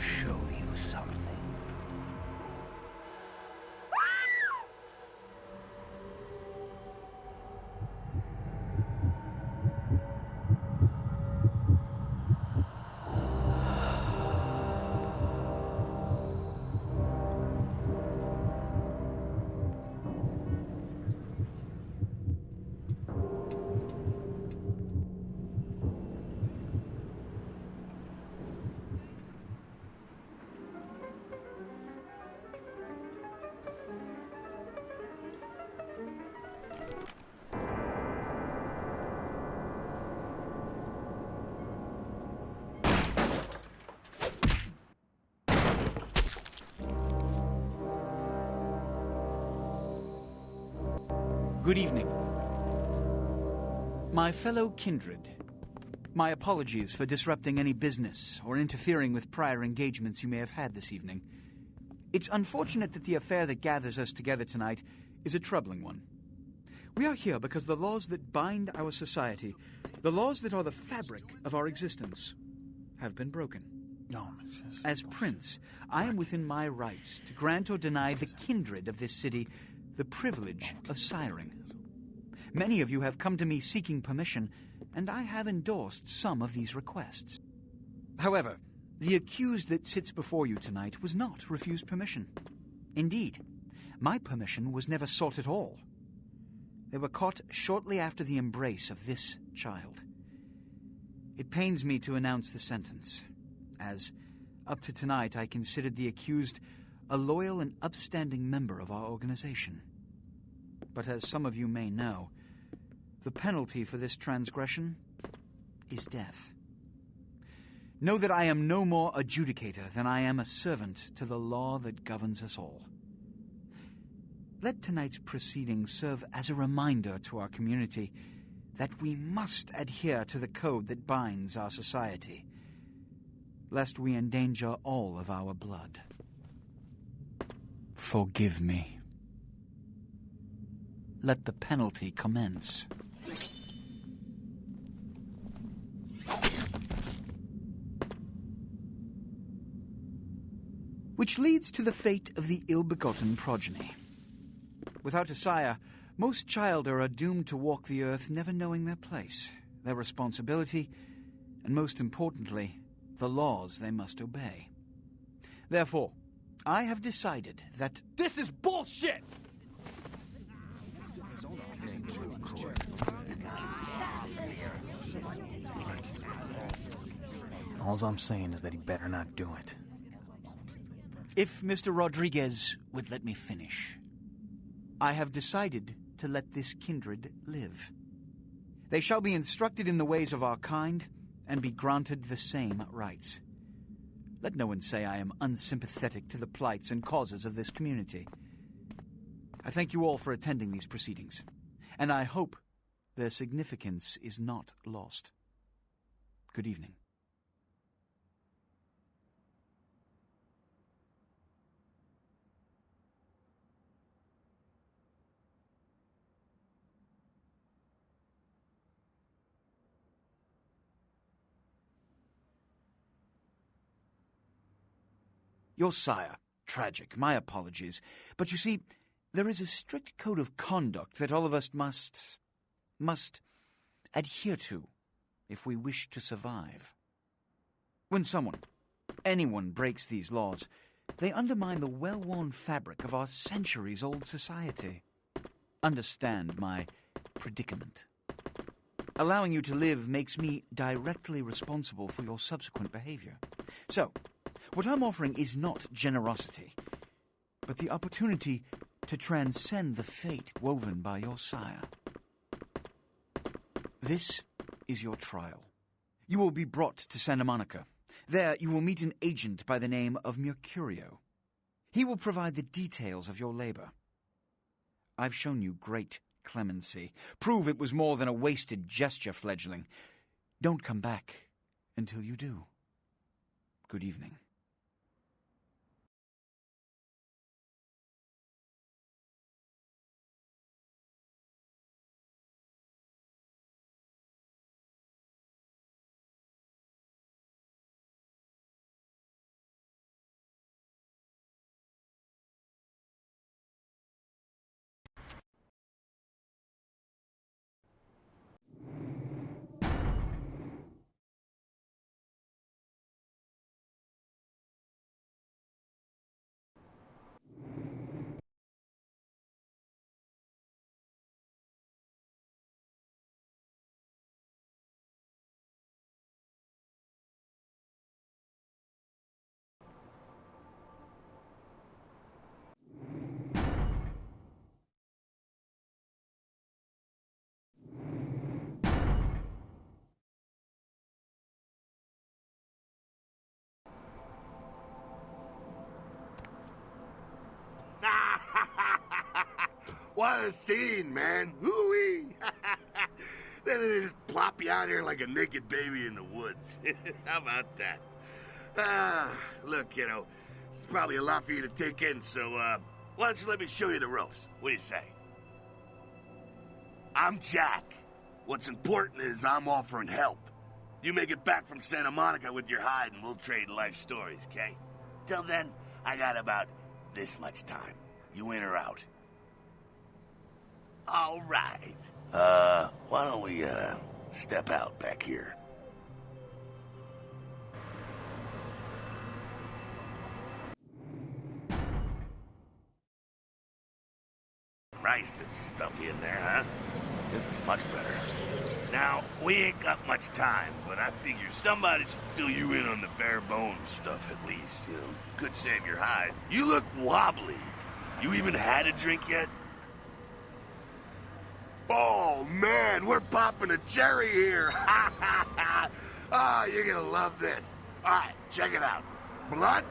show you something. Good evening. My fellow kindred, my apologies for disrupting any business or interfering with prior engagements you may have had this evening. It's unfortunate that the affair that gathers us together tonight is a troubling one. We are here because the laws that bind our society, the laws that are the fabric of our existence, have been broken. As Prince, I am within my rights to grant or deny the kindred of this city the privilege of siring. Many of you have come to me seeking permission, and I have endorsed some of these requests. However, the accused that sits before you tonight was not refused permission. Indeed, my permission was never sought at all. They were caught shortly after the embrace of this child. It pains me to announce the sentence, as up to tonight I considered the accused a loyal and upstanding member of our organization. But as some of you may know, the penalty for this transgression is death. Know that I am no more adjudicator than I am a servant to the law that governs us all. Let tonight's proceedings serve as a reminder to our community that we must adhere to the code that binds our society, lest we endanger all of our blood. Forgive me. Let the penalty commence. Which leads to the fate of the ill-begotten progeny. Without a sire, most childer are doomed to walk the earth never knowing their place, their responsibility, and most importantly, the laws they must obey. Therefore, I have decided that... This is bullshit! All I'm saying is that he better not do it. If Mr. Rodriguez would let me finish. I have decided to let this kindred live. They shall be instructed in the ways of our kind and be granted the same rights. Let no one say I am unsympathetic to the plights and causes of this community. I thank you all for attending these proceedings, and I hope their significance is not lost. Good evening. Your sire, tragic, my apologies. But you see, there is a strict code of conduct that all of us must adhere to if we wish to survive. When anyone breaks these laws, they undermine the well-worn fabric of our centuries-old society. Understand my predicament. Allowing you to live makes me directly responsible for your subsequent behavior. So, what I'm offering is not generosity, but the opportunity to transcend the fate woven by your sire. This is your trial. You will be brought to Santa Monica. There you will meet an agent by the name of Mercurio. He will provide the details of your labor. I've shown you great clemency. Prove it was more than a wasted gesture, fledgling. Don't come back until you do. Good evening. What a scene, man. Woo-wee. Then they just plop you out here like a naked baby in the woods. How about that? Look, kiddo, this is probably a lot for you to take in, so, why don't you let me show you the ropes? What do you say? I'm Jack. What's important is I'm offering help. You make it back from Santa Monica with your hide and we'll trade life stories, okay? Till then, I got about this much time. You in or out? All right. Why don't we, step out back here? Christ, it's stuffy in there, huh? This is much better. Now, we ain't got much time, but I figure somebody should fill you in on the bare bones stuff at least, you know? Could save your hide. You look wobbly. You even had a drink yet? Oh, man, we're popping a cherry here. Oh, you're gonna love this. All right, check it out. Blood,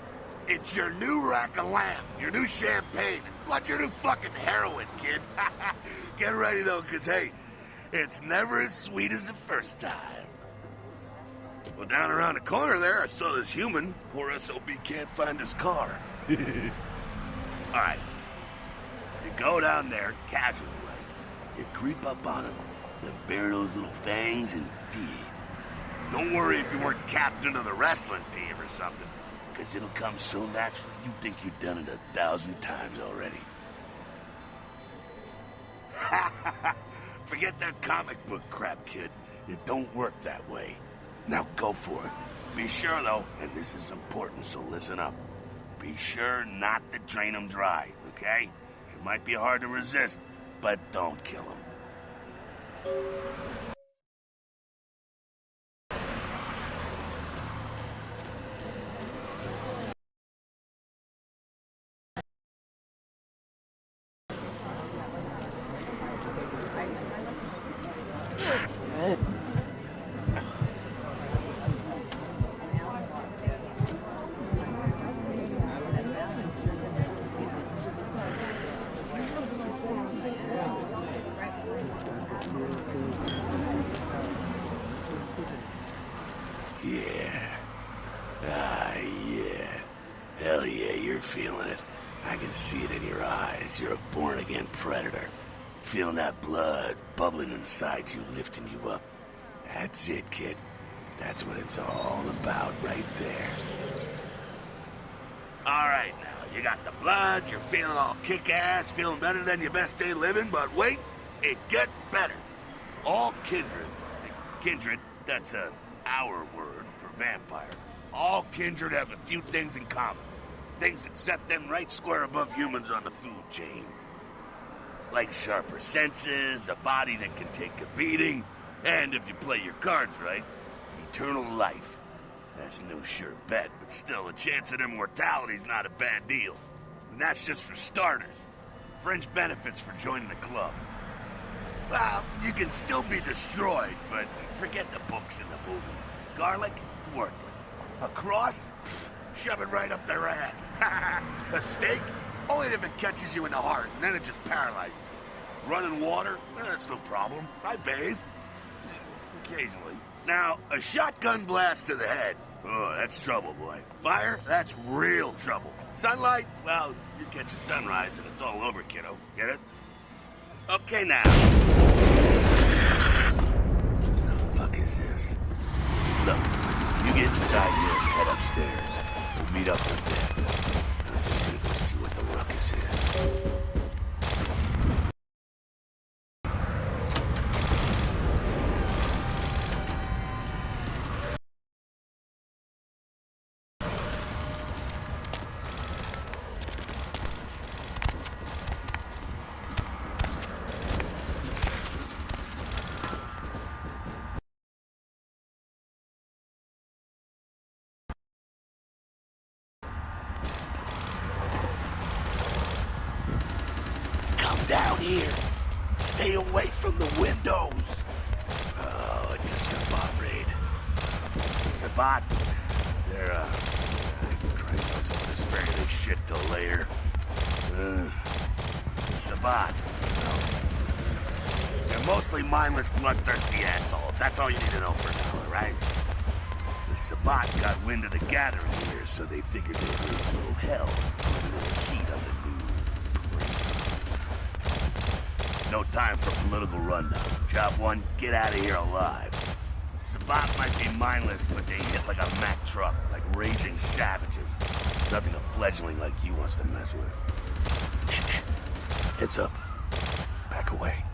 it's your new rack of lamb, your new champagne. Blood's your new fucking heroin, kid. Get ready, though, because, hey, it's never as sweet as the first time. Well, down around the corner there, I saw this human. Poor SOB can't find his car. All right. You go down there, casual like. You creep up on him. You bare those little fangs and feed. Don't worry if you weren't captain of the wrestling team or something, because it'll come so naturally you think you've done it 1,000 times already. Forget that comic book crap, kid. It don't work that way. Now go for it. Be sure, though, and this is important, so listen up. Be sure not to drain them dry, okay? It might be hard to resist, but don't kill them. Yeah. Yeah. Hell yeah, you're feeling it. I can see it in your eyes. You're a born-again predator. Feeling that blood bubbling inside you, lifting you up. That's it, kid. That's what it's all about right there. All right, now, you got the blood, you're feeling all kick-ass, feeling better than your best day living, but wait, it gets better. All kindred, that's our word for vampire. All kindred have a few things in common. Things that set them right square above humans on the food chain. Like sharper senses, a body that can take a beating, and if you play your cards right, eternal life. That's no sure bet, but still, the chance of immortality's not a bad deal. And that's just for starters. Fringe benefits for joining the club. Well, you can still be destroyed, but forget the books and the movies. Garlic, it's worthless. A cross? Pfft, shove it right up their ass. A stake? Only if it catches you in the heart, and then it just paralyzes you. Running water? That's no problem. I bathe. Occasionally. Now, a shotgun blast to the head. Oh, that's trouble, boy. Fire? That's real trouble. Sunlight? Well, you catch a sunrise and it's all over, kiddo. Get it? Okay, now. The fuck is this? Look, you get inside here and head upstairs. We'll meet up with them. I'm just gonna go see what the ruckus is. Down here. Stay away from the windows. Oh, it's a Sabat raid. Sabat, they're, Christ, I was going to spare this shit till later. Sabbat? They're mostly mindless, bloodthirsty assholes. That's all you need to know for now, right? The Sabbat got wind of the gathering here, so they figured they'd raise a little hell, put a little heat on the new prince. No time for political rundown. Job one, get out of here alive. Sabbat might be mindless, but they hit like a Mack truck, like raging savages. Nothing a fledgling like you wants to mess with. Shh. Heads up. Back away.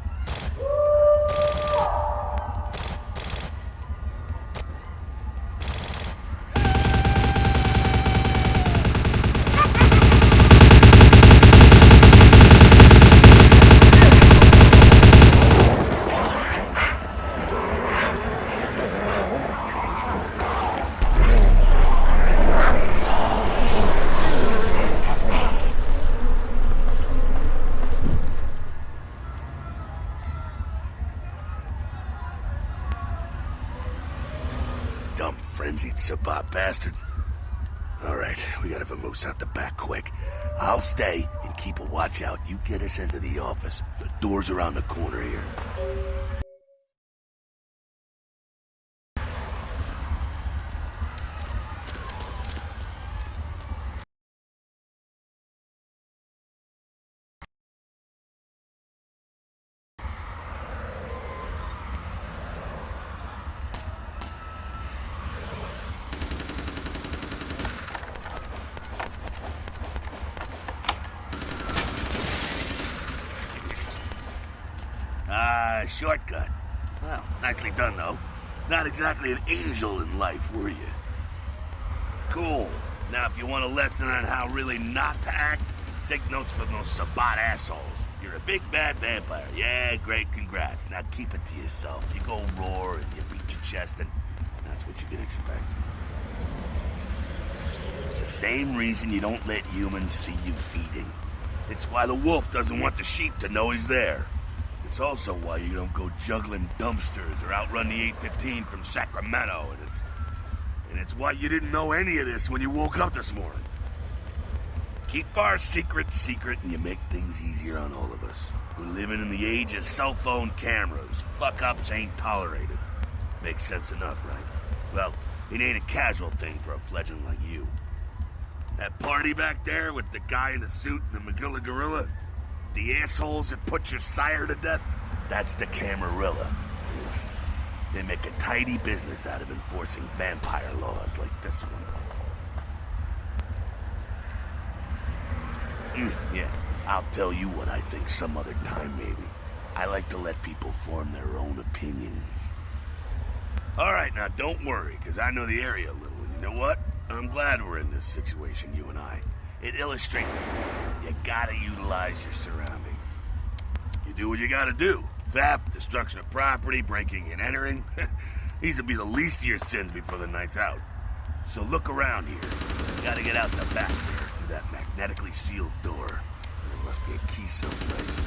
Dumb, frenzied Sabbat bastards. Alright, we gotta vamoose out the back quick. I'll stay and keep a watch out. You get us into the office. The door's around the corner here. Shortcut. Well, nicely done, though. Not exactly an angel in life, were you? Cool. Now, if you want a lesson on how really not to act, take notes from those Sabbat assholes. You're a big bad vampire. Yeah, great, congrats. Now keep it to yourself. You go roar and you beat your chest, and that's what you can expect. It's the same reason you don't let humans see you feeding. It's why the wolf doesn't want the sheep to know he's there. It's also why you don't go juggling dumpsters or outrun the 815 from Sacramento, and it's why you didn't know any of this when you woke up this morning. Keep our secret, and you make things easier on all of us. We're living in the age of cell phone cameras. Fuck-ups ain't tolerated. Makes sense enough, right? Well, it ain't a casual thing for a fledgling like you. That party back there with the guy in the suit and the Magilla gorilla? The assholes that put your sire to death? That's the Camarilla. They make a tidy business out of enforcing vampire laws like this one. Yeah, I'll tell you what I think some other time, maybe. I like to let people form their own opinions. Alright, now don't worry, because I know the area a little, and you know what? I'm glad we're in this situation, you and I. It illustrates a point. You gotta utilize your surroundings. You do what you gotta do. Theft, destruction of property, breaking and entering. These will be the least of your sins before the night's out. So look around here. You gotta get out the back there through that magnetically sealed door. There must be a key someplace.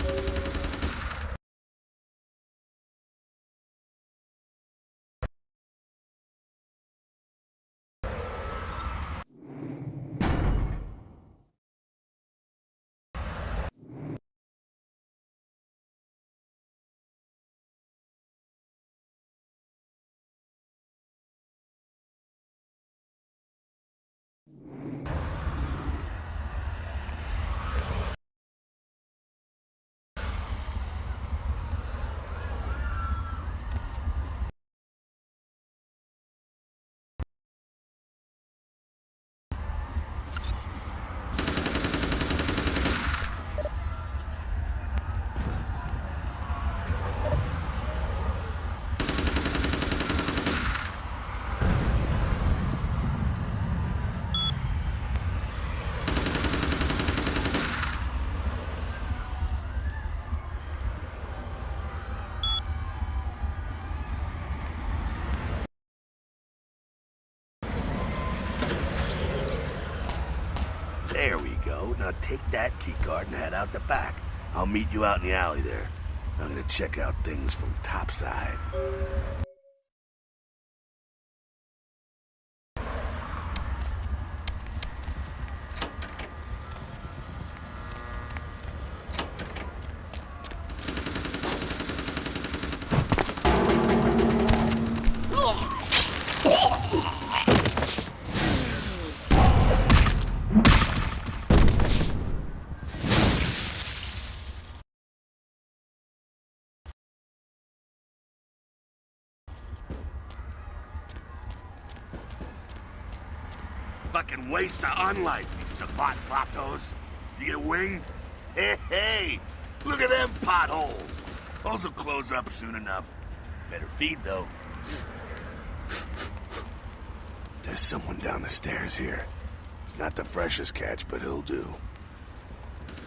There we go. Now take that keycard and head out the back. I'll meet you out in the alley there. I'm gonna check out things from topside. Fucking waste of unlife, these Sabat vatos. You get winged? Hey, look at them potholes. Those will close up soon enough. Better feed, though. There's someone down the stairs here. It's not the freshest catch, but he'll do.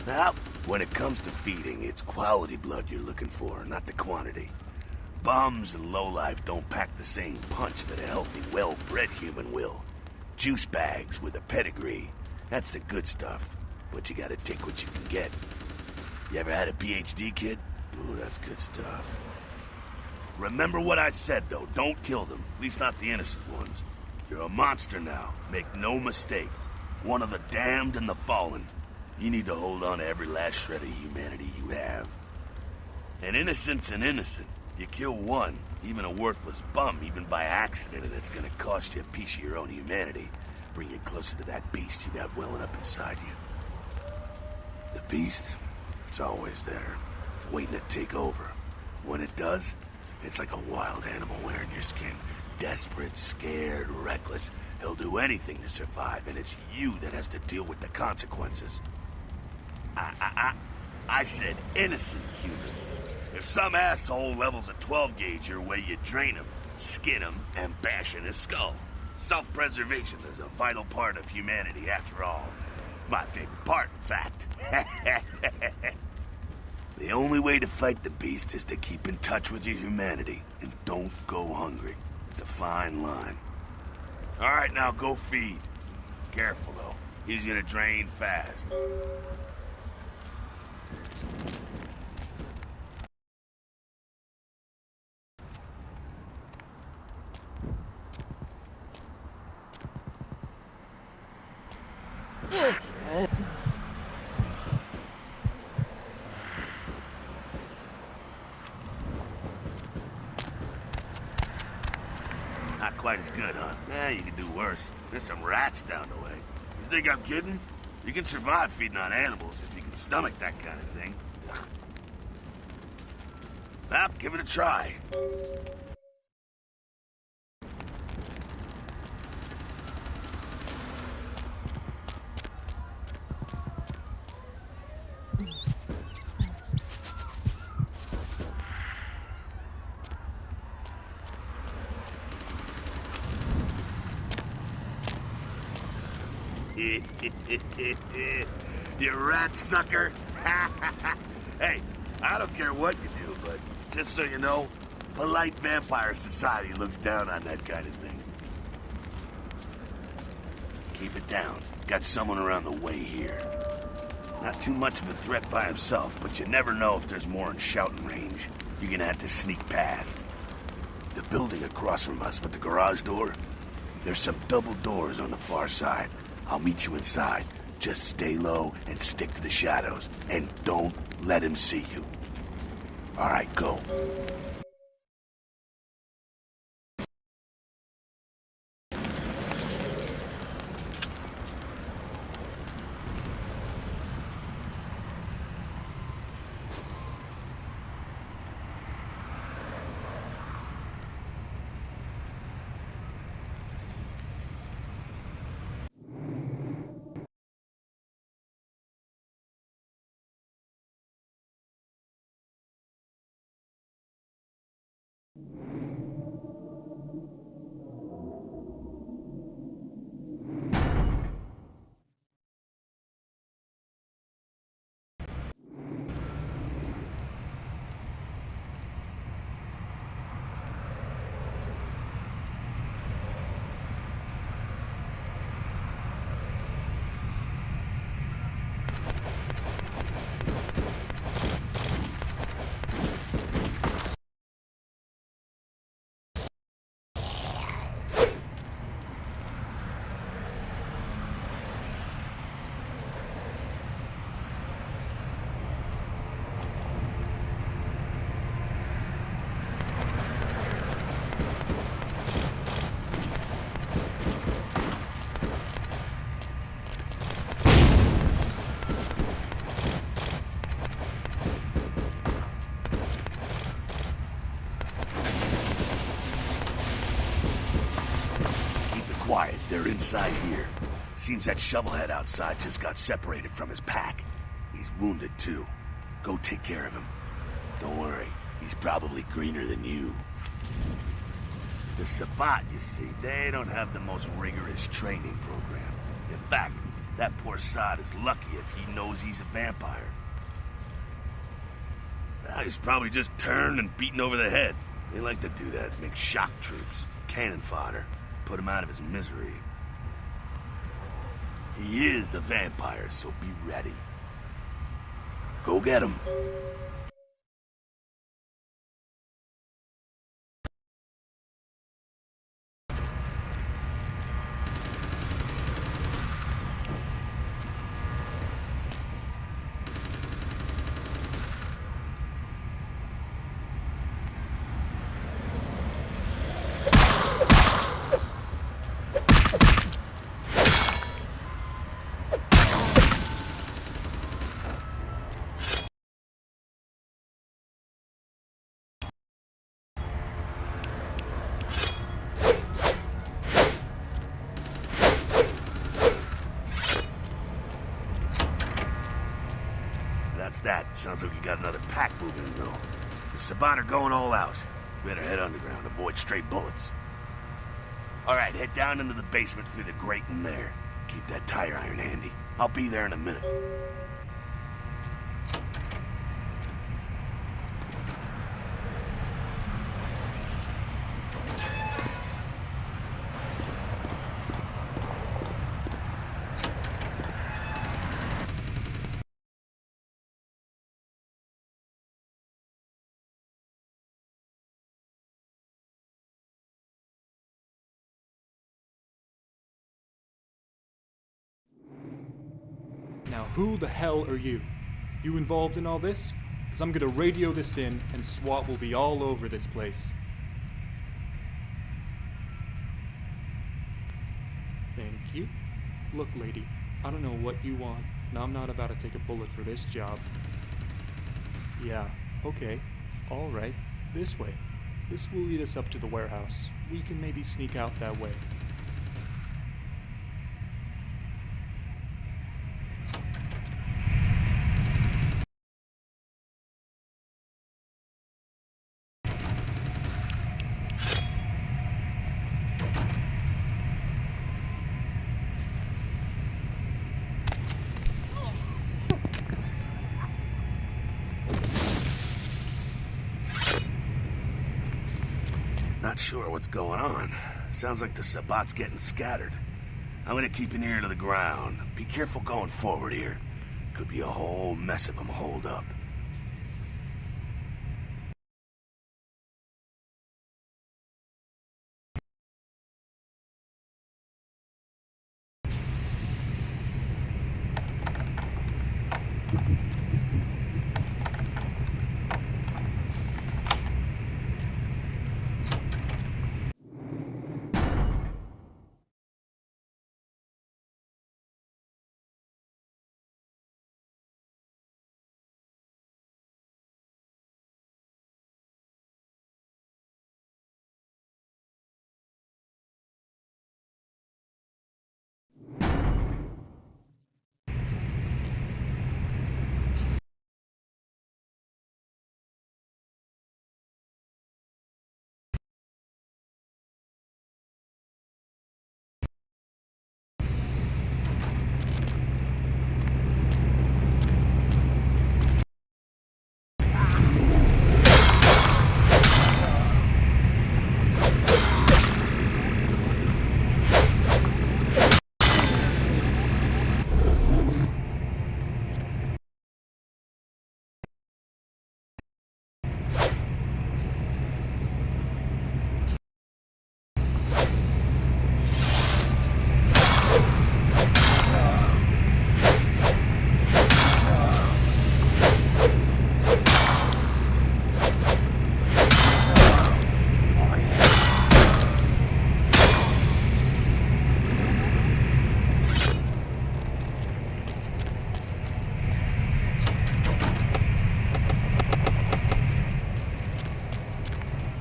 Now, when it comes to feeding, it's quality blood you're looking for, not the quantity. Bums and lowlife don't pack the same punch that a healthy, well-bred human will. Juice bags with a pedigree. That's the good stuff. But you gotta take what you can get. You ever had a PhD, kid? Ooh, that's good stuff. Remember what I said, though. Don't kill them. At least not the innocent ones. You're a monster now. Make no mistake. One of the damned and the fallen. You need to hold on to every last shred of humanity you have. And innocent's an innocent. You kill one, even a worthless bum, even by accident, and it's gonna cost you a piece of your own humanity. Bring you closer to that beast you got welling up inside you. The beast, it's always there, waiting to take over. When it does, it's like a wild animal wearing your skin. Desperate, scared, reckless. He'll do anything to survive, and it's you that has to deal with the consequences. I said innocent humans. If some asshole levels a 12 gauge your way, you drain him, skin him, and bash in his skull. Self-preservation is a vital part of humanity, after all. My favorite part, in fact. The only way to fight the beast is to keep in touch with your humanity, and don't go hungry. It's a fine line. All right, now go feed. Careful, though. He's gonna drain fast. Not quite as good, huh? Yeah, you can do worse. There's some rats down the way. You think I'm kidding? You can survive feeding on animals if you can stomach that kind of thing. Ugh. Well, give it a try. You rat sucker. Hey, I don't care what you do, but just so you know, polite vampire society looks down on that kind of thing. Keep it down. Got someone around the way here. Not too much of a threat by himself, but you never know if there's more in shouting range. You're gonna have to sneak past. The building across from us with the garage door, there's some double doors on the far side. I'll meet you inside. Just stay low and stick to the shadows, and don't let him see you. All right, go. Quiet, they're inside here. Seems that shovelhead outside just got separated from his pack. He's wounded too. Go take care of him. Don't worry, he's probably greener than you. The Sabbat, you see, they don't have the most rigorous training program. In fact, that poor sod is lucky if he knows he's a vampire. He's probably just turned and beaten over the head. They like to do that, make shock troops, cannon fodder, put him out of his misery. He is a vampire, so be ready. Go get him. That. Sounds like you got another pack moving in, though. The Sabbat are going all out. You better head underground, avoid stray bullets. Alright, head down into the basement through the grate in there. Keep that tire iron handy. I'll be there in a minute. Now who the hell are you? You involved in all this? Because I'm gonna radio this in and SWAT will be all over this place. Thank you. Look, lady, I don't know what you want, and I'm not about to take a bullet for this job. Yeah, okay. Alright, this way. This will lead us up to the warehouse. We can maybe sneak out that way. Not sure what's going on. Sounds like the Sabbat's getting scattered. I'm gonna keep an ear to the ground. Be careful going forward here. Could be a whole mess of them holed up.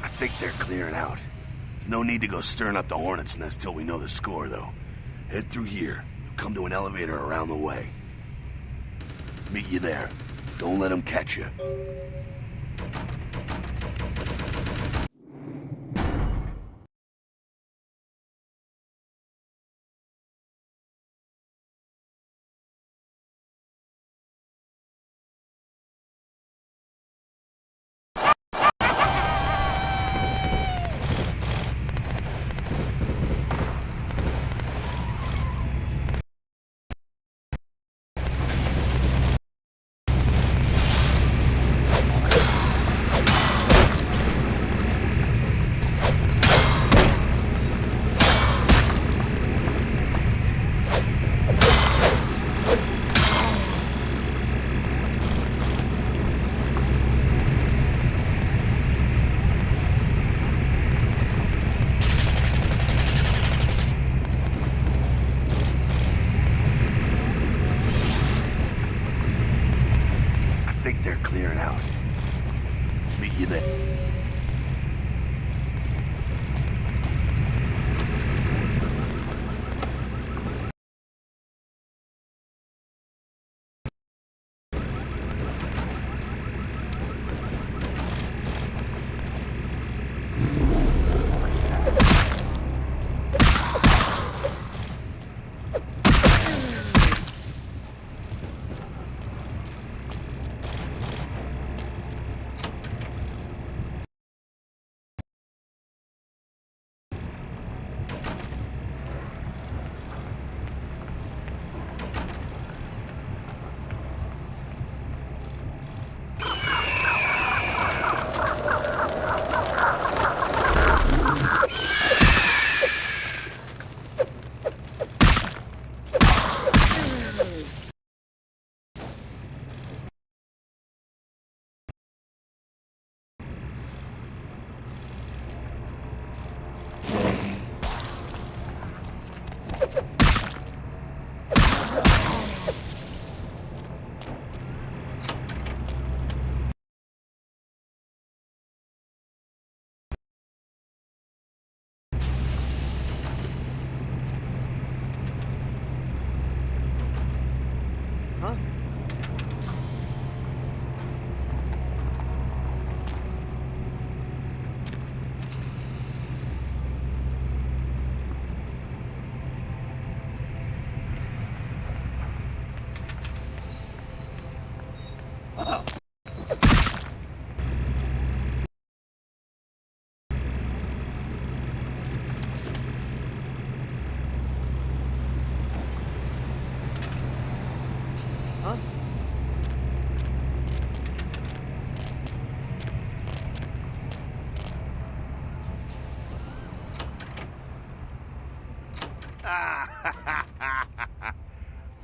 I think they're clearing out. There's no need to go stirring up the hornet's nest till we know the score, though. Head through here. come to an elevator around the way. Meet you there. Don't let them catch you. I think they're clearing out. Meet you there.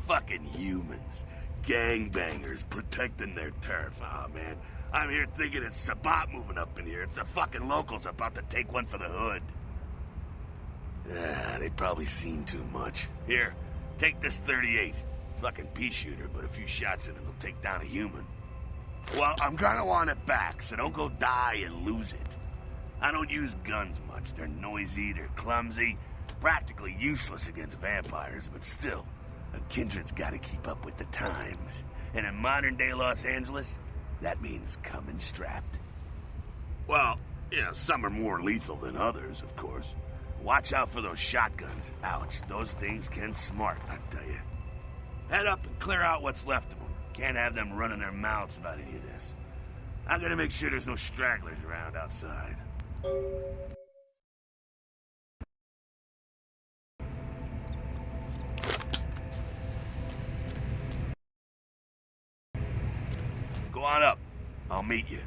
Fucking humans. Gangbangers protecting their turf. Aw, man. I'm here thinking it's Sabat moving up in here. It's the fucking locals about to take one for the hood. They've probably seen too much. Here, take this 38. Fucking pea shooter, but a few shots in it'll take down a human. Well, I'm gonna want it back, so don't go die and lose it. I don't use guns much. They're noisy, they're clumsy, practically useless against vampires, but still, a kindred's gotta keep up with the times. And in modern-day Los Angeles, that means coming strapped. Well, yeah, some are more lethal than others, of course. Watch out for those shotguns. Ouch, those things can smart, I tell you. Head up and clear out what's left of them. Can't have them running their mouths about any of this. I gotta make sure there's no stragglers around outside. Go on up. I'll meet you.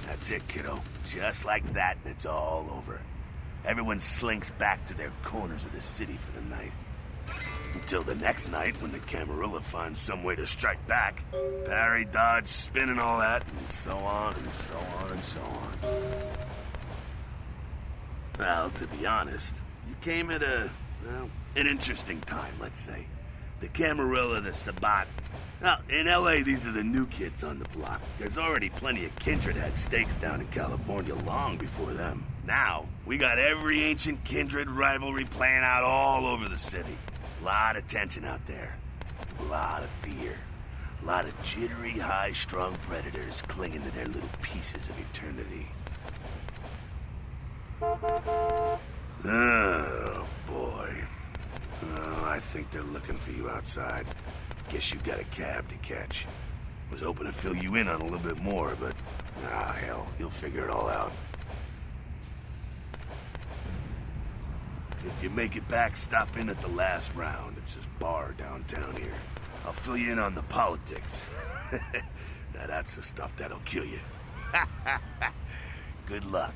That's it, kiddo. Just like that, and it's all over. Everyone slinks back to their corners of the city for the night. Until the next night, when the Camarilla finds some way to strike back. Parry, dodge, spin and all that, and so on, and so on, and so on. Well, to be honest, you came at an interesting time, let's say. The Camarilla, the Sabbat. Now, in LA, these are the new kids on the block. There's already plenty of kindred had stakes down in California long before them. Now, we got every ancient kindred rivalry playing out all over the city. A lot of tension out there. A lot of fear. A lot of jittery, high-strung predators clinging to their little pieces of eternity. Oh, boy. Oh, I think they're looking for you outside. Guess you got a cab to catch. Was hoping to fill you in on a little bit more, but... hell, you'll figure it all out. If you make it back, stop in at the last round. It's this bar downtown here. I'll fill you in on the politics. Now that's the stuff that'll kill you. Good luck.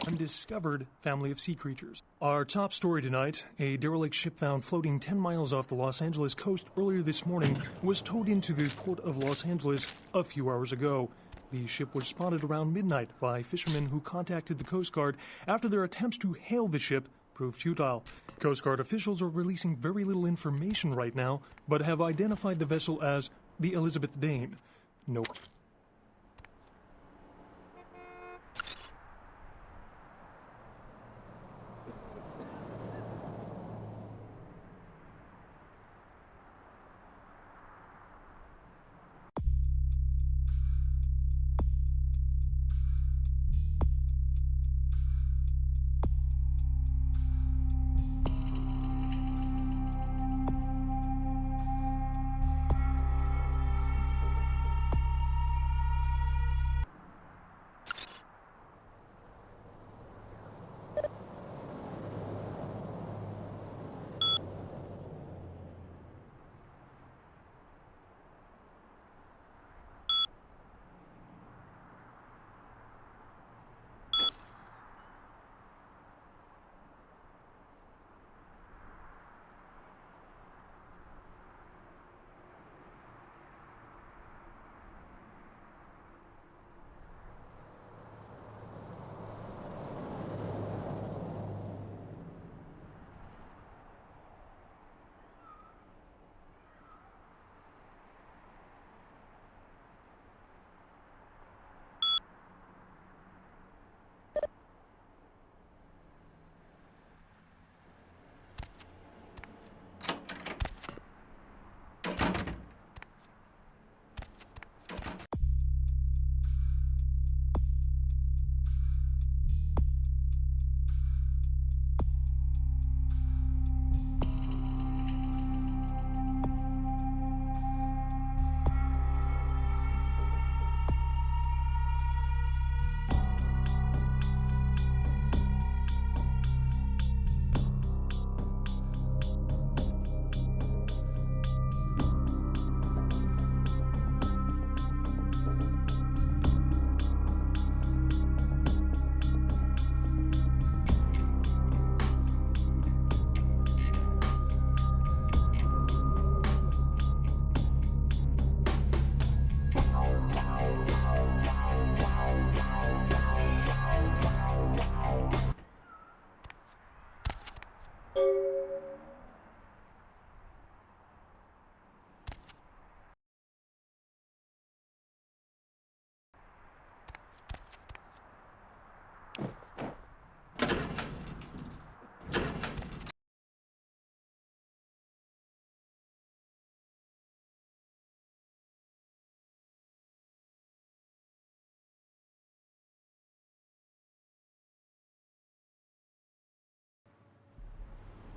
Undiscovered family of sea creatures. Our top story tonight, a derelict ship found floating 10 miles off the Los Angeles coast earlier this morning was towed into the port of Los Angeles a few hours ago. The ship was spotted around midnight by fishermen who contacted the Coast Guard after their attempts to hail the ship proved futile. Coast Guard officials are releasing very little information right now, but have identified the vessel as the Elizabeth Dane. Nope.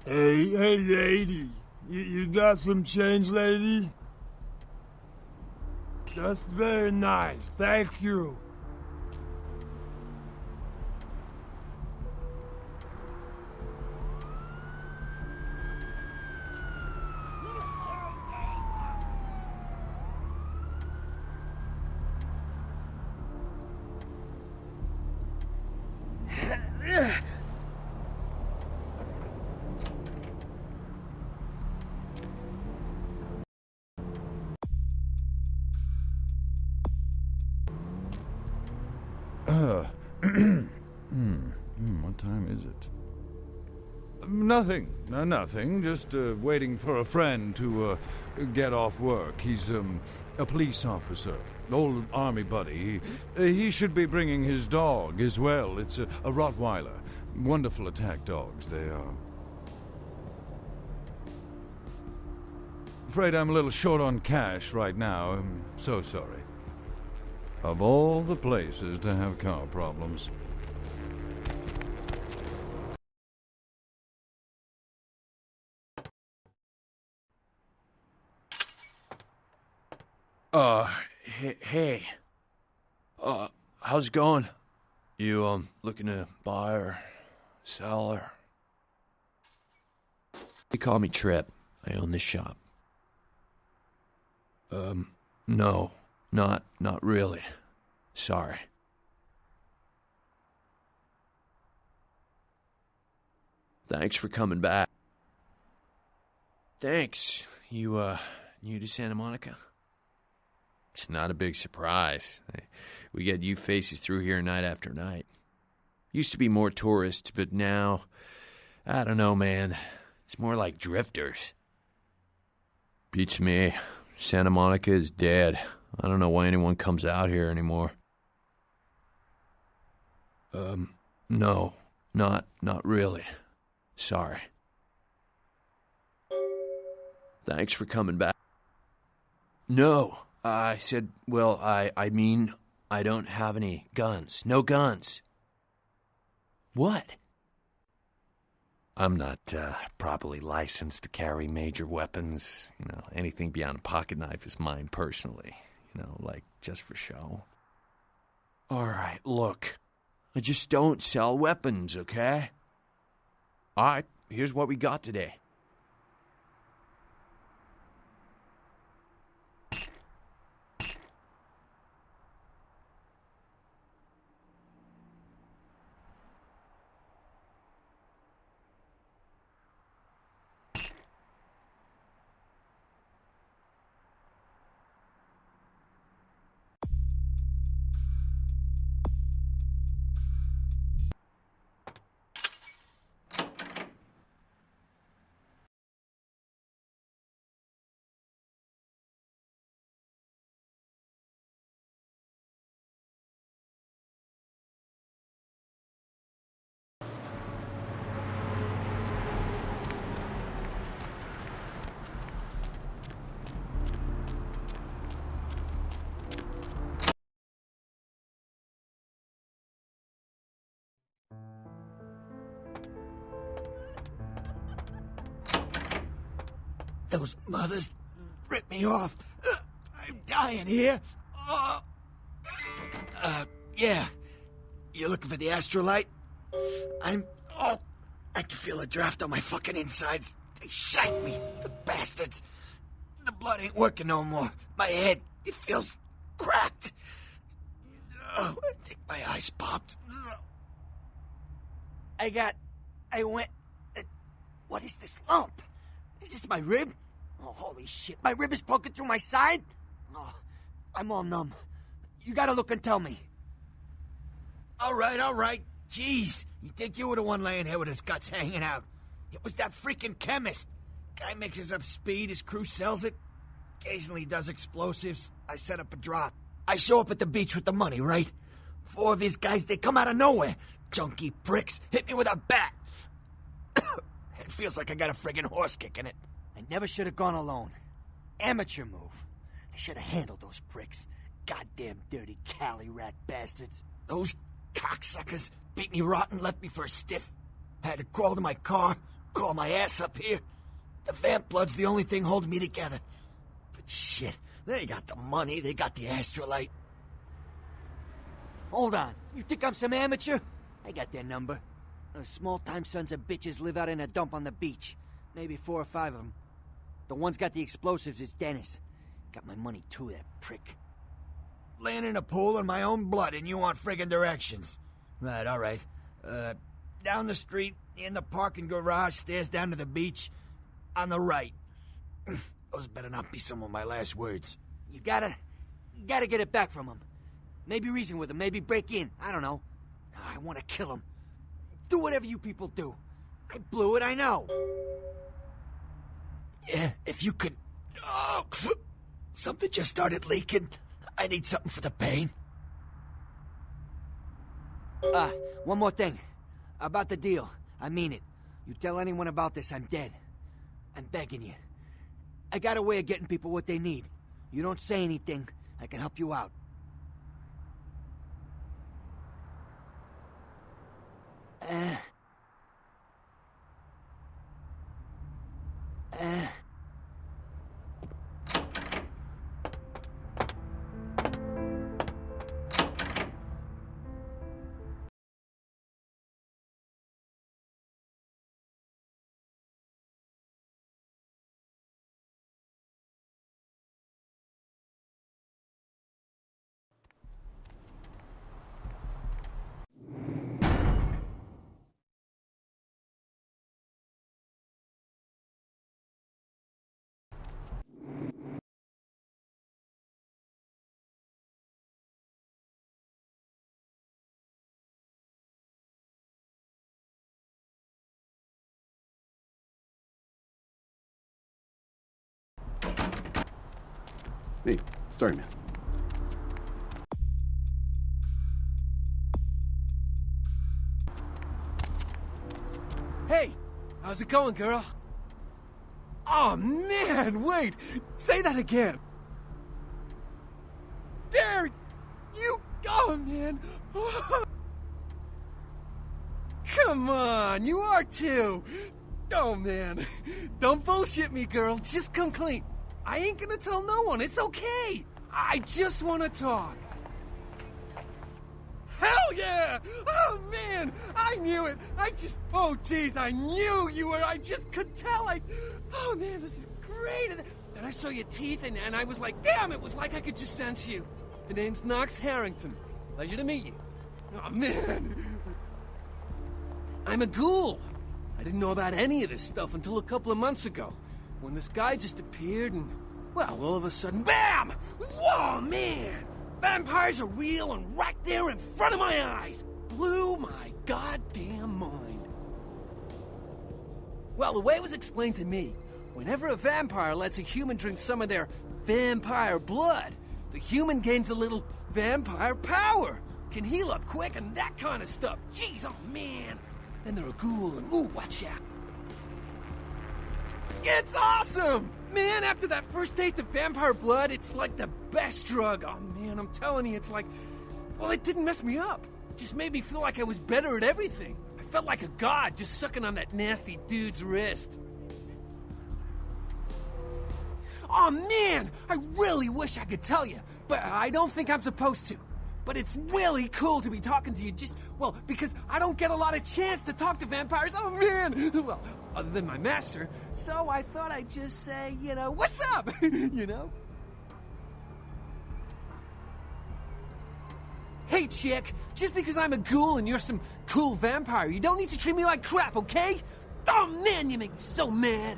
Hey, lady. You got some change, lady? That's very nice. Thank you. What time is it? Nothing. Just waiting for a friend to get off work. He's a police officer, old army buddy. He should be bringing his dog as well. It's a Rottweiler. Wonderful attack dogs, they are. Afraid I'm a little short on cash right now. I'm so sorry. Of all the places to have car problems. Hey. How's it going? You, looking to buy or sell or... They call me Trip. I own this shop. No. Not really. Sorry. Thanks for coming back. Thanks. You, new to Santa Monica? It's not a big surprise. We get you faces through here night after night. Used to be more tourists, but now, I don't know, man. It's more like drifters. Beats me. Santa Monica is dead. I don't know why anyone comes out here anymore. No. Not really. Sorry. Thanks for coming back. No. I said, well, I mean, I don't have any guns. No guns. What? I'm not properly licensed to carry major weapons. You know, anything beyond a pocket knife is mine personally. You know, like, just for show. All right, look. I just don't sell weapons, okay? All right, here's what we got today. Those mothers ripped me off. I'm dying here. Yeah. You looking for the astrolite? I can feel a draft on my fucking insides. They shanked me, the bastards. The blood ain't working no more. My head, it feels cracked. I think my eyes popped. What is this lump? Is this my rib? Oh, holy shit. My rib is poking through my side? Oh, I'm all numb. You gotta look and tell me. All right. Jeez. You think you were the one laying here with his guts hanging out? It was that freaking chemist. Guy mixes up speed, his crew sells it. Occasionally does explosives. I set up a drop. I show up at the beach with the money, right? 4 of his guys, they come out of nowhere. Junky pricks hit me with a bat. It feels like I got a friggin' horse kick in it. I never should have gone alone. Amateur move. I should have handled those pricks. Goddamn dirty Cali rat bastards. Those cocksuckers beat me rotten, left me for a stiff. I had to crawl to my car, call my ass up here. The vamp blood's the only thing holding me together. But shit, they got the money, they got the astrolite. Hold on, you think I'm some amateur? I got their number. Those small-time sons of bitches live out in a dump on the beach. Maybe 4 or 5 of them. The one's got the explosives is Dennis. Got my money too, that prick. Laying in a pool in my own blood and you want friggin' directions. Right, all right. Down the street, in the parking garage, stairs down to the beach, on the right. Those better not be some of my last words. You gotta get it back from him. Maybe reason with him, maybe break in, I don't know. I want to kill him. Do whatever you people do. I blew it, I know. Yeah, if you could... Oh, something just started leaking. I need something for the pain. One more thing. About the deal. I mean it. You tell anyone about this, I'm dead. I'm begging you. I got a way of getting people what they need. You don't say anything, I can help you out. Hey, sorry, man. Hey, how's it going, girl? Oh, man, wait. Say that again. There you go, man. Come on, you are too. Oh, man. Don't bullshit me, girl. Just come clean. I ain't gonna tell no one. It's okay. I just want to talk. Hell yeah! Oh, man! I knew it! Oh, jeez, I knew you were... I just could tell, Oh, man, this is great! And then I saw your teeth, and I was like, damn, it was like I could just sense you. The name's Knox Harrington. Pleasure to meet you. Oh, man! I'm a ghoul. I didn't know about any of this stuff until a couple of months ago, when this guy just appeared and, well, all of a sudden, BAM! Whoa, man! Vampires are real and right there in front of my eyes! Blew my goddamn mind. Well, the way it was explained to me, whenever a vampire lets a human drink some of their vampire blood, the human gains a little vampire power, can heal up quick and that kind of stuff. Jeez, oh man! Then they're a ghoul and, ooh, watch out. It's awesome! Man, after that first taste of vampire blood, it's like the best drug. Oh, man, I'm telling you, it's like... Well, it didn't mess me up. It just made me feel like I was better at everything. I felt like a god just sucking on that nasty dude's wrist. Oh, man! I really wish I could tell you, but I don't think I'm supposed to. But it's really cool to be talking to you just, well, because I don't get a lot of chance to talk to vampires. Oh, man! Well, other than my master. So I thought I'd just say, you know, what's up? You know? Hey, chick, just because I'm a ghoul and you're some cool vampire, you don't need to treat me like crap, okay? Oh, man, you make me so mad.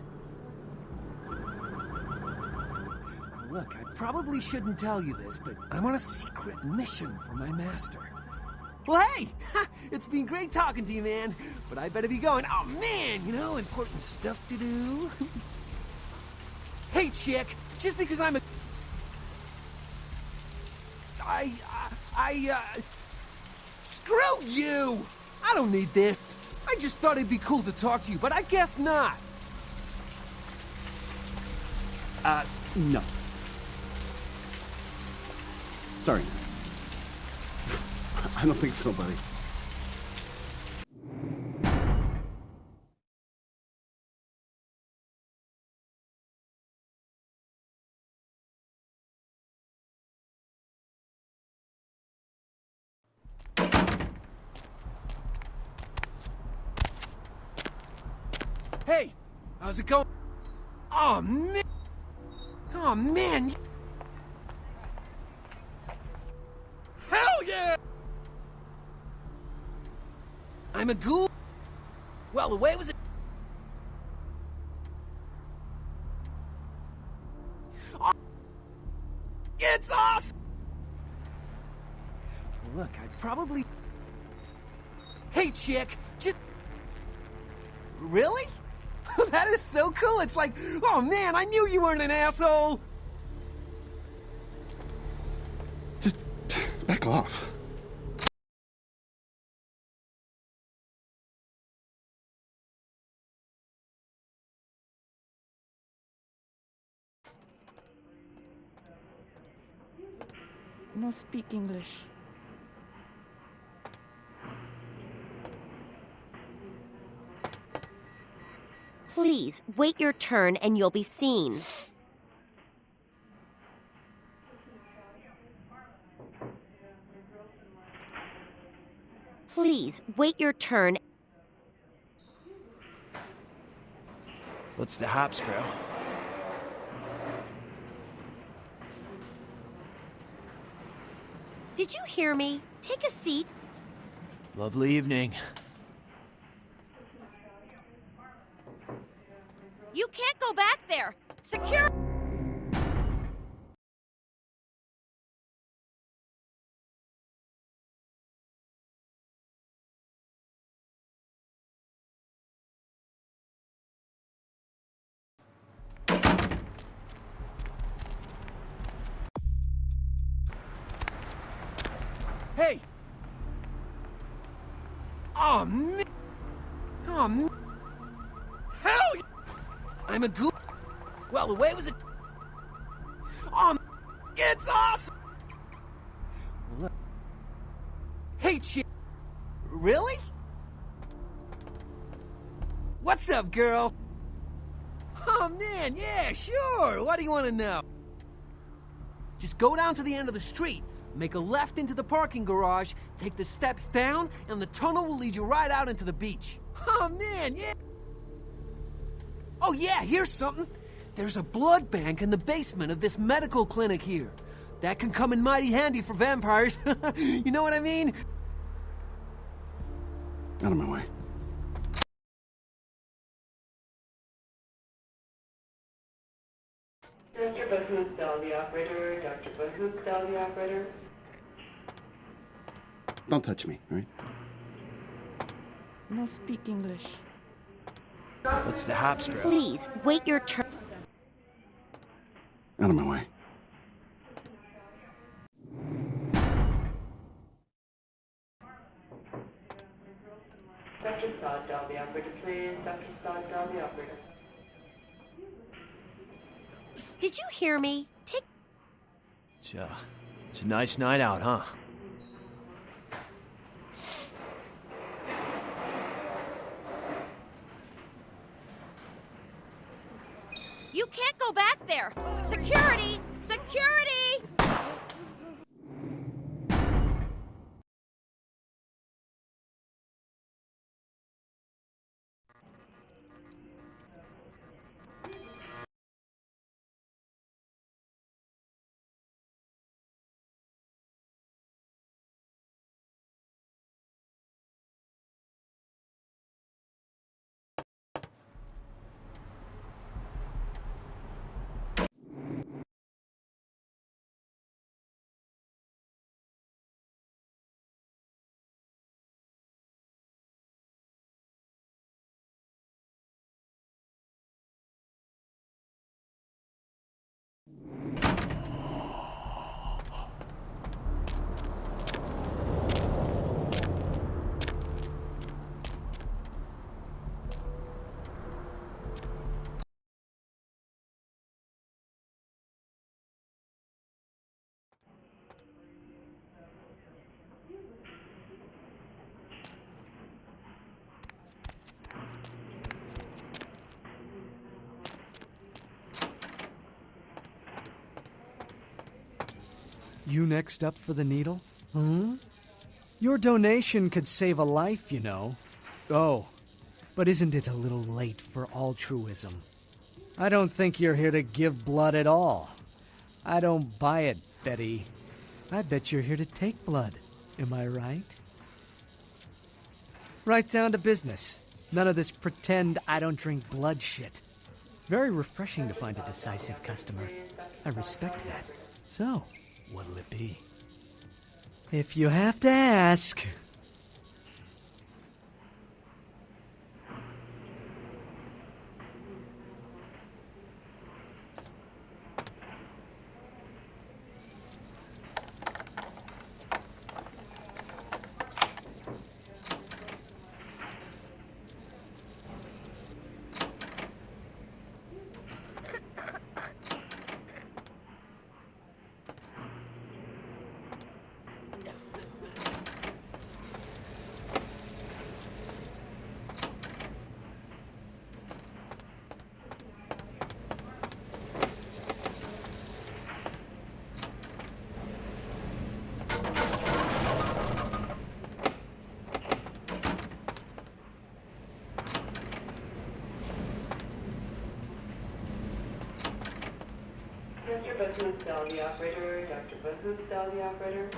Look, I probably shouldn't tell you this, but I'm on a secret mission for my master. Well, hey, it's been great talking to you, man, but I better be going. Oh, man, you know, important stuff to do. Hey, chick, just because I'm a... Screw you! I don't need this. I just thought it'd be cool to talk to you, but I guess not. No. Sorry. I don't think so, buddy. Hey, how's it going? Oh, man. Oh, man. Hell yeah! I'm a ghoul. Well, the way was... Oh, it's awesome! Look, I'd probably... Hey, chick, just... Really? That is so cool. It's like, oh man, I knew you weren't an asshole. Just back off. No speak English. Please, wait your turn and you'll be seen. Please, wait your turn. What's the haps, bro? Did you hear me? Take a seat. Lovely evening. You can't go back there. Secure... Hey! Oh, man! Oh, man! Hell yeah! I'm a ghoul. Well, the way was... Oh, man. It's awesome! Look. Hey, chick. Really? What's up, girl? Oh, man, yeah, sure. What do you want to know? Just go down to the end of the street. Make a left into the parking garage, take the steps down, and the tunnel will lead you right out into the beach. Oh, man, yeah. Oh, yeah, here's something. There's a blood bank in the basement of this medical clinic here. That can come in mighty handy for vampires. You know what I mean? Out of my way. Dr. Bahoop, the operator. Dr. Bahoop, the operator. Don't touch me, all right? No speak English. What's the haps, bro? Please, wait your turn. Out of my way. Dr. Sod, the operator, please. Dr. Sod, the operator. Did you hear me? Take... It's a nice night out, huh? You can't go back there. Security! Security! You next up for the needle? Hmm? Your donation could save a life, you know. Oh, But isn't it a little late for altruism? I don't think you're here to give blood at all. I don't buy it, Betty. I bet you're here to take blood. Am I right? Right down to business. None of this pretend I don't drink blood shit. Very refreshing to find a decisive customer. I respect that. So, what'll it be? If you have to ask. Mr. Bahood, the operator. Dr. Bahood, the operator.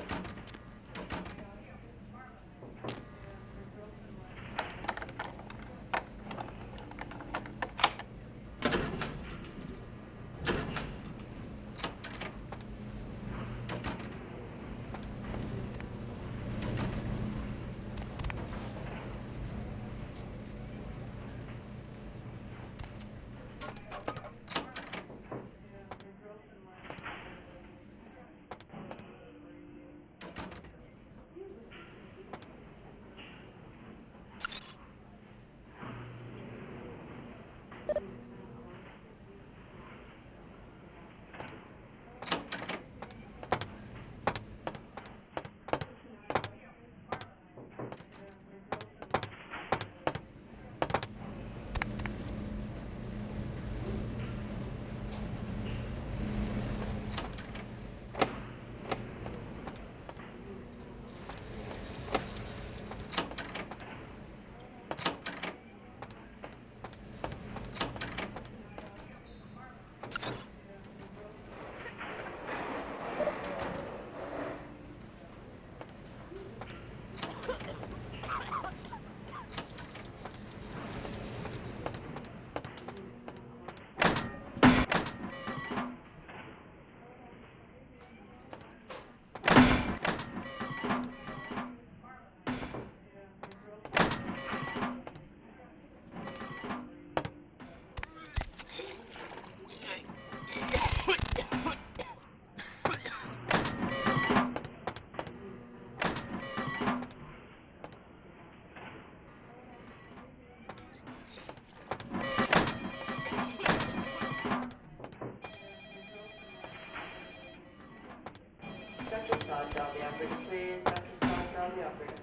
Dr. Saad, dial the operator, please. Dr. Saad, dial the operator.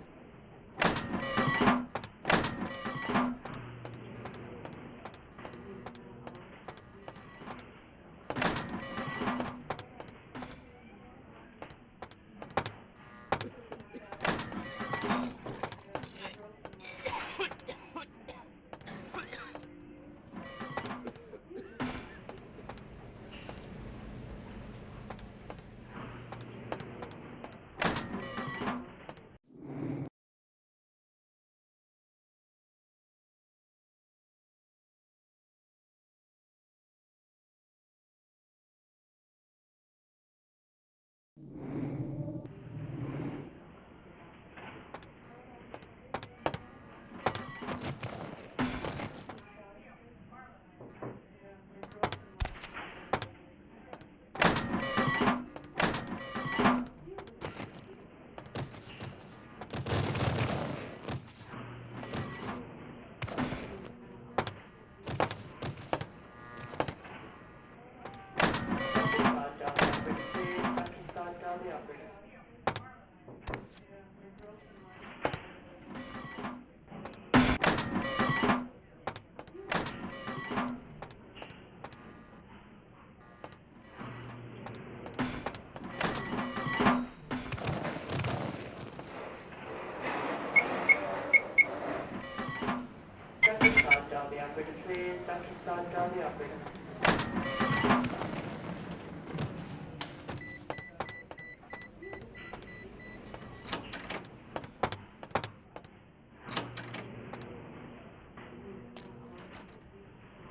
dial the operator, please. Dr. Sod, dial the operator.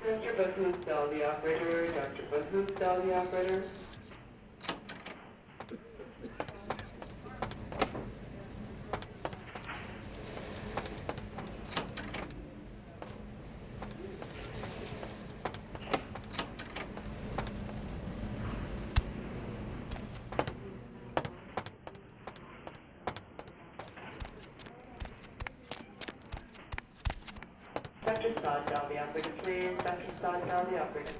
Dr. Bahoos, dial the operator. Dr. Bahoos, dial the operator. Dr. Sod, dial the operator, please. Dr. Sod, dial the operator.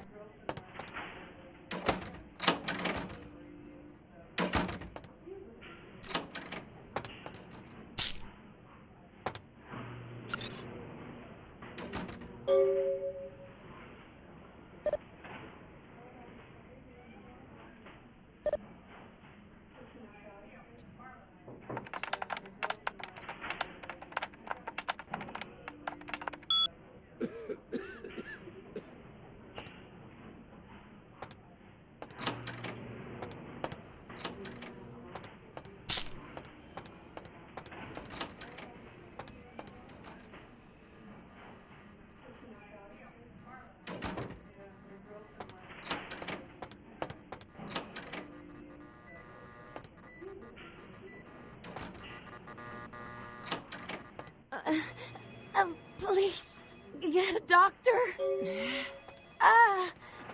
Please, get a doctor.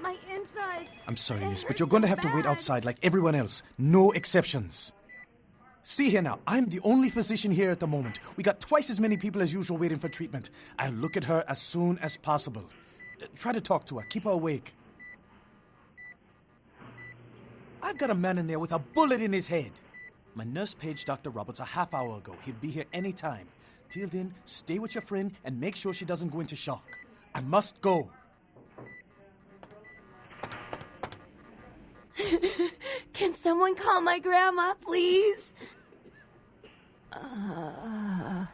My insides. I'm sorry, miss, but you're going to have to wait outside like everyone else. No exceptions. See here now, I'm the only physician here at the moment. We got twice as many people as usual waiting for treatment. I'll look at her as soon as possible. Try to talk to her. Keep her awake. I've got a man in there with a bullet in his head. My nurse paged Dr. Roberts a half hour ago. He'll be here any time. Till then, stay with your friend and make sure she doesn't go into shock. I must go. Can someone call my grandma, please? Mr.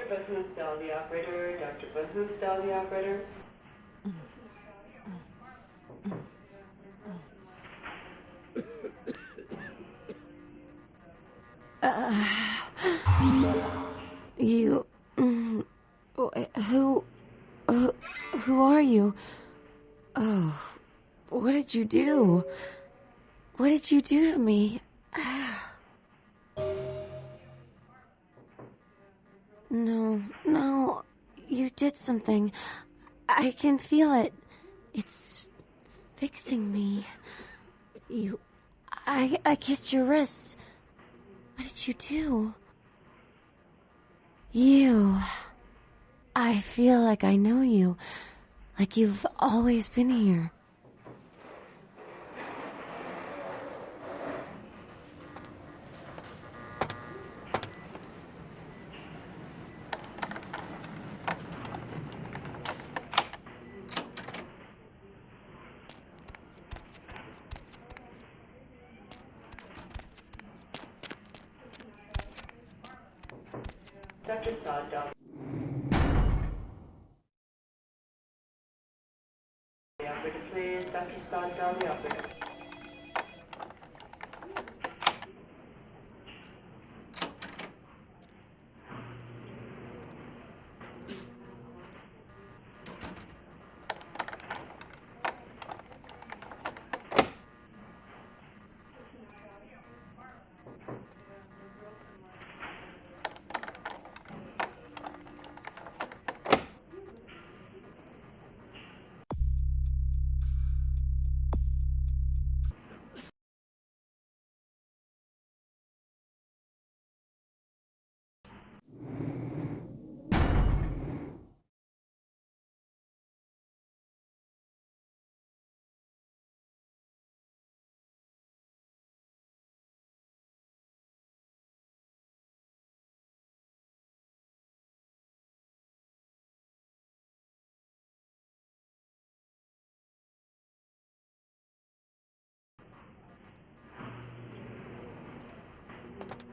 Bahoos, dial the operator. Dr. Bahoos, dial the operator. You... Who are you? Oh, what did you do? What did you do to me? No, you did something. I can feel it. It's fixing me. I kissed your wrist. What did you do? I feel like I know you. Like you've always been here. Dr. Sod, dial the operator, please. Dr. Sod, dial the operator.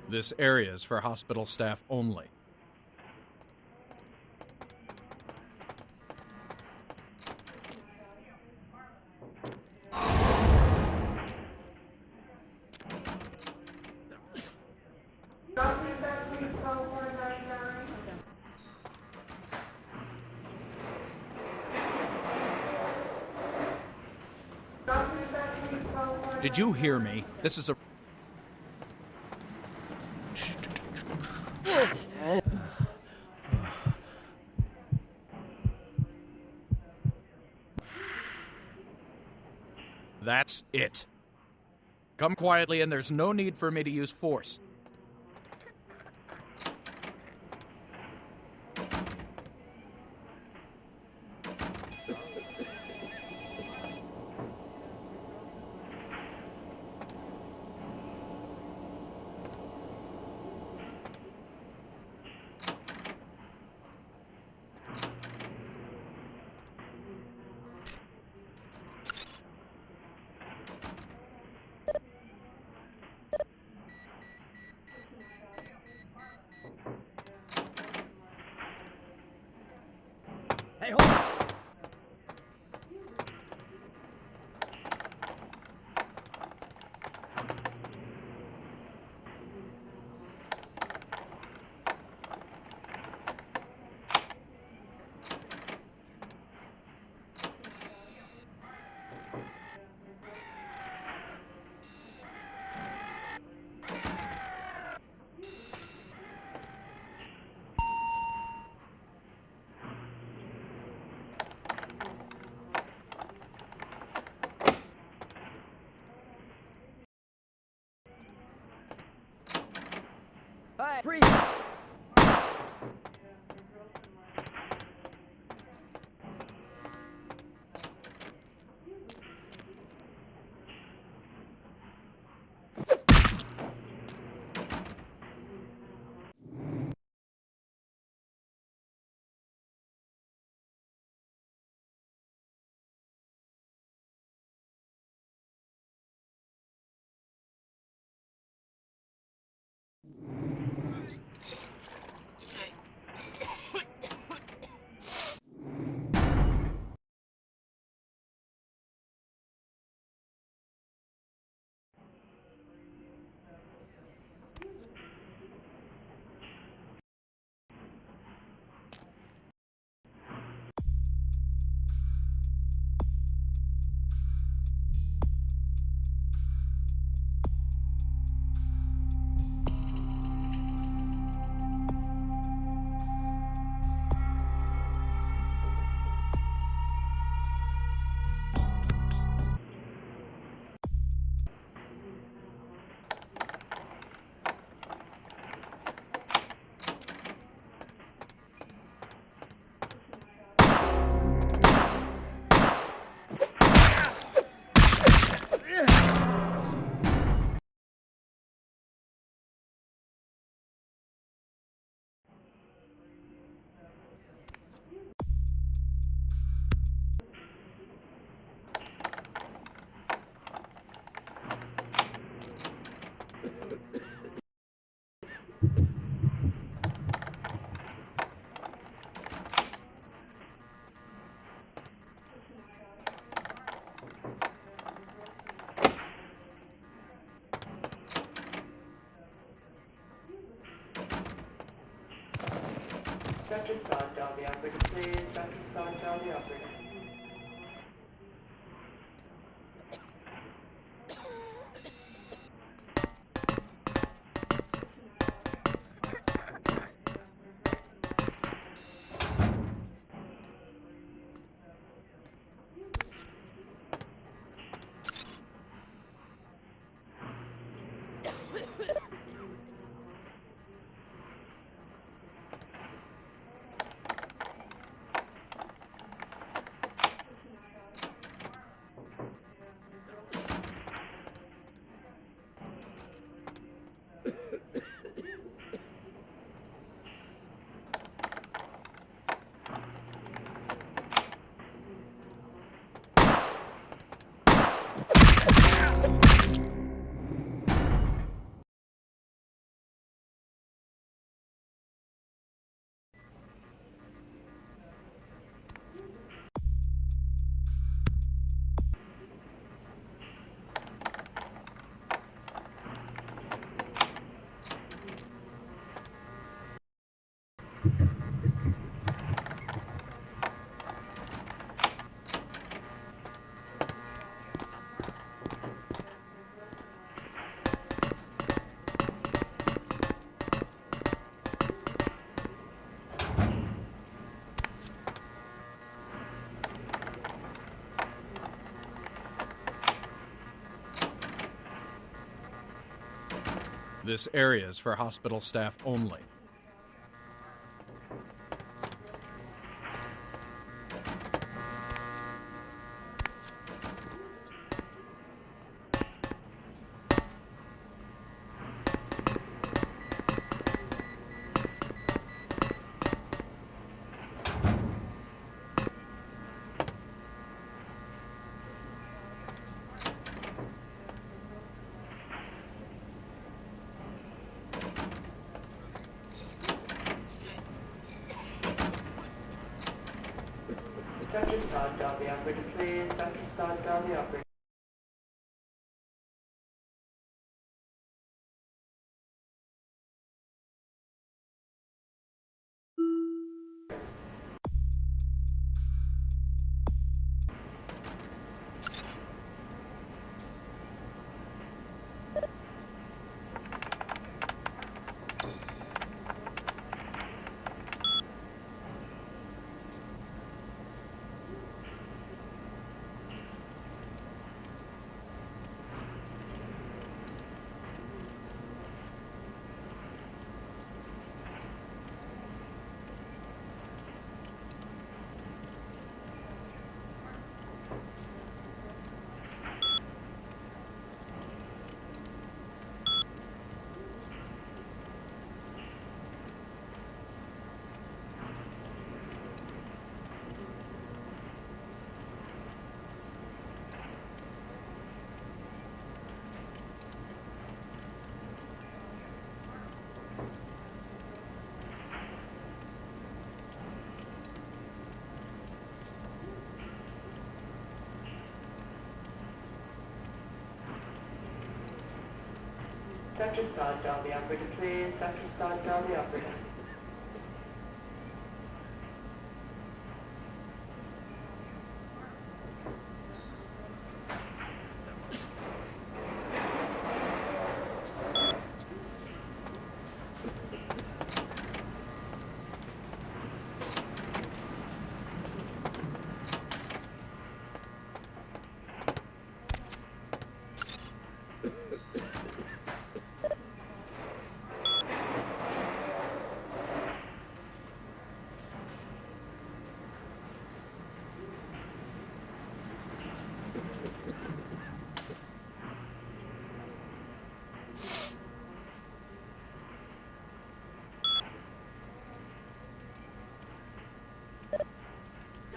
This area is for hospital staff only. Did you hear me? This is a... That's it. Come quietly, and there's no need for me to use force. Hey, hold on! Hey, freeze! Second thought down the operator, please. Second thought down the operator. This area is for hospital staff only. Dr. Scott, dial the operator, please. Dr. Scott, dial the operator. Dr. Scott, dial the operator, please. Dr. Scott, dial the operator.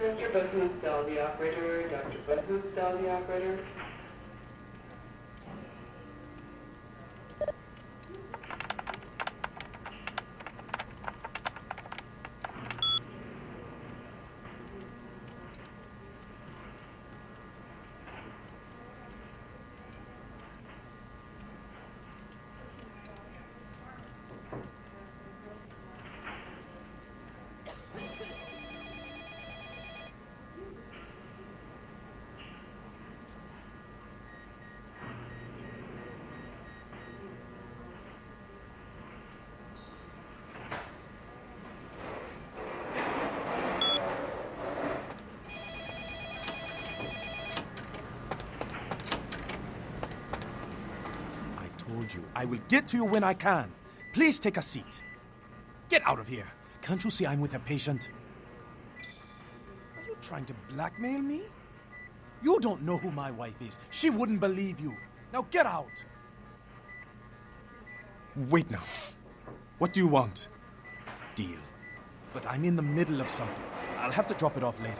Dr. Bahoop, dial the operator. Dr. Bahoop, dial the operator. You. I will get to you when I can. Please take a seat. Get out of here. Can't you see I'm with a patient? Are you trying to blackmail me? You don't know who my wife is. She wouldn't believe you. Now get out. Wait now. What do you want? Deal. But I'm in the middle of something. I'll have to drop it off later.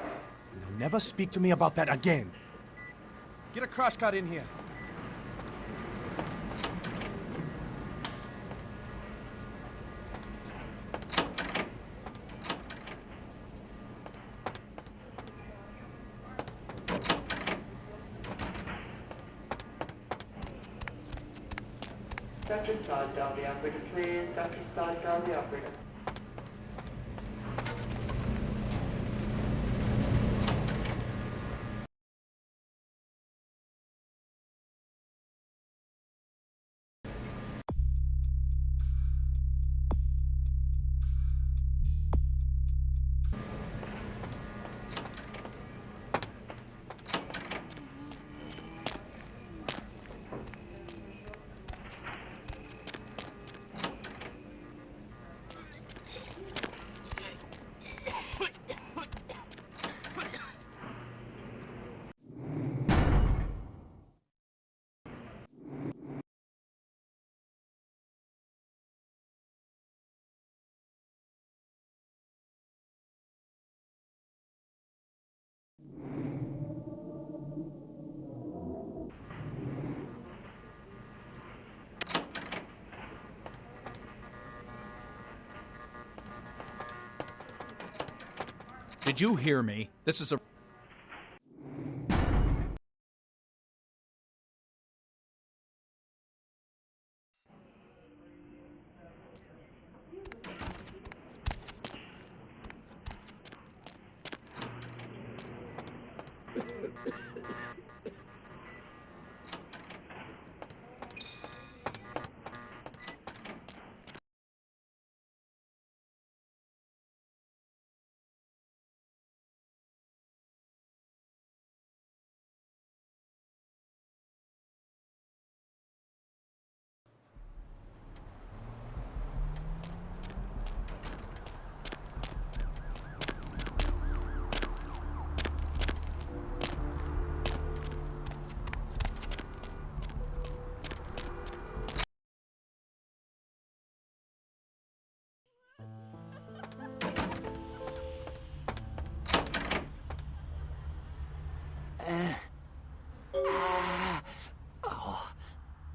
Now never speak to me about that again. Get a crash cart in here. Dr. Scott, dial the operator, please. Dr. Scott, dial the operator. Did you hear me? This is a...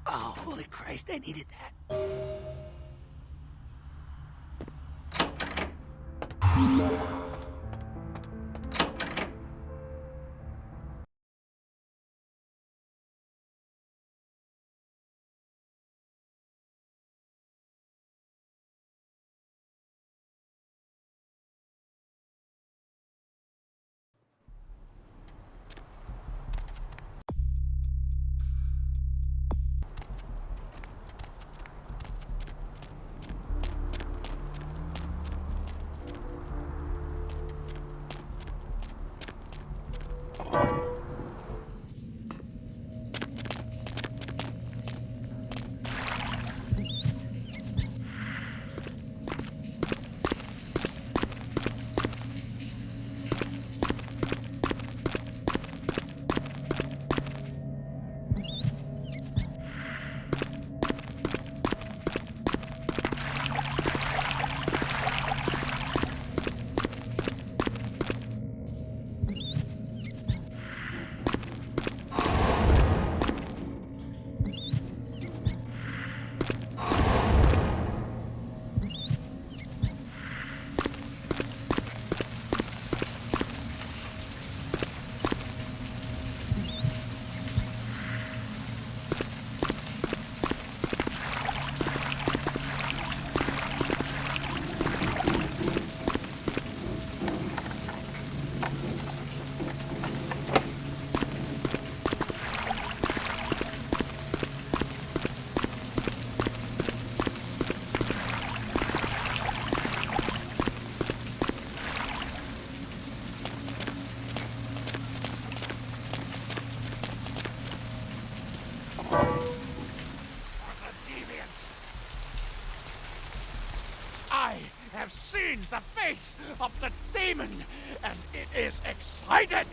Oh, holy Christ, I needed that. I have seen the face of the demon, and it is excited.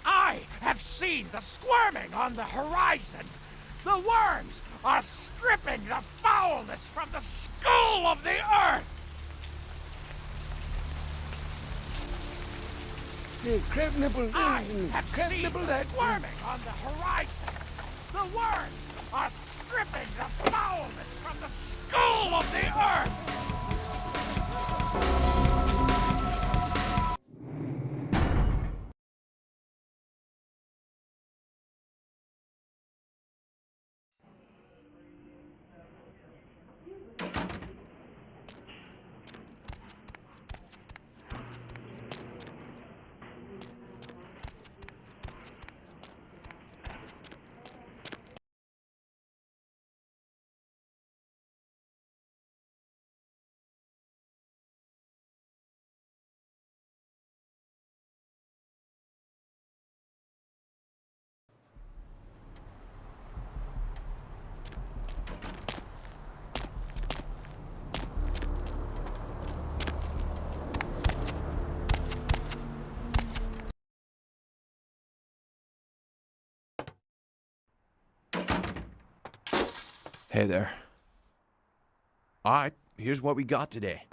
I have seen the squirming on the horizon. The worms are stripping the foulness from the skull of the earth. I have seen the squirming on the horizon. The worms are stripping the foulness from the skull of the earth. Hey there. Alright, here's what we got today.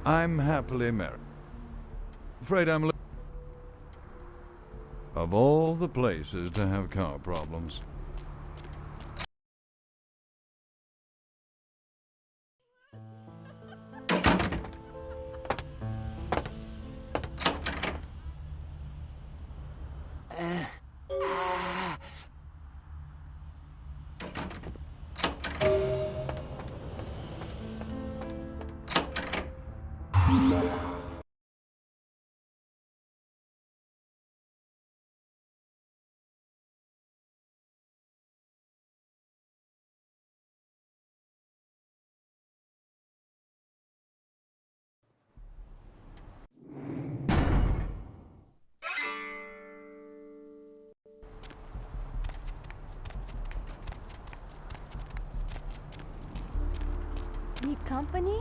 I'm happily married. Afraid I'm... Of all the places to have car problems. Need company?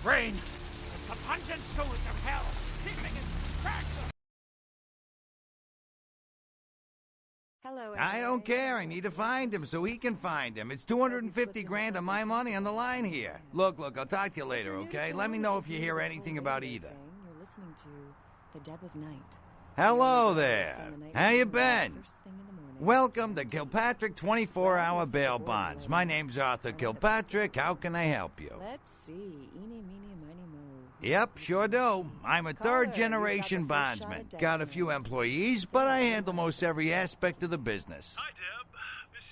Rain is the pungent sewage of hell, seeping into cracks of... Hello, I don't care. I need to find him so he can find him. It's 250 grand of my money on the line here. Look, I'll talk to you later, okay? Let me know if you hear anything about either. You're listening to The Deb of Night. Hello there. How you been? Welcome to Kilpatrick 24-hour bail bonds. My name's Arthur Kilpatrick. How can I help you? Let's see. Eeny, meeny, miny, moe. Yep, sure do. I'm a third-generation bondsman. Got a few employees, but I handle most every aspect of the business. Hi, Deb. This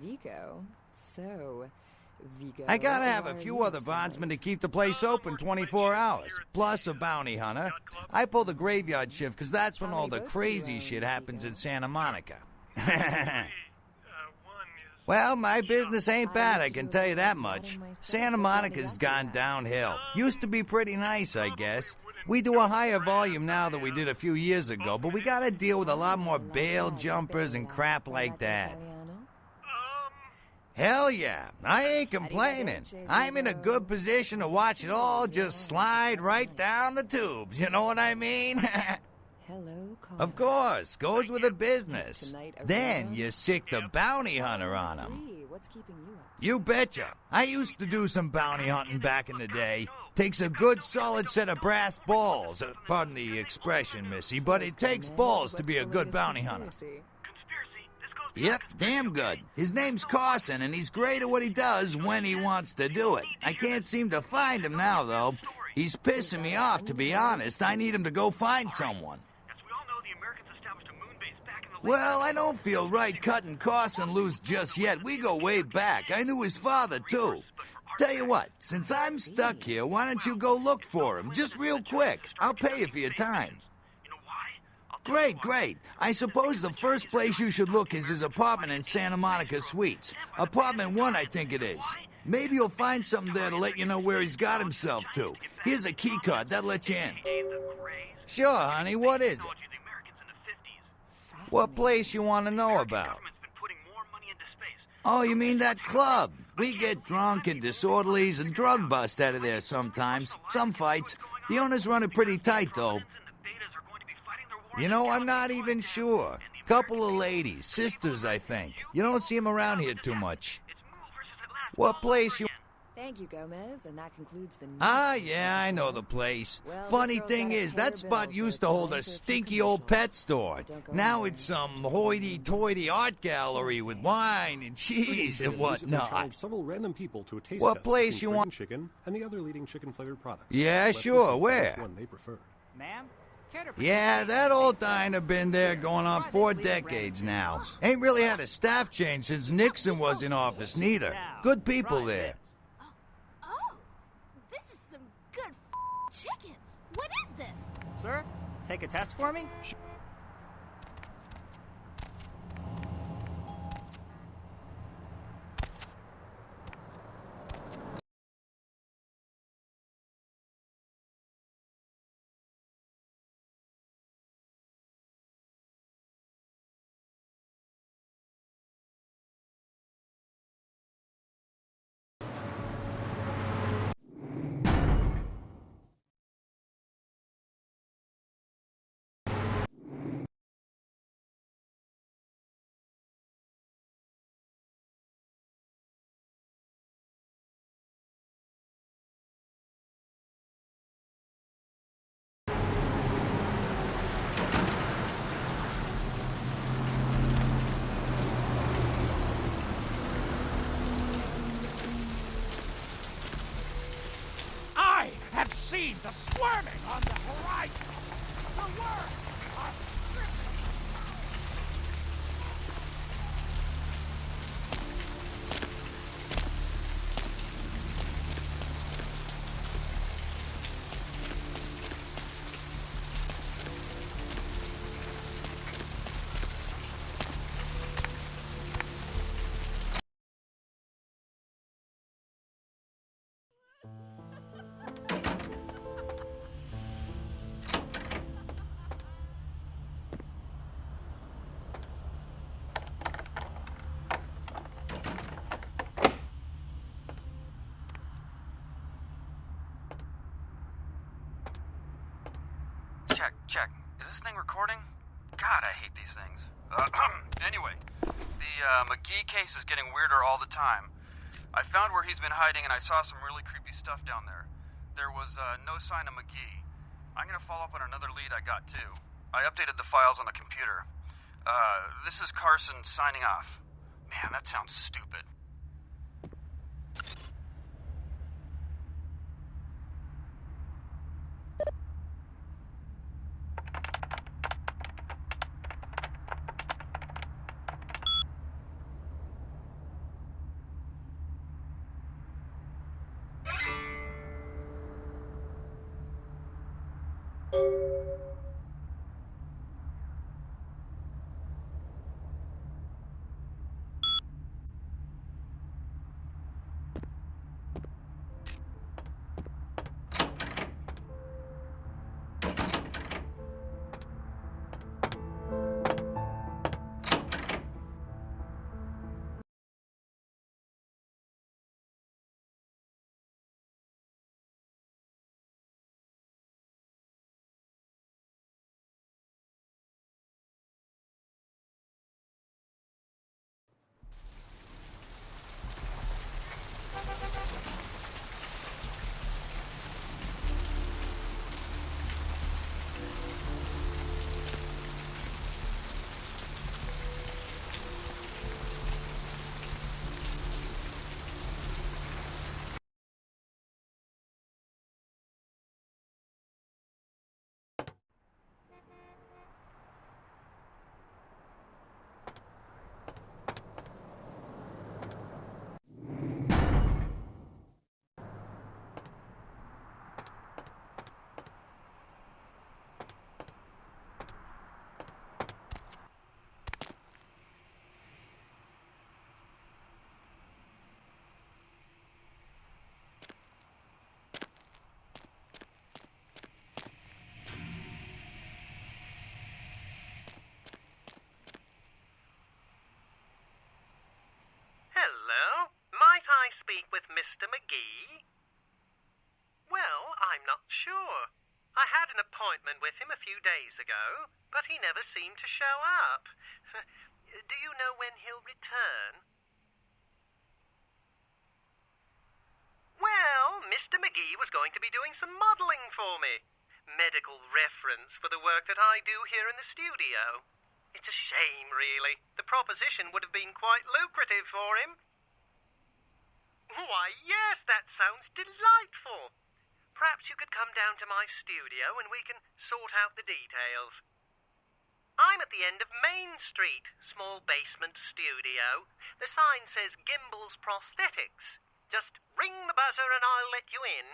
is, Vigo. Vigo? So, Vigo... I gotta have a few other bondsmen to keep the place open 24 hours, plus a bounty hunter. I pull the graveyard shift because that's when all the crazy shit happens in Santa Monica. Well, my business ain't bad, I can tell you that much. Santa Monica's gone downhill. Used to be pretty nice, I guess. We do a higher volume now than we did a few years ago, but we gotta deal with a lot more bail jumpers and crap like that. Hell yeah, I ain't complaining. I'm in a good position to watch it all just slide right down the tubes, you know what I mean? Hello, caller. Of course, goes with the business. Then you sick the bounty hunter on him. What's keeping you up? You betcha. I used to do some bounty hunting back in the day. Takes a good solid set of brass balls. Pardon the expression, missy, but it takes balls to be a good bounty hunter. Yep, damn good. His name's Carson, and he's great at what he does when he wants to do it. I can't seem to find him now, though. He's pissing me off, to be honest. I need him to go find someone. Well, I don't feel right cutting Carson loose just yet. We go way back. I knew his father, too. Tell you what, since I'm stuck here, why don't you go look for him? Just real quick. I'll pay you for your time. Great, great. I suppose the first place you should look is his apartment in Santa Monica Suites. Apartment 1, I think it is. Maybe you'll find something there to let you know where he's got himself to. Here's a key card. That'll let you in. Sure, honey. What is it? What place you want to know about? Oh, you mean that club? We get drunk and disorderlies and drug bust out of there sometimes. Some fights. The owners run it pretty tight, though. You know, I'm not even sure. Couple of ladies, sisters, I think. You don't see them around here too much. What place you... Thank you, Gomez, and that concludes the... Ah, yeah, I know the place. Funny thing is, that spot used to hold a stinky old pet store. Now it's some hoity-toity art gallery with wine and cheese and whatnot. Several random people to a taste What test place of you fried want? chicken and the other leading chicken-flavored products. Yeah, Let's sure. listen to Where? which one they preferred. Ma'am? Yeah, that old diner been there going on 4 decades now. Ain't really had a staff change since Nixon was in office, neither. Good people there. Oh, this is some good chicken. What is this? Sir, take a test for me? I have seen the squirming on the horizon. The worms are stripping. Check. Is this thing recording? God, I hate these things. Anyway, the McGee case is getting weirder all the time. I found where he's been hiding and I saw some really creepy stuff down there. There was no sign of McGee. I'm gonna follow up on another lead I got too. I updated the files on the computer. This is Carson signing off. Man, that sounds stupid. an appointment with him a few days ago, but he never seemed to show up. Do you know when he'll return? Well, Mr. McGee was going to be doing some modeling for me. Medical reference for the work that I do here in the studio. It's a shame, really. The proposition would have been quite lucrative for him. Why, yes, that sounds delightful. Perhaps you could come down to my studio and we can sort out the details. I'm at the end of Main Street, small basement studio. The sign says Gimbel's Prosthetics. Just ring the buzzer and I'll let you in.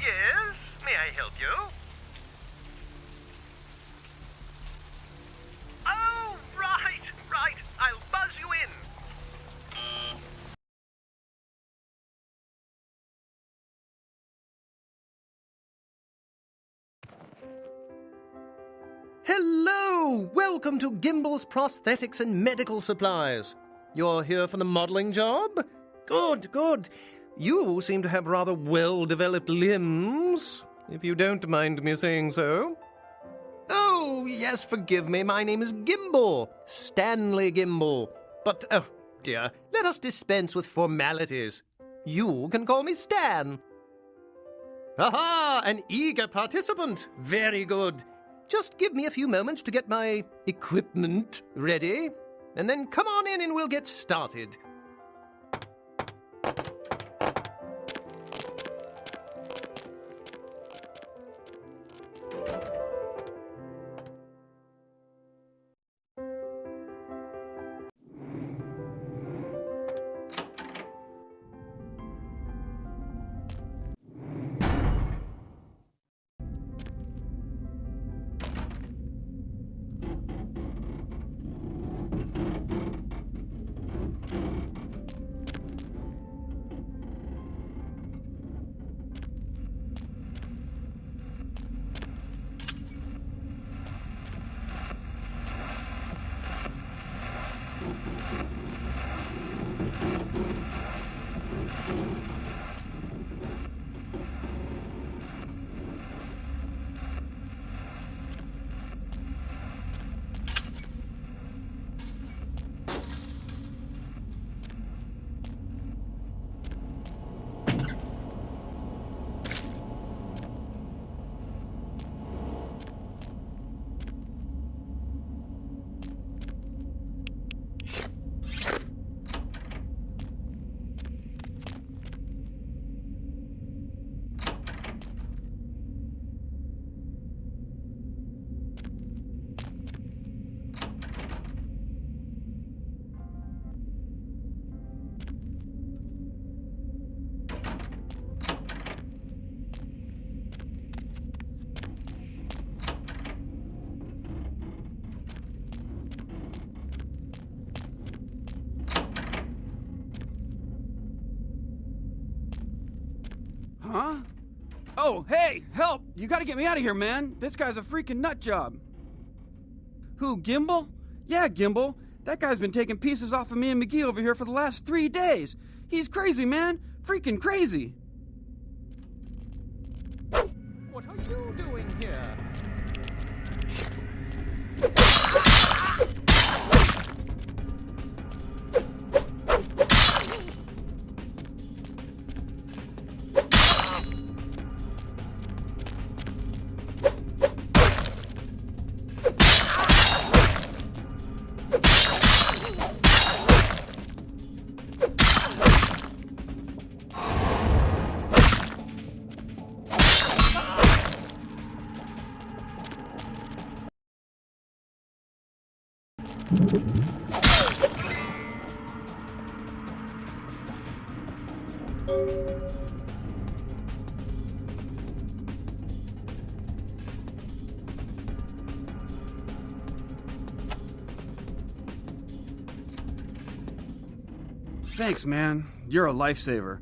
Yes? May I help you? Oh, right. I'll buzz you in. Hello! Welcome to Gimbel's Prosthetics and Medical Supplies. You're here for the modeling job? Good. You seem to have rather well-developed limbs, if you don't mind me saying so. Oh, yes, forgive me. My name is Gimbel, Stanley Gimbel. But, oh, dear, let us dispense with formalities. You can call me Stan. Aha! An eager participant. Very good. Just give me a few moments to get my equipment ready, and then come on in and we'll get started. Huh? Oh, hey, help! You gotta get me out of here, man! This guy's a freaking nut job! Who, Gimbel? Yeah, Gimbel. That guy's been taking pieces off of me and McGee over here for the last 3 days. He's crazy, man! Freaking crazy! What are you doing here? Thanks, man. You're a lifesaver.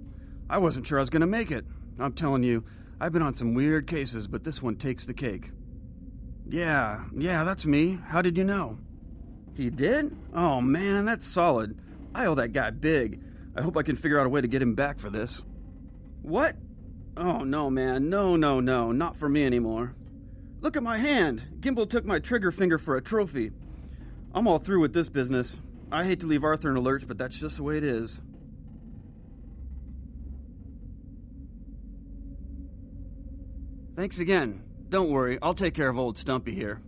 I wasn't sure I was gonna make it. I'm telling you, I've been on some weird cases, but this one takes the cake. Yeah, that's me. How did you know? He did? Oh, man, that's solid. I owe that guy big. I hope I can figure out a way to get him back for this. What? Oh, no, man. No, not for me anymore. Look at my hand. Gimbal took my trigger finger for a trophy. I'm all through with this business. I hate to leave Arthur in a lurch, but that's just the way it is. Thanks again. Don't worry, I'll take care of old Stumpy here.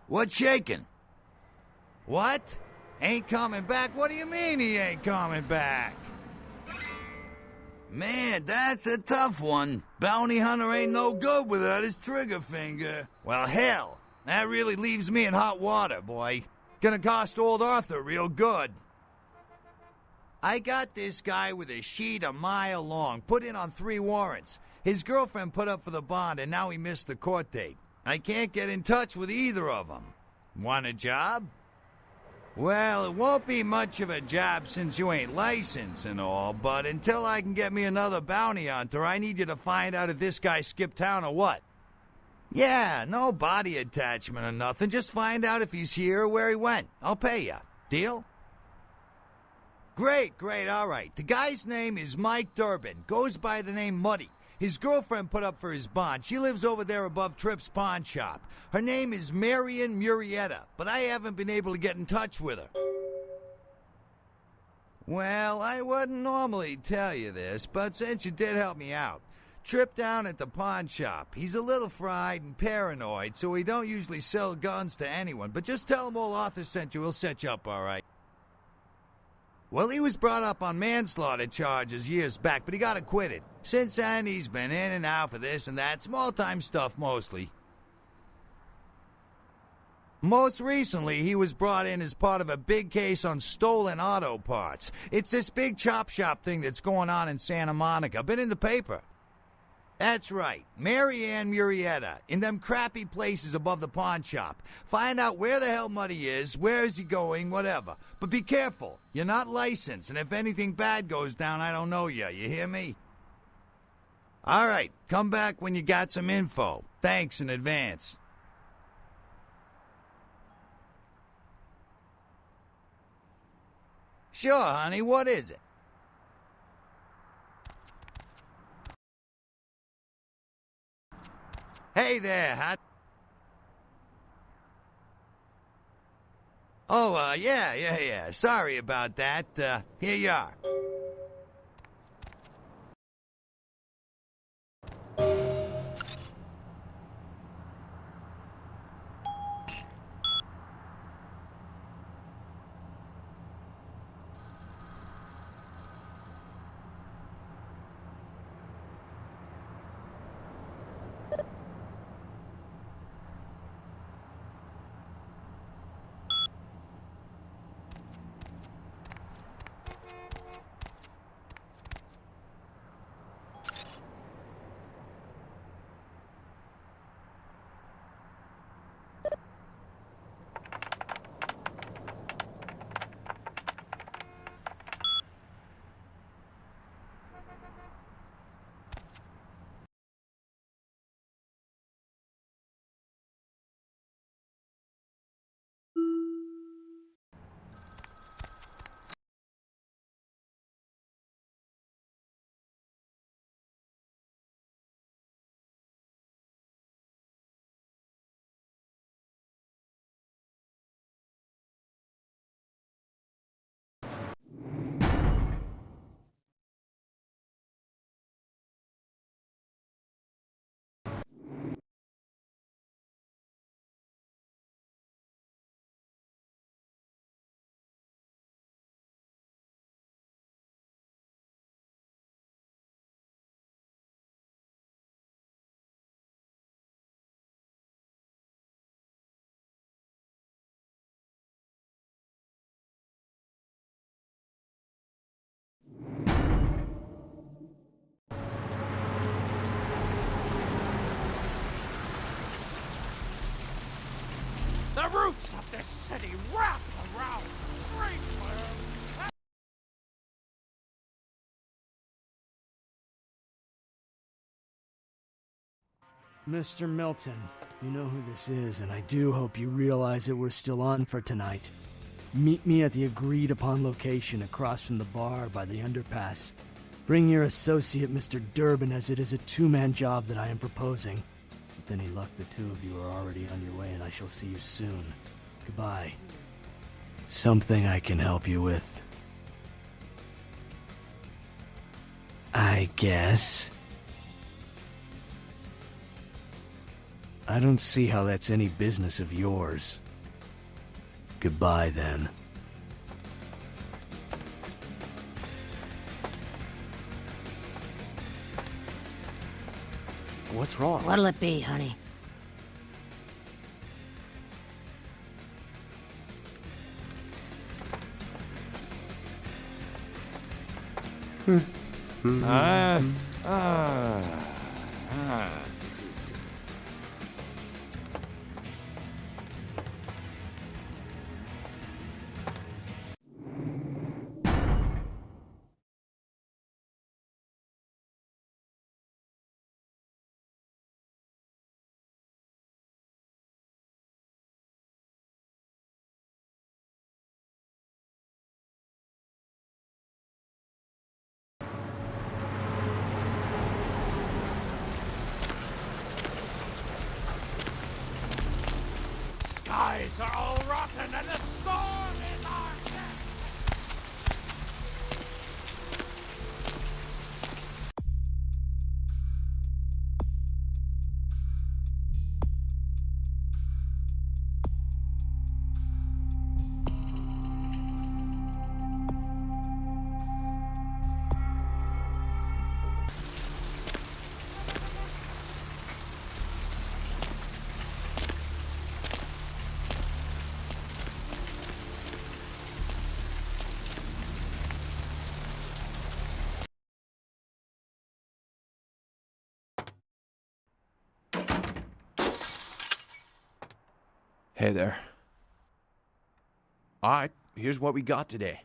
What's shaking? What? Ain't coming back? What do you mean he ain't coming back? Man, that's a tough one. Bounty hunter ain't no good without his trigger finger. Well, hell, that really leaves me in hot water, boy. Gonna cost old Arthur real good. I got this guy with a sheet a mile long, put in on 3 warrants. His girlfriend put up for the bond, and now he missed the court date. I can't get in touch with either of them. Want a job? Well, it won't be much of a job since you ain't licensed and all, but until I can get me another bounty hunter, I need you to find out if this guy skipped town or what. Yeah, no body attachment or nothing. Just find out if he's here or where he went. I'll pay you. Deal? Great, all right. The guy's name is Mike Durbin. Goes by the name Muddy. His girlfriend put up for his bond. She lives over there above Tripp's pawn shop. Her name is Marion Murrieta, but I haven't been able to get in touch with her. Well, I wouldn't normally tell you this, but since you did help me out, Tripp down at the pawn shop. He's a little fried and paranoid, so he don't usually sell guns to anyone, but just tell him old Arthur sent you. He'll set you up all right. Well, he was brought up on manslaughter charges years back, but he got acquitted. Since then, he's been in and out for this and that, small-time stuff mostly. Most recently, he was brought in as part of a big case on stolen auto parts. It's this big chop shop thing that's going on in Santa Monica. Been in the paper. That's right, Mary Ann Murrieta, in them crappy places above the pawn shop. Find out where the hell Muddy is, where is he going, whatever. But be careful, you're not licensed, and if anything bad goes down, I don't know you hear me? All right, come back when you got some info. Thanks in advance. Sure, honey, what is it? Hey there, hot. Oh, yeah. Sorry about that. Here you are. The roots of this city wrap around Greenland. Mr. Milton, you know who this is, and I do hope you realize that we're still on for tonight. Meet me at the agreed-upon location across from the bar by the underpass. Bring your associate, Mr. Durbin, as it is a two-man job that I am proposing. With any luck, the two of you are already on your way, and I shall see you soon. Goodbye. Something I can help you with, I guess. I don't see how that's any business of yours. Goodbye, then. What's wrong? What'll it be, honey? Skies are all rotten and the storm is our death! Hey there. All right, here's what we got today.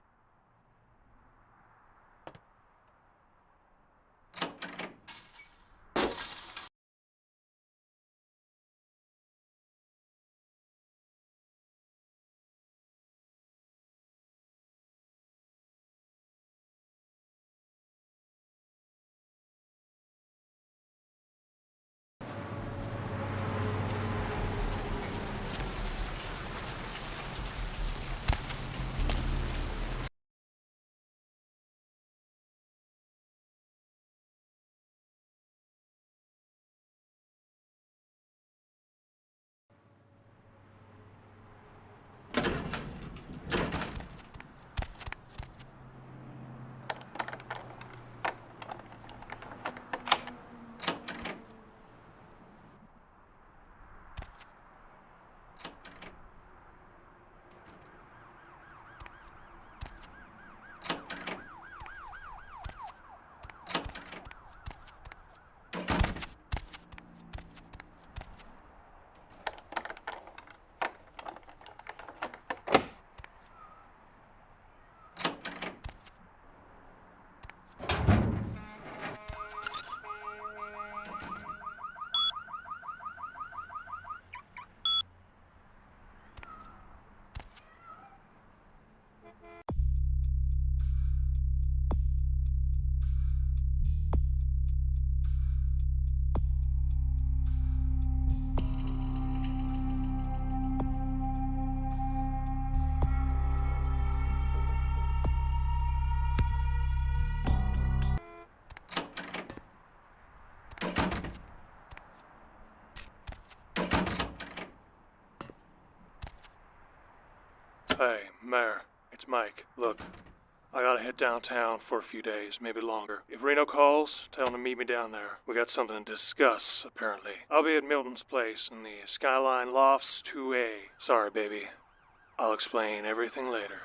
Hey, Mayor, it's Mike. Look, I gotta head downtown for a few days, maybe longer. If Reno calls, tell him to meet me down there. We got something to discuss, apparently. I'll be at Milton's place in the Skyline Lofts 2A. Sorry, baby. I'll explain everything later.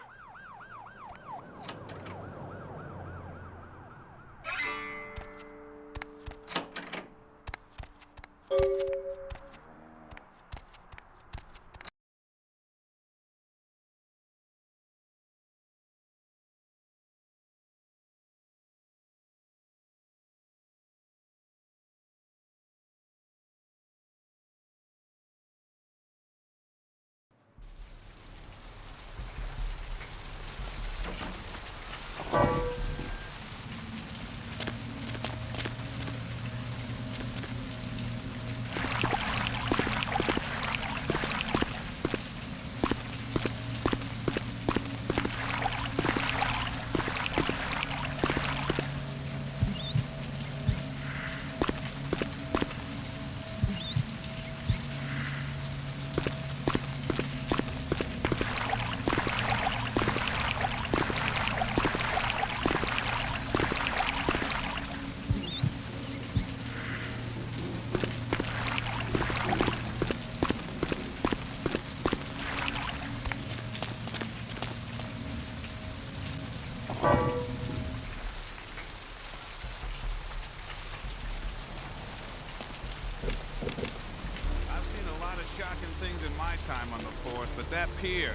Shocking things in my time on the force, but that pier,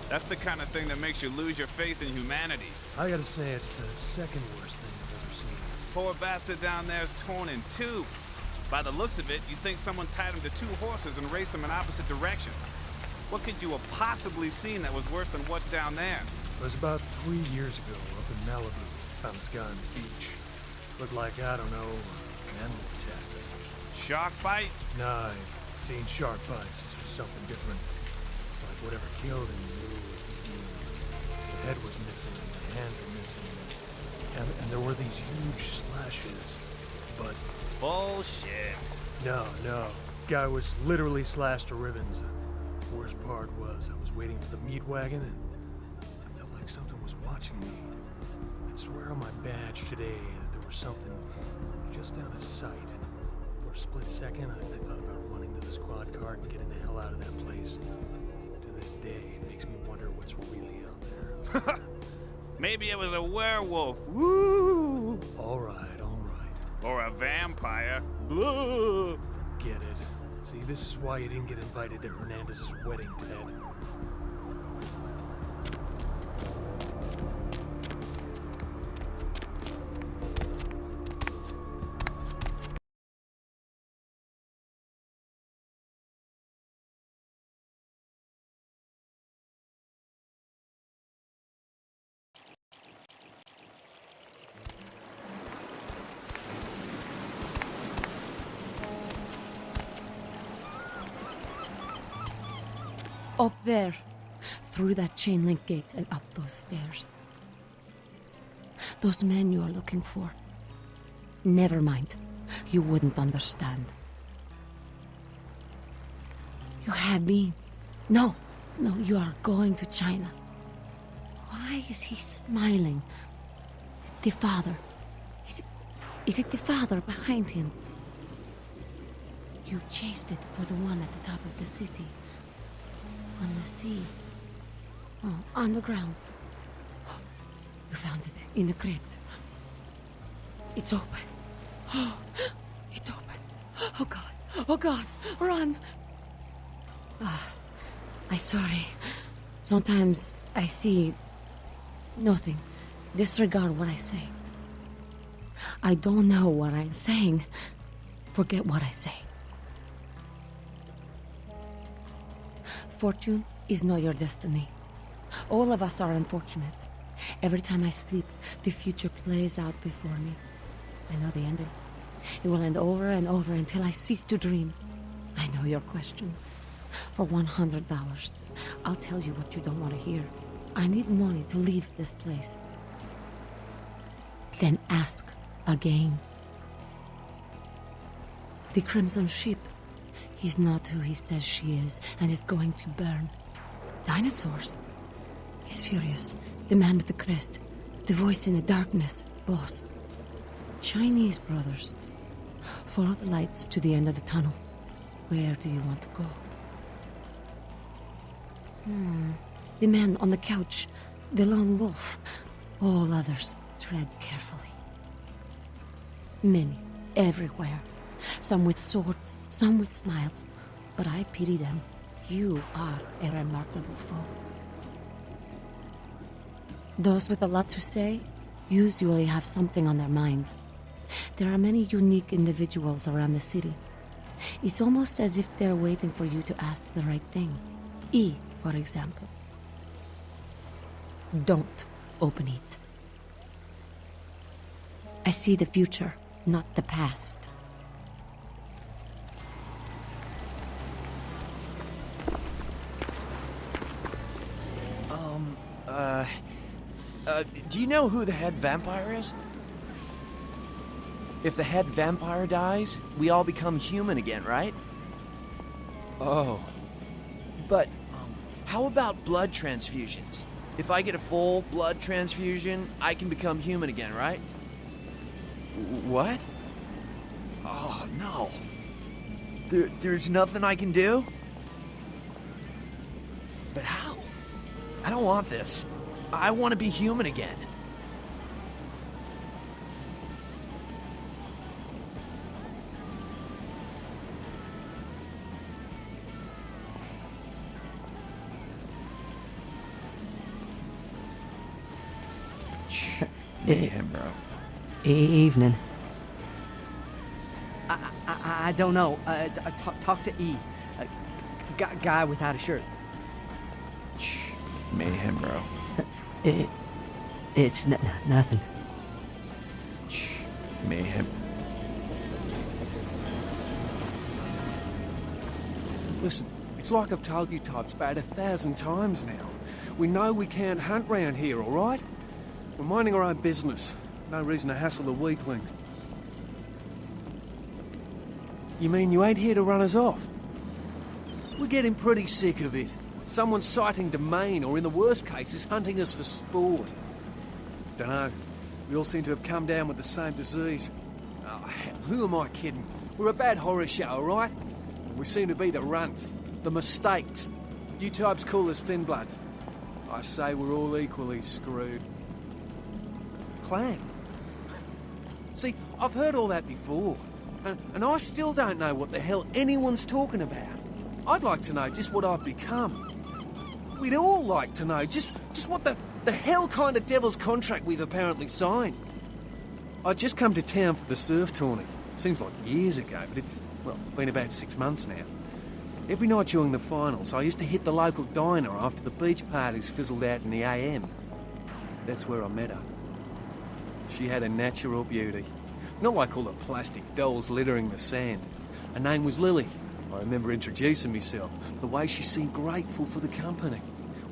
that's the kind of thing that makes you lose your faith in humanity. I gotta say, it's the second worst thing I've ever seen. Poor bastard down there is torn in two. By the looks of it, you'd think someone tied him to two horses and raced them in opposite directions. What could you have possibly seen that was worse than what's down there? It was about 3 years ago, up in Malibu. Found this guy on the beach. Looked like, I don't know, an animal attack. Shark bite? Nah, I've seen shark bites. This was something different. Like whatever killed him, the head was missing, the hands were missing, and there were these huge slashes, but... Bullshit. No. Guy was literally slashed to ribbons. The worst part was I was waiting for the meat wagon, and I felt like something was watching me. I'd swear on my badge today that there was something just out of sight. For a split second, I thought about running to the squad car and getting the hell out of that place. To this day, it makes me wonder what's really out there. Maybe it was a werewolf. Woo! All right. Or a vampire. Forget it. See, this is why you didn't get invited to Hernandez's wedding, Ted. Up there, through that chain link gate and up those stairs. Those men you are looking for. Never mind. You wouldn't understand. You have been. No, you are going to China. Why is he smiling? The father. Is it the father behind him? You chased it for the one at the top of the city. On the sea. Oh, on the ground. You found it in the crypt. It's open. Oh, it's open. Oh God. Oh God. Run. I'm sorry. Sometimes I see nothing. Disregard what I say. I don't know what I'm saying. Forget what I say. Fortune is not your destiny. All of us are unfortunate. Every time I sleep, the future plays out before me. I know the ending. It will end over and over until I cease to dream. I know your questions. For $100, I'll tell you what you don't want to hear. I need money to leave this place. Then ask again. The Crimson Ship. He's not who he says she is, and is going to burn. Dinosaurs. He's furious. The man with the crest. The voice in the darkness. Boss. Chinese brothers. Follow the lights to the end of the tunnel. Where do you want to go? The man on the couch. The lone wolf. All others, tread carefully. Many, everywhere. Some with swords, some with smiles. But I pity them. You are a remarkable foe. Those with a lot to say usually have something on their mind. There are many unique individuals around the city. It's almost as if they're waiting for you to ask the right thing. E, for example. Don't open it. I see the future, not the past. Do you know who the head vampire is? If the head vampire dies, we all become human again, right? Oh. But, how about blood transfusions? If I get a full blood transfusion, I can become human again, right? What? Oh, no. There's nothing I can do? But how? I don't want this. I want to be human again. Yeah, bro. Evening. I don't know. Talk to E. Guy without a shirt. Mayhem, bro. It's nothing. Mayhem. Listen, it's like I've told you types about 1,000 times now. We know we can't hunt round here, all right? We're minding our own business. No reason to hassle the weaklings. You mean you ain't here to run us off? We're getting pretty sick of it. Someone's sighting domain, or in the worst cases, hunting us for sport. Dunno. We all seem to have come down with the same disease. Oh, hell, who am I kidding? We're a bad horror show, all right? We seem to be the runts, the mistakes. You types call us thin bloods. I say we're all equally screwed. Clan? See, I've heard all that before. And I still don't know what the hell anyone's talking about. I'd like to know just what I've become. We'd all like to know just what the hell kind of devil's contract we've apparently signed. I'd just come to town for the surf tourney. Seems like years ago, but it's, well, been about 6 months now. Every night during the finals, I used to hit the local diner after the beach parties fizzled out in the AM. That's where I met her. She had a natural beauty. Not like all the plastic dolls littering the sand. Her name was Lily. I remember introducing myself, the way she seemed grateful for the company.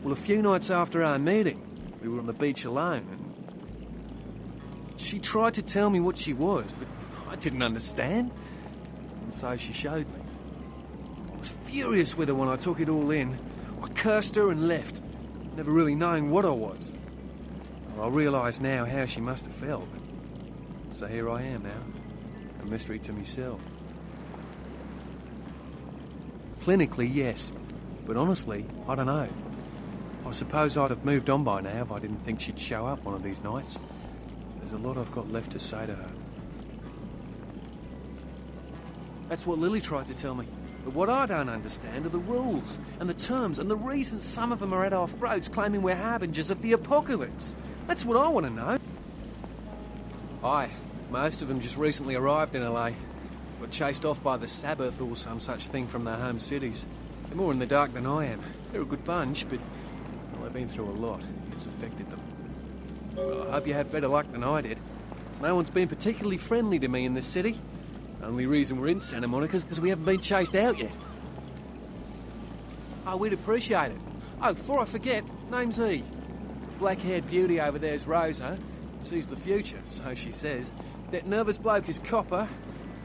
Well, a few nights after our meeting, we were on the beach alone, and she tried to tell me what she was, but I didn't understand. And so she showed me. I was furious with her when I took it all in. I cursed her and left, never really knowing what I was. Well, I realise now how she must have felt. So here I am now, a mystery to myself. Clinically, yes, but honestly, I don't know. I suppose I'd have moved on by now if I didn't think she'd show up one of these nights. There's a lot I've got left to say to her. That's what Lily tried to tell me. But what I don't understand are the rules, and the terms, and the reasons some of them are at our throats claiming we're harbingers of the apocalypse. That's what I want to know. Aye, most of them just recently arrived in LA. Got chased off by the Sabbath or some such thing from their home cities. They're more in the dark than I am. They're a good bunch, but well, they've been through a lot. It's affected them. Well, I hope you have better luck than I did. No one's been particularly friendly to me in this city. Only reason we're in Santa Monica is because we haven't been chased out yet. Oh, we'd appreciate it. Oh, before I forget, name's E. The black-haired beauty over there's Rosa. Sees the future, so she says. That nervous bloke is Copper.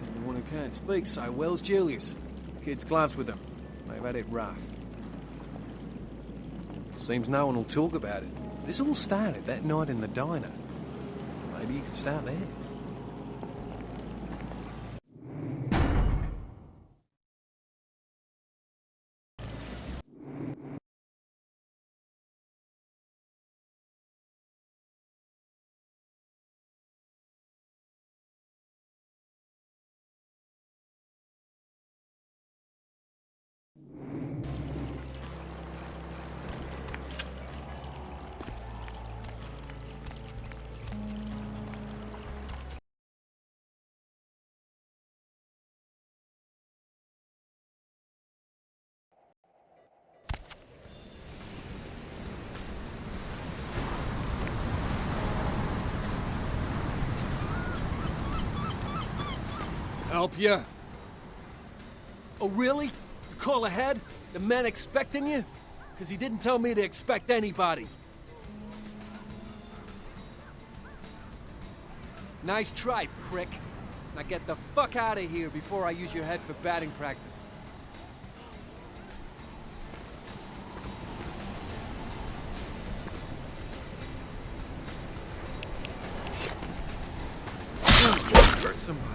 And the one who can't speak so well's Julius. Kids' gloves with them. They've had it rough. Seems no one will talk about it. This all started that night in the diner. Maybe you could start there. Help you? Oh, really? You call ahead? The man expecting you? Because he didn't tell me to expect anybody. Nice try, prick. Now get the fuck out of here before I use your head for batting practice. Hurt somebody.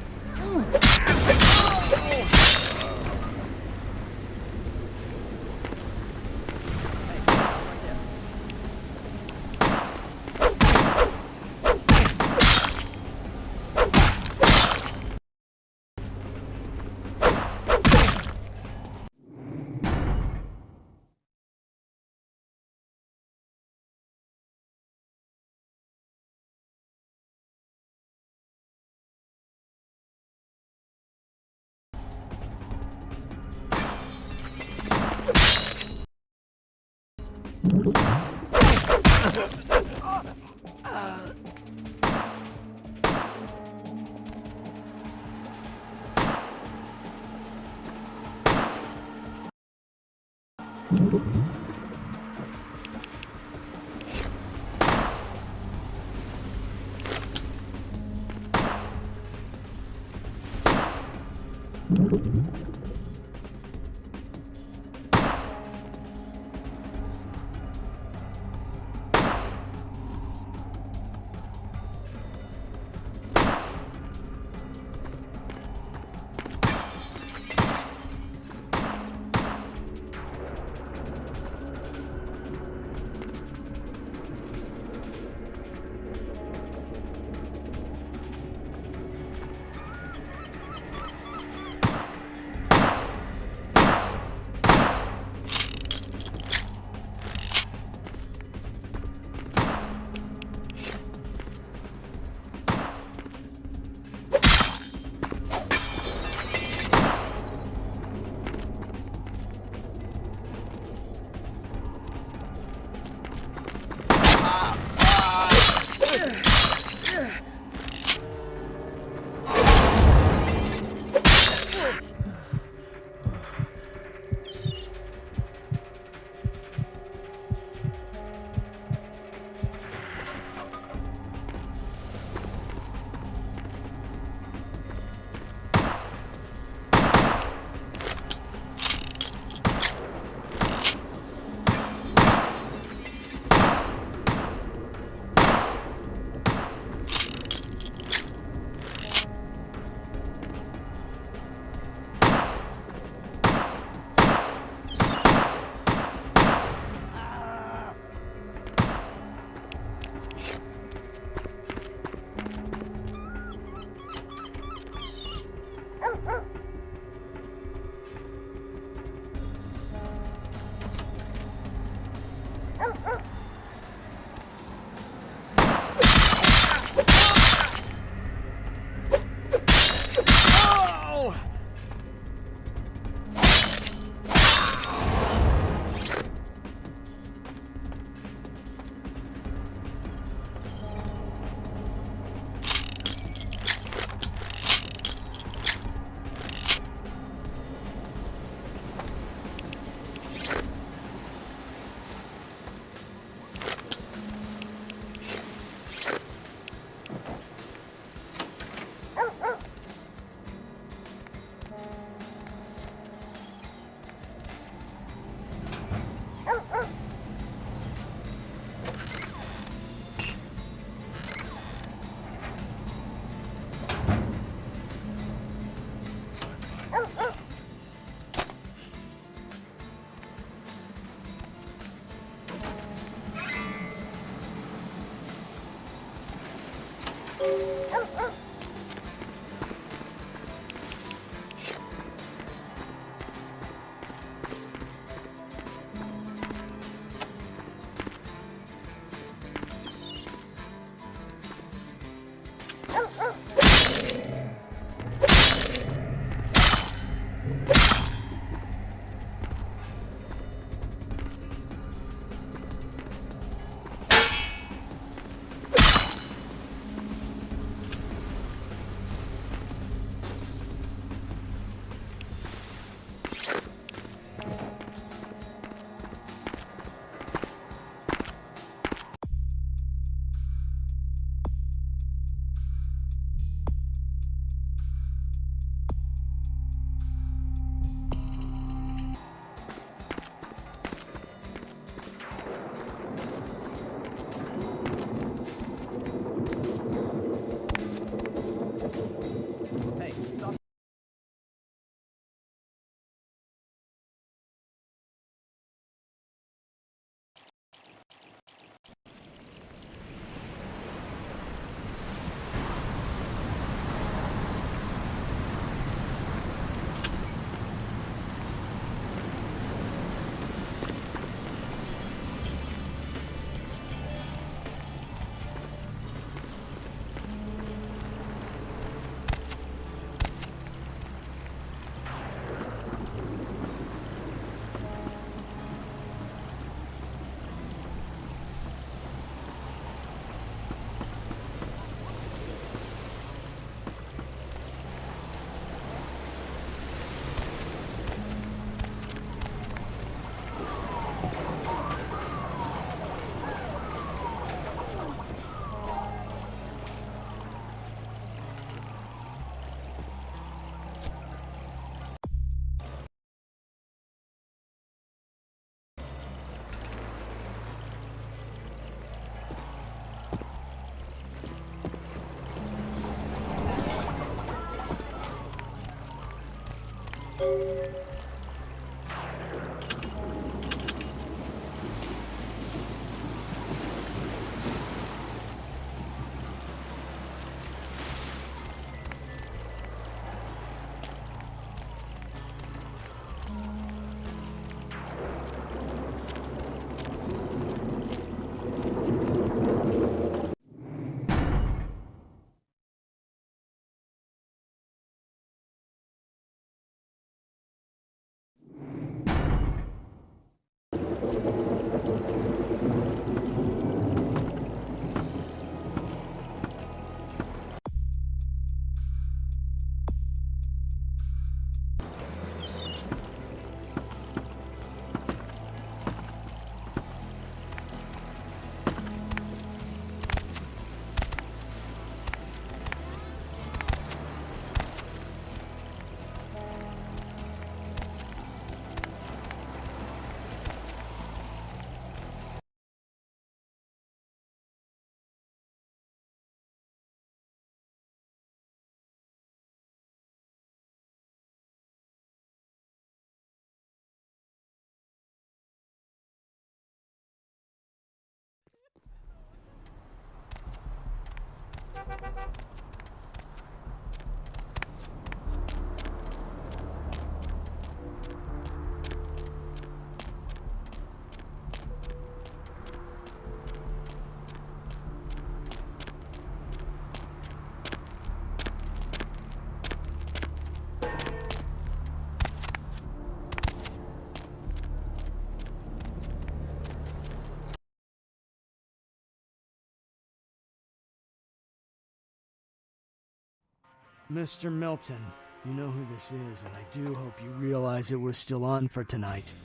Mr. Milton, you know who this is, and I do hope you realize that we're still on for tonight.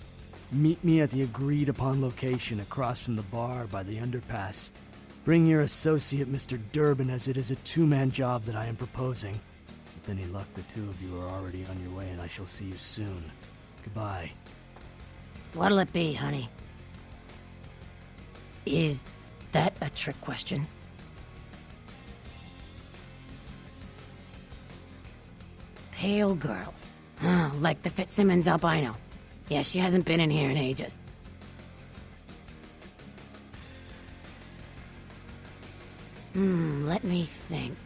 Meet me at the agreed-upon location across from the bar by the underpass. Bring your associate, Mr. Durbin, as it is a two-man job that I am proposing. With any luck, the two of you are already on your way, and I shall see you soon. Goodbye. What'll it be, honey? Is that a trick question? Pale girls. Like the Fitzsimmons albino. Yeah, she hasn't been in here in ages. Let me think.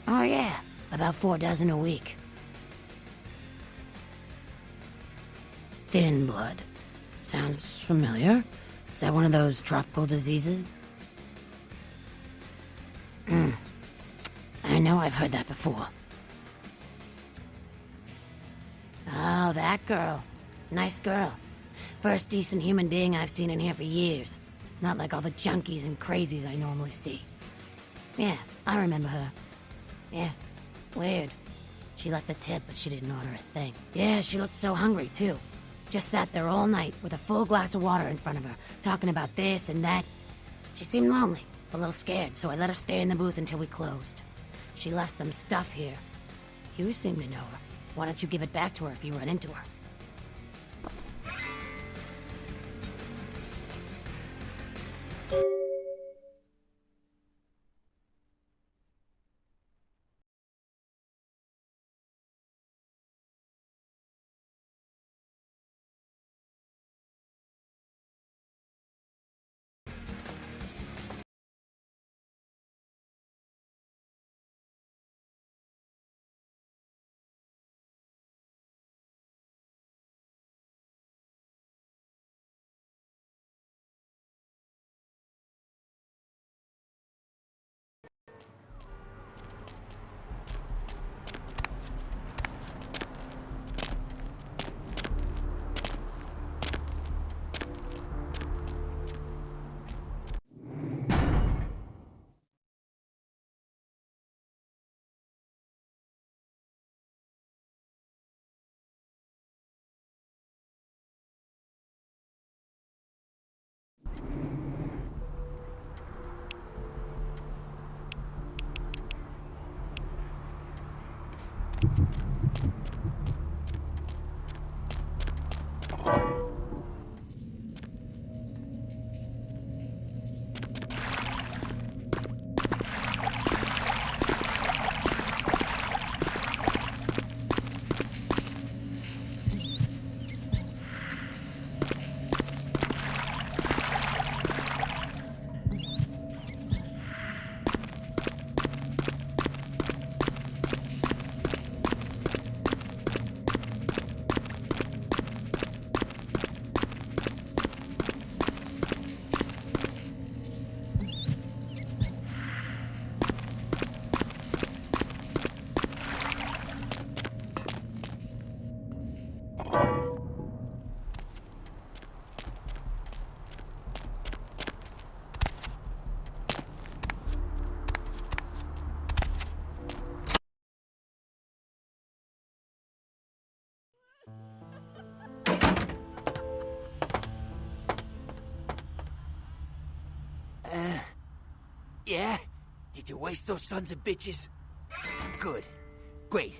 Oh yeah, about 4 dozen a week. Thin blood. Sounds familiar. Is that one of those tropical diseases? I know I've heard that before. Oh, that girl. Nice girl. First decent human being I've seen in here for years. Not like all the junkies and crazies I normally see. Yeah, I remember her. Yeah, weird. She left a tip, but she didn't order a thing. Yeah, she looked so hungry, too. Just sat there all night with a full glass of water in front of her, talking about this and that. She seemed lonely, a little scared, so I let her stay in the booth until we closed. She left some stuff here. You seem to know her. Why don't you give it back to her if you run into her? Yeah? Did you waste those sons of bitches? Good. Great.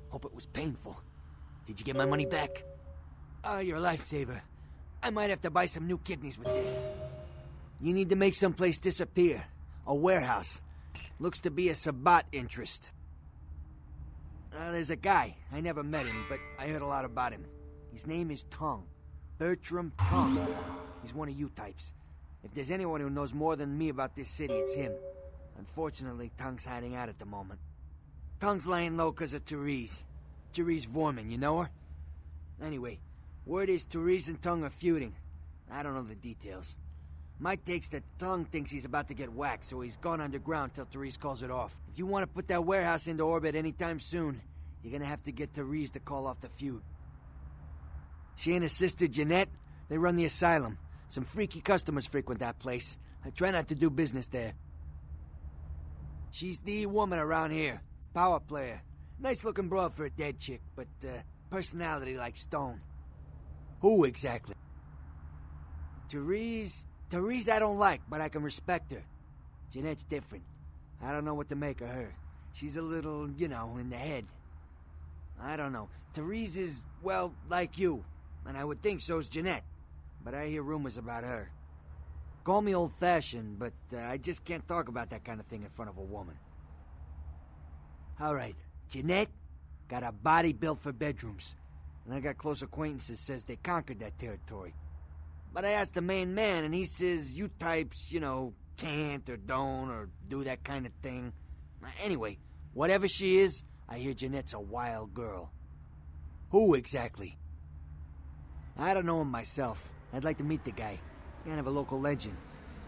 Hope it was painful. Did you get my money back? Oh, you're a lifesaver. I might have to buy some new kidneys with this. You need to make someplace disappear. A warehouse. Looks to be a Sabbat interest. There's a guy. I never met him, but I heard a lot about him. His name is Tongue. Bertram Tongue. He's one of you types. If there's anyone who knows more than me about this city, it's him. Unfortunately, Tongue's hiding out at the moment. Tongue's laying low because of Therese. Therese Vorman, you know her? Anyway, word is Therese and Tongue are feuding. I don't know the details. My take's that Tongue thinks he's about to get whacked, so he's gone underground till Therese calls it off. If you want to put that warehouse into orbit anytime soon, you're gonna have to get Therese to call off the feud. She and her sister Jeanette, they run the asylum. Some freaky customers frequent that place. I try not to do business there. She's the woman around here. Power player. Nice-looking broad for a dead chick, but, personality like stone. Who exactly? Therese I don't like, but I can respect her. Jeanette's different. I don't know what to make of her. She's a little, you know, in the head. I don't know. Therese is, well, like you. And I would think so's Jeanette. But I hear rumors about her. Call me old-fashioned, but I just can't talk about that kind of thing in front of a woman. All right, Jeanette got a body built for bedrooms. And I got close acquaintances says they conquered that territory. But I asked the main man, and he says you types, you know, can't or don't or do that kind of thing. Anyway, whatever she is, I hear Jeanette's a wild girl. Who exactly? I don't know him myself. I'd like to meet the guy. Kind of a local legend.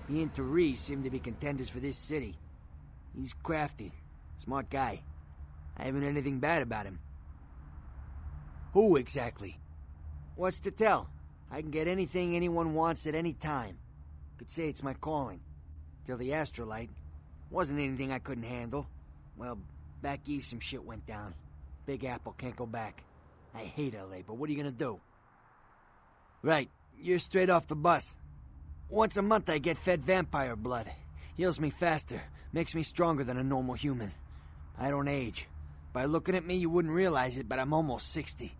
He and Therese seem to be contenders for this city. He's crafty, smart guy. I haven't heard anything bad about him. Who exactly? What's to tell? I can get anything anyone wants at any time. Could say it's my calling. Till the astrolite. Wasn't anything I couldn't handle. Well, back east some shit went down. Big Apple can't go back. I hate LA, but what are you gonna do? Right, you're straight off the bus. Once a month I get fed vampire blood. Heals me faster, makes me stronger than a normal human. I don't age. By looking at me, you wouldn't realize it, but I'm almost 60.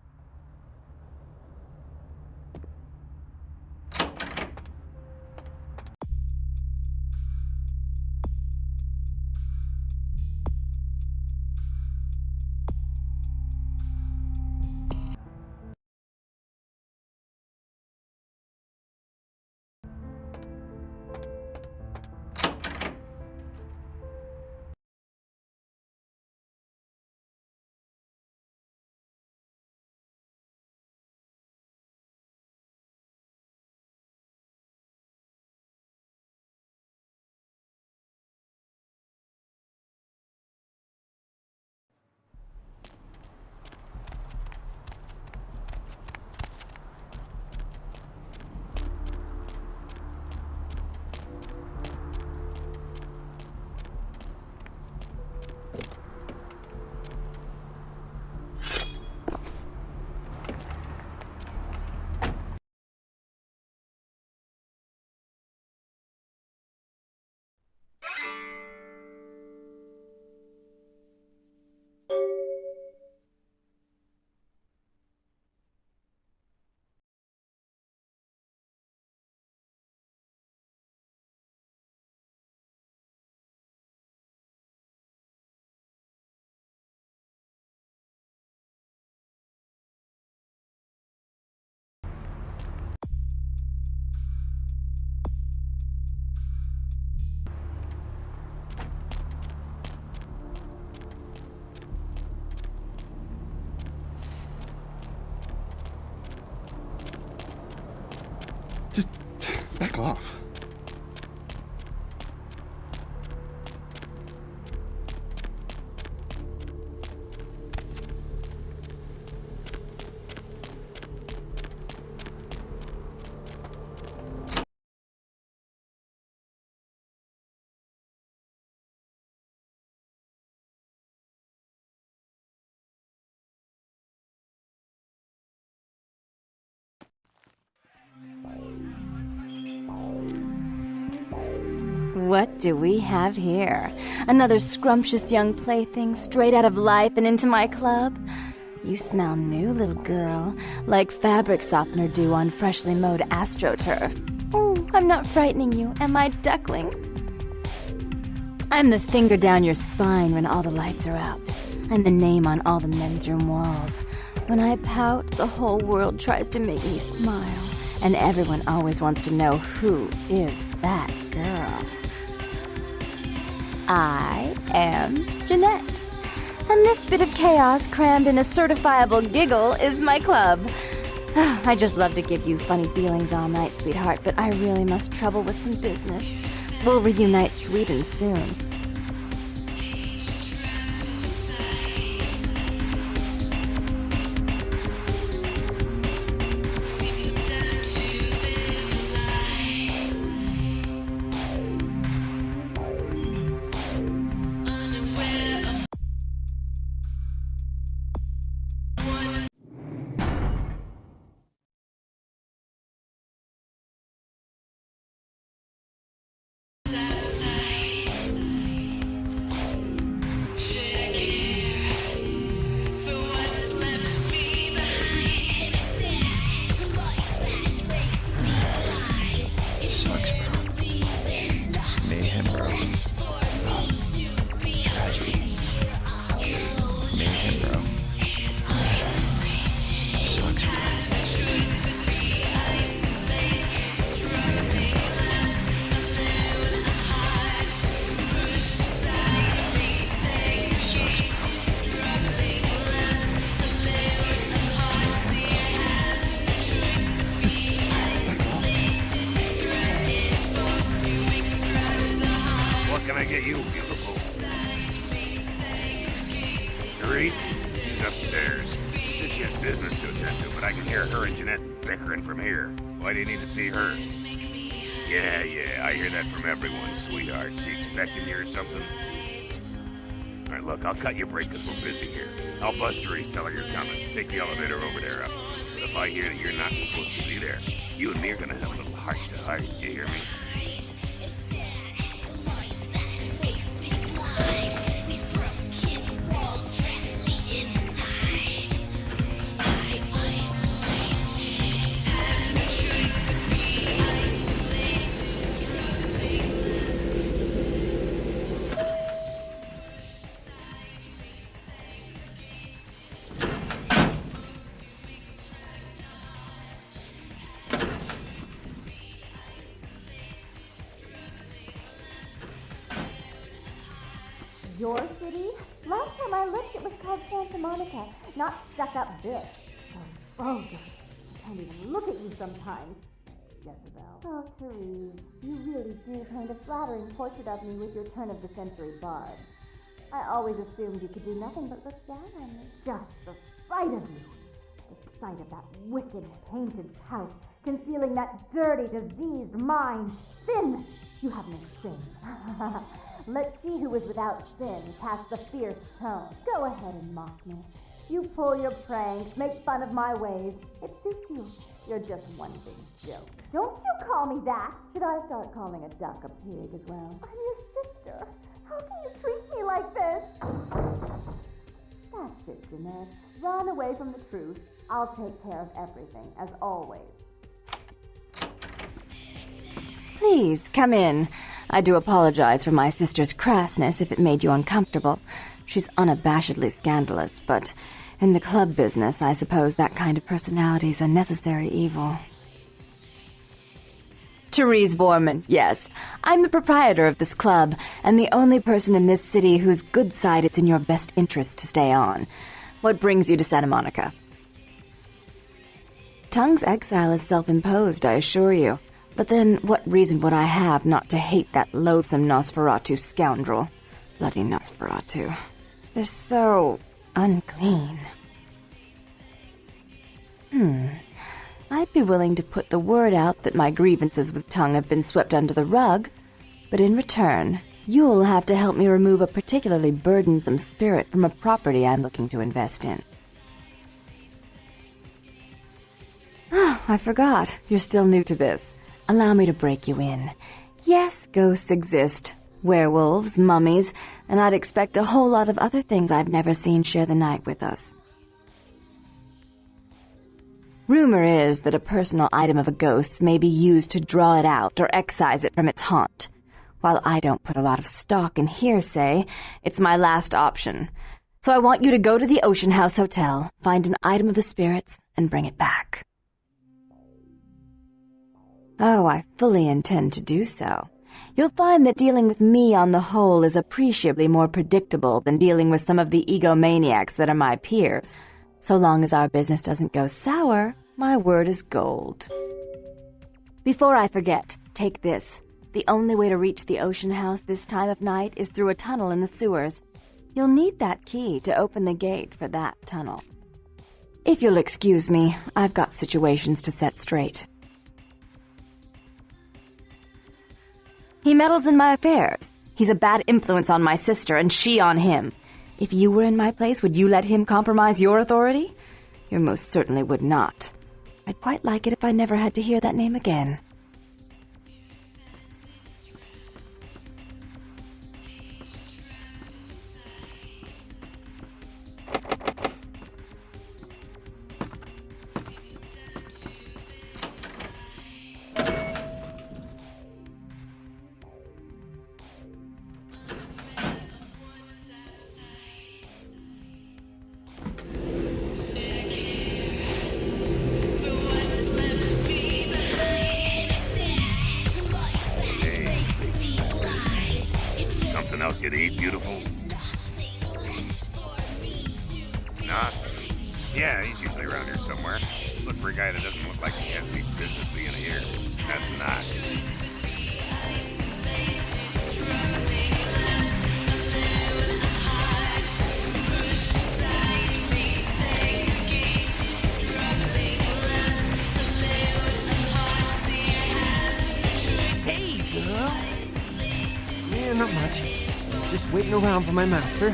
Just back off. What do we have here? Another scrumptious young plaything straight out of life and into my club? You smell new, little girl, like fabric softener dew on freshly mowed astroturf. Oh, I'm not frightening you, am I, duckling? I'm the finger down your spine when all the lights are out. I'm the name on all the men's room walls. When I pout, the whole world tries to make me smile. And everyone always wants to know who is that girl. I am Jeanette. And this bit of chaos crammed in a certifiable giggle is my club. I just love to give you funny feelings all night, sweetheart, but I really must trouble with some business. We'll reunite sweet and soon. Therese? She's upstairs. She said she has business to attend to, but I can hear her and Jeanette bickering from here. Why do you need to see her? Yeah, I hear that from everyone, sweetheart. She expecting you or something? All right, look, I'll cut your break because we're busy here. I'll buzz Therese, tell her you're coming. Take the elevator over there up. But if I hear that you're not supposed to be there, you and me are gonna have a little heart-to-heart. You hear me? Your city? Last time I looked, it was called Santa Monica, not stuck-up bitch. So vulgar. I can't even look at you sometimes. Jezebel. Oh, Therese, you really do paint a flattering portrait of me with your turn-of-the-century bard. I always assumed you could do nothing but look down on me. Just the sight of you. The sight of that wicked, painted pout, concealing that dirty, diseased mind. Sin! You have no sin. Let's see who is without sin, past the fierce tone. Go ahead and mock me. You pull your pranks, make fun of my ways. It suits you. You're just one big joke. Don't you call me that. Should I start calling a duck a pig as well? I'm your sister. How can you treat me like this? That's it, Jeanette. Run away from the truth. I'll take care of everything, as always. Please, come in. I do apologize for my sister's crassness if it made you uncomfortable. She's unabashedly scandalous, but in the club business, I suppose that kind of personality is a necessary evil. Therese Borman, yes. I'm the proprietor of this club, and the only person in this city whose good side it's in your best interest to stay on. What brings you to Santa Monica? Tongue's exile is self-imposed, I assure you. But then, what reason would I have not to hate that loathsome Nosferatu scoundrel? Bloody Nosferatu. They're so unclean. I'd be willing to put the word out that my grievances with Tongue have been swept under the rug, but in return, you'll have to help me remove a particularly burdensome spirit from a property I'm looking to invest in. Oh, I forgot. You're still new to this. Allow me to break you in. Yes, ghosts exist. Werewolves, mummies, and I'd expect a whole lot of other things I've never seen share the night with us. Rumor is that a personal item of a ghost's may be used to draw it out or excise it from its haunt. While I don't put a lot of stock in hearsay, it's my last option. So I want you to go to the Ocean House Hotel, find an item of the spirits, and bring it back. Oh, I fully intend to do so. You'll find that dealing with me on the whole is appreciably more predictable than dealing with some of the egomaniacs that are my peers. So long as our business doesn't go sour, my word is gold. Before I forget, take this. The only way to reach the Ocean House this time of night is through a tunnel in the sewers. You'll need that key to open the gate for that tunnel. If you'll excuse me, I've got situations to set straight. He meddles in my affairs. He's a bad influence on my sister, and she on him. If you were in my place, would you let him compromise your authority? You most certainly would not. I'd quite like it if I never had to hear that name again. Else you'd eat, beautiful? Not? Yeah, he's usually around here somewhere. Just look for a guy that doesn't look like he has any business being here. That's not. waiting around for my master.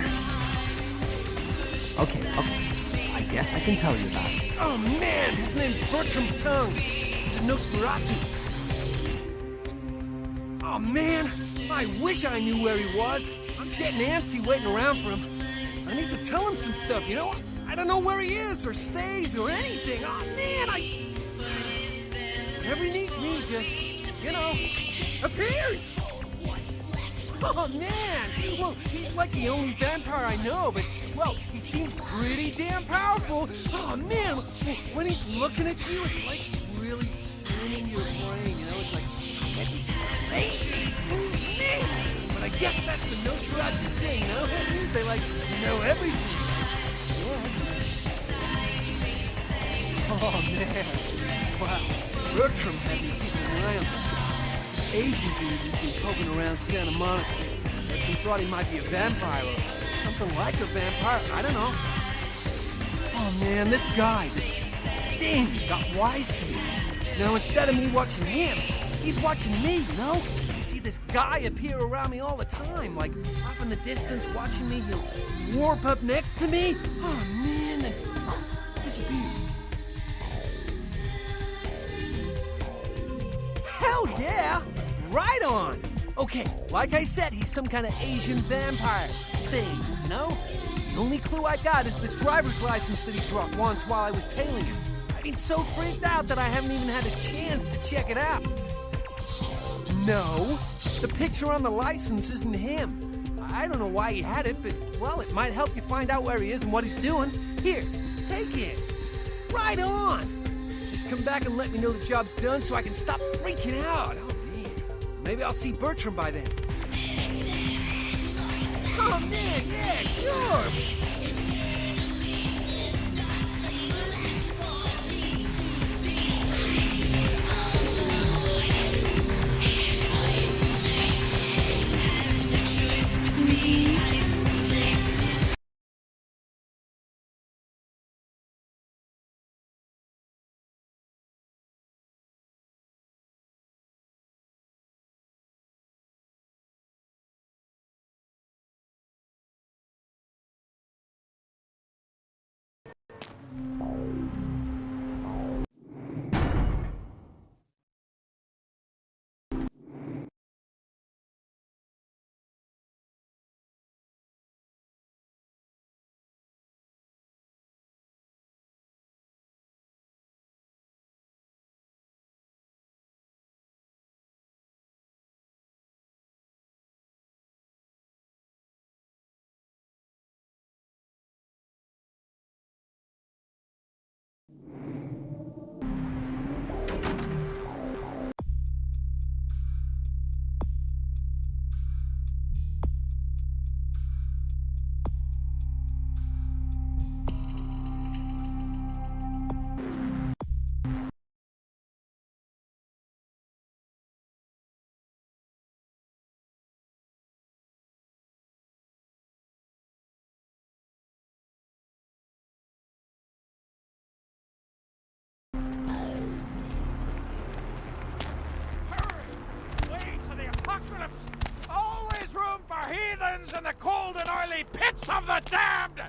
Okay. I guess I can tell you about it. Oh man, his name's Bertram Tongue. He's a Nosferatu. Oh man, I wish I knew where he was. I'm getting antsy waiting around for him. I need to tell him some stuff, you know? I don't know where he is or stays or anything. Oh man, whenever he needs me, just, appears. Oh man, well, he's like the only vampire I know, but, well, he seems pretty damn powerful. Oh man, when he's looking at you, it's like he's really spinning your brain, It's like, crazy. Man. But I guess that's the Nosferatu's thing, They like to know everything. Yes. Oh man, wow. Bertram had me keeping an eye on this guy. This Asian dude who's been poking around Santa Monica. Bertram thought he might be a vampire or something like a vampire. I don't know. Oh man, this guy, this thing got wise to me. Now instead of me watching him, he's watching me, I see this guy appear around me all the time, like off in the distance watching me. He'll warp up next to me. Oh man, then disappear. Hell yeah! Right on! Okay, like I said, he's some kind of Asian vampire thing, The only clue I got is this driver's license that he dropped once while I was tailing him. I've been so freaked out that I haven't even had a chance to check it out. No, the picture on the license isn't him. I don't know why he had it, but, well, it might help you find out where he is and what he's doing. Here, take it. Right on! Just come back and let me know the job's done so I can stop freaking out. Oh, man. Maybe I'll see Bertram by then. Oh, man, yeah, sure! Always room for heathens in the cold and oily pits of the damned!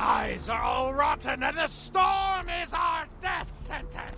skies are all rotten, and the storm is our death sentence!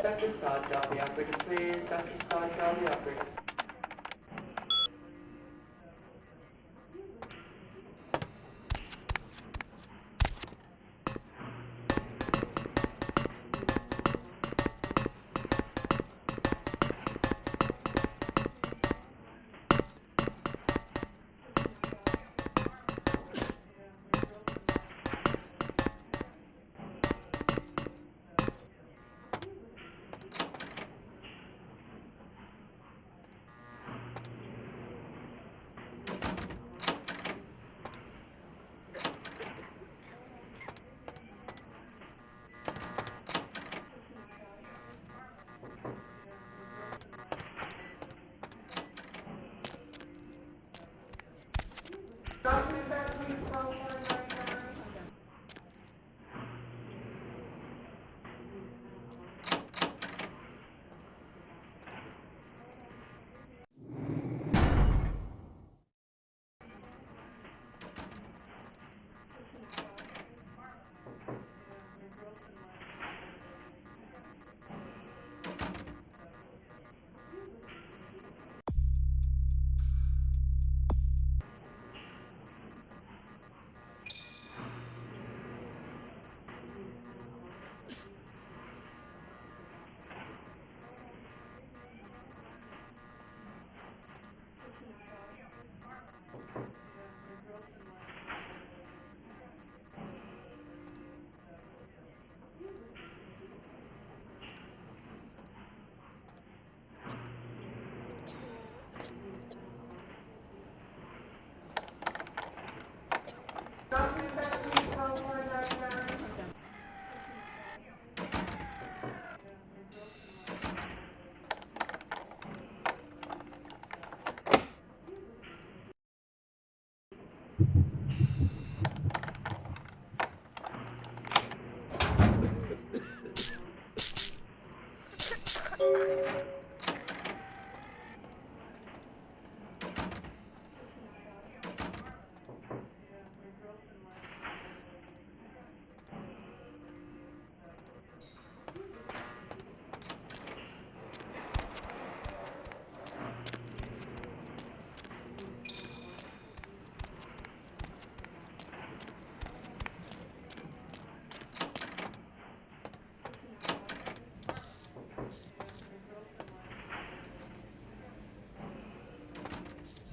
Dr. Scott, drop the operator, please. Dr. Scott, drop the operator.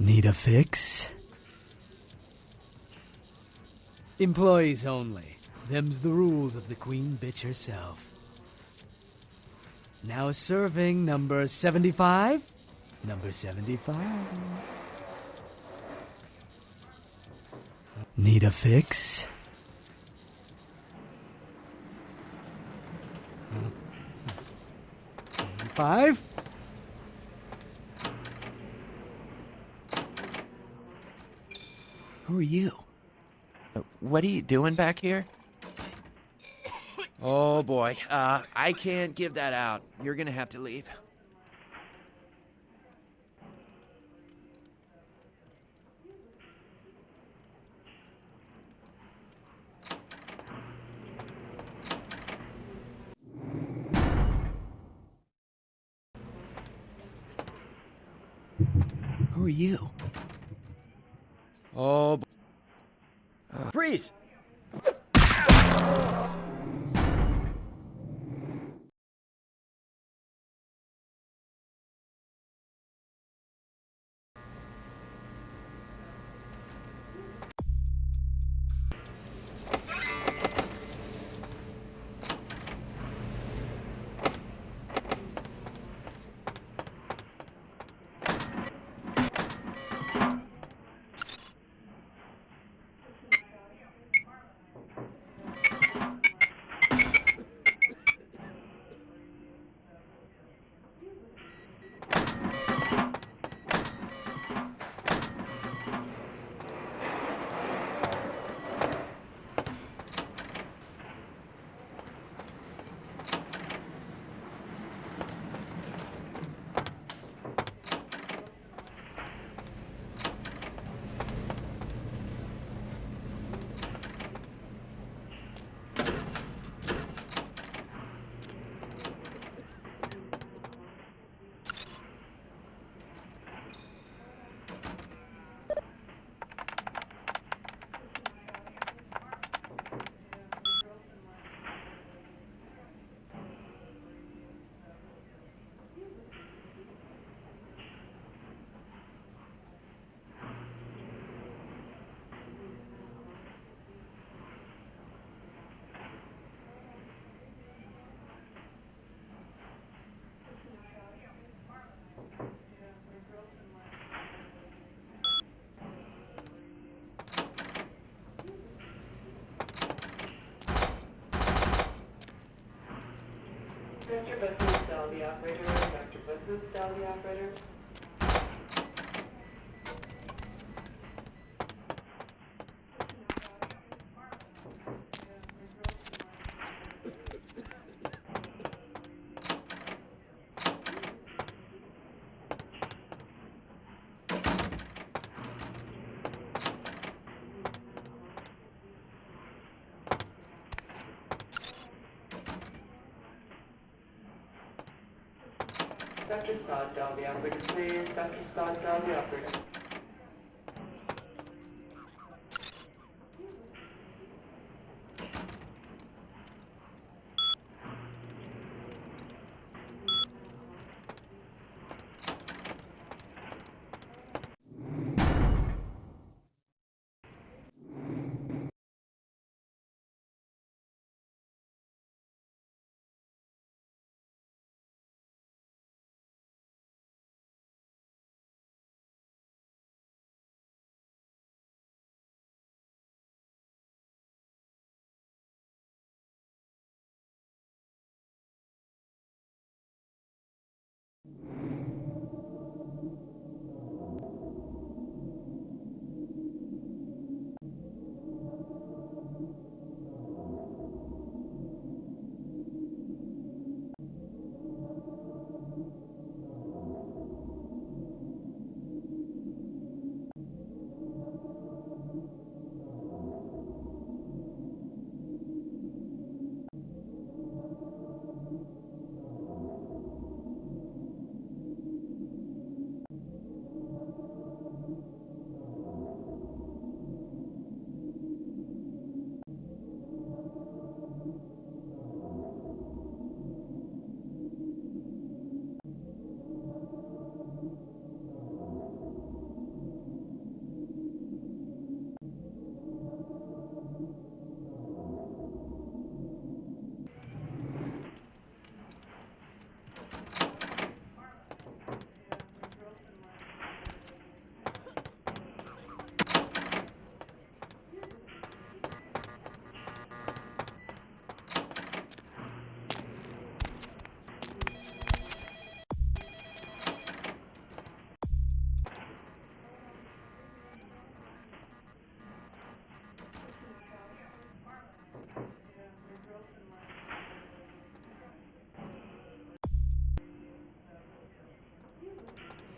Need a fix? Employees only. Them's the rules of the queen bitch herself. Now serving number 75? Number 75. Need a fix? Five? Who are you? What are you doing back here? Oh boy, I can't give that out. You're gonna have to leave. Who are you? Oh, Freeze! Dr. Buses, dial the operator. Dr. Buses, dial the operator. Dr. Scott, dial the operator, please. Dr. Scott, dial the operator.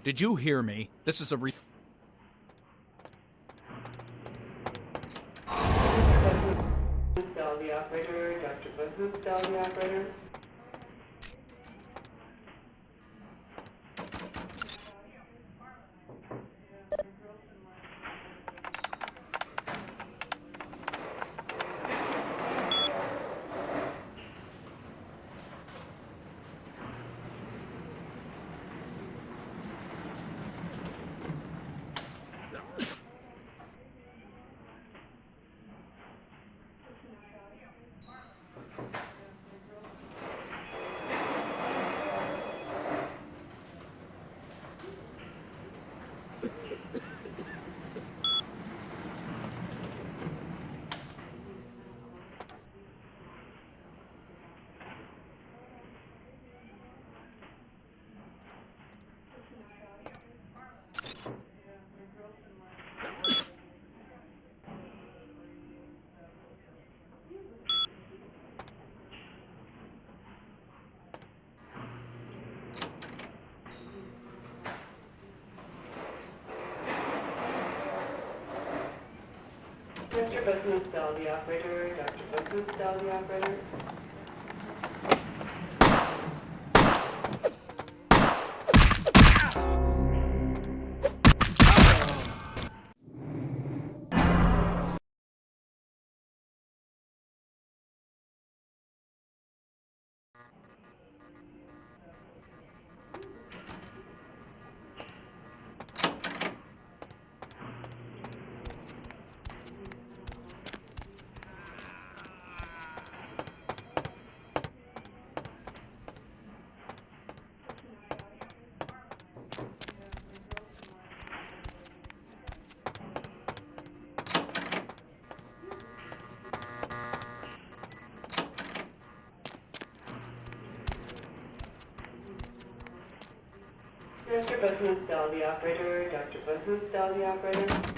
Did you hear me? This is a Dial the operator. Dr. Buses, dial the operator. Mr. Bahusta, the operator. Dr. Bahusta, the operator. Mr. Bahusta, the operator. Dr. Bahusta, the operator.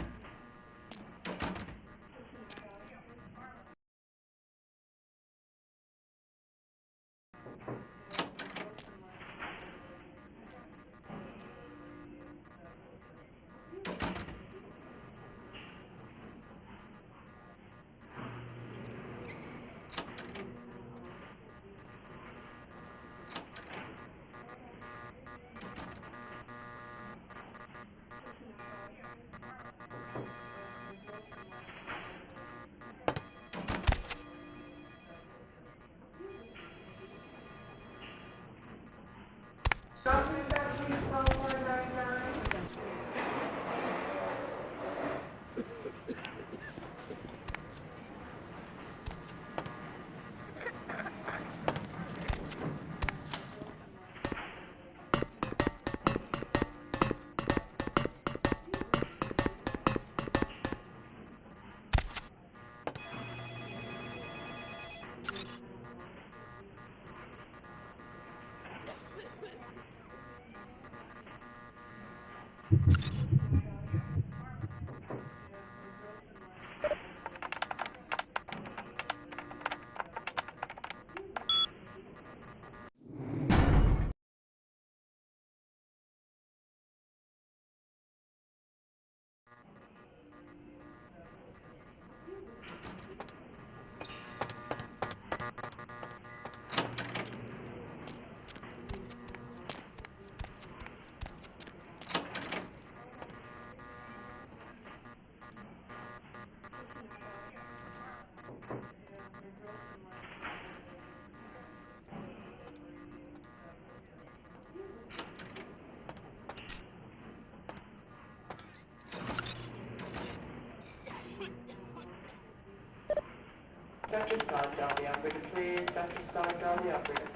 Dr. Scott, dial the operator, please. Dr. Scott, dial the operator.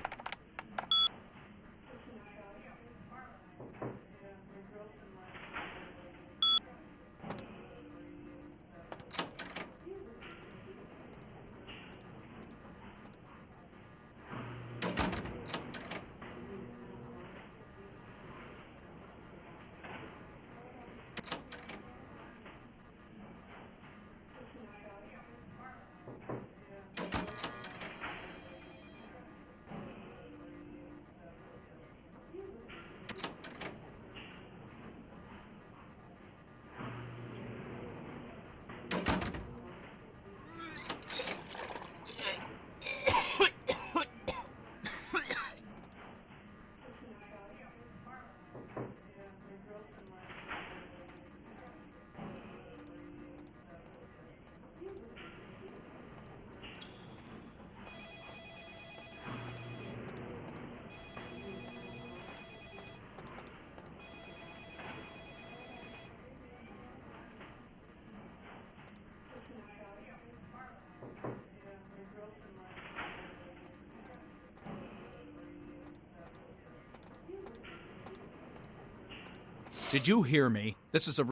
Did you hear me? This is a...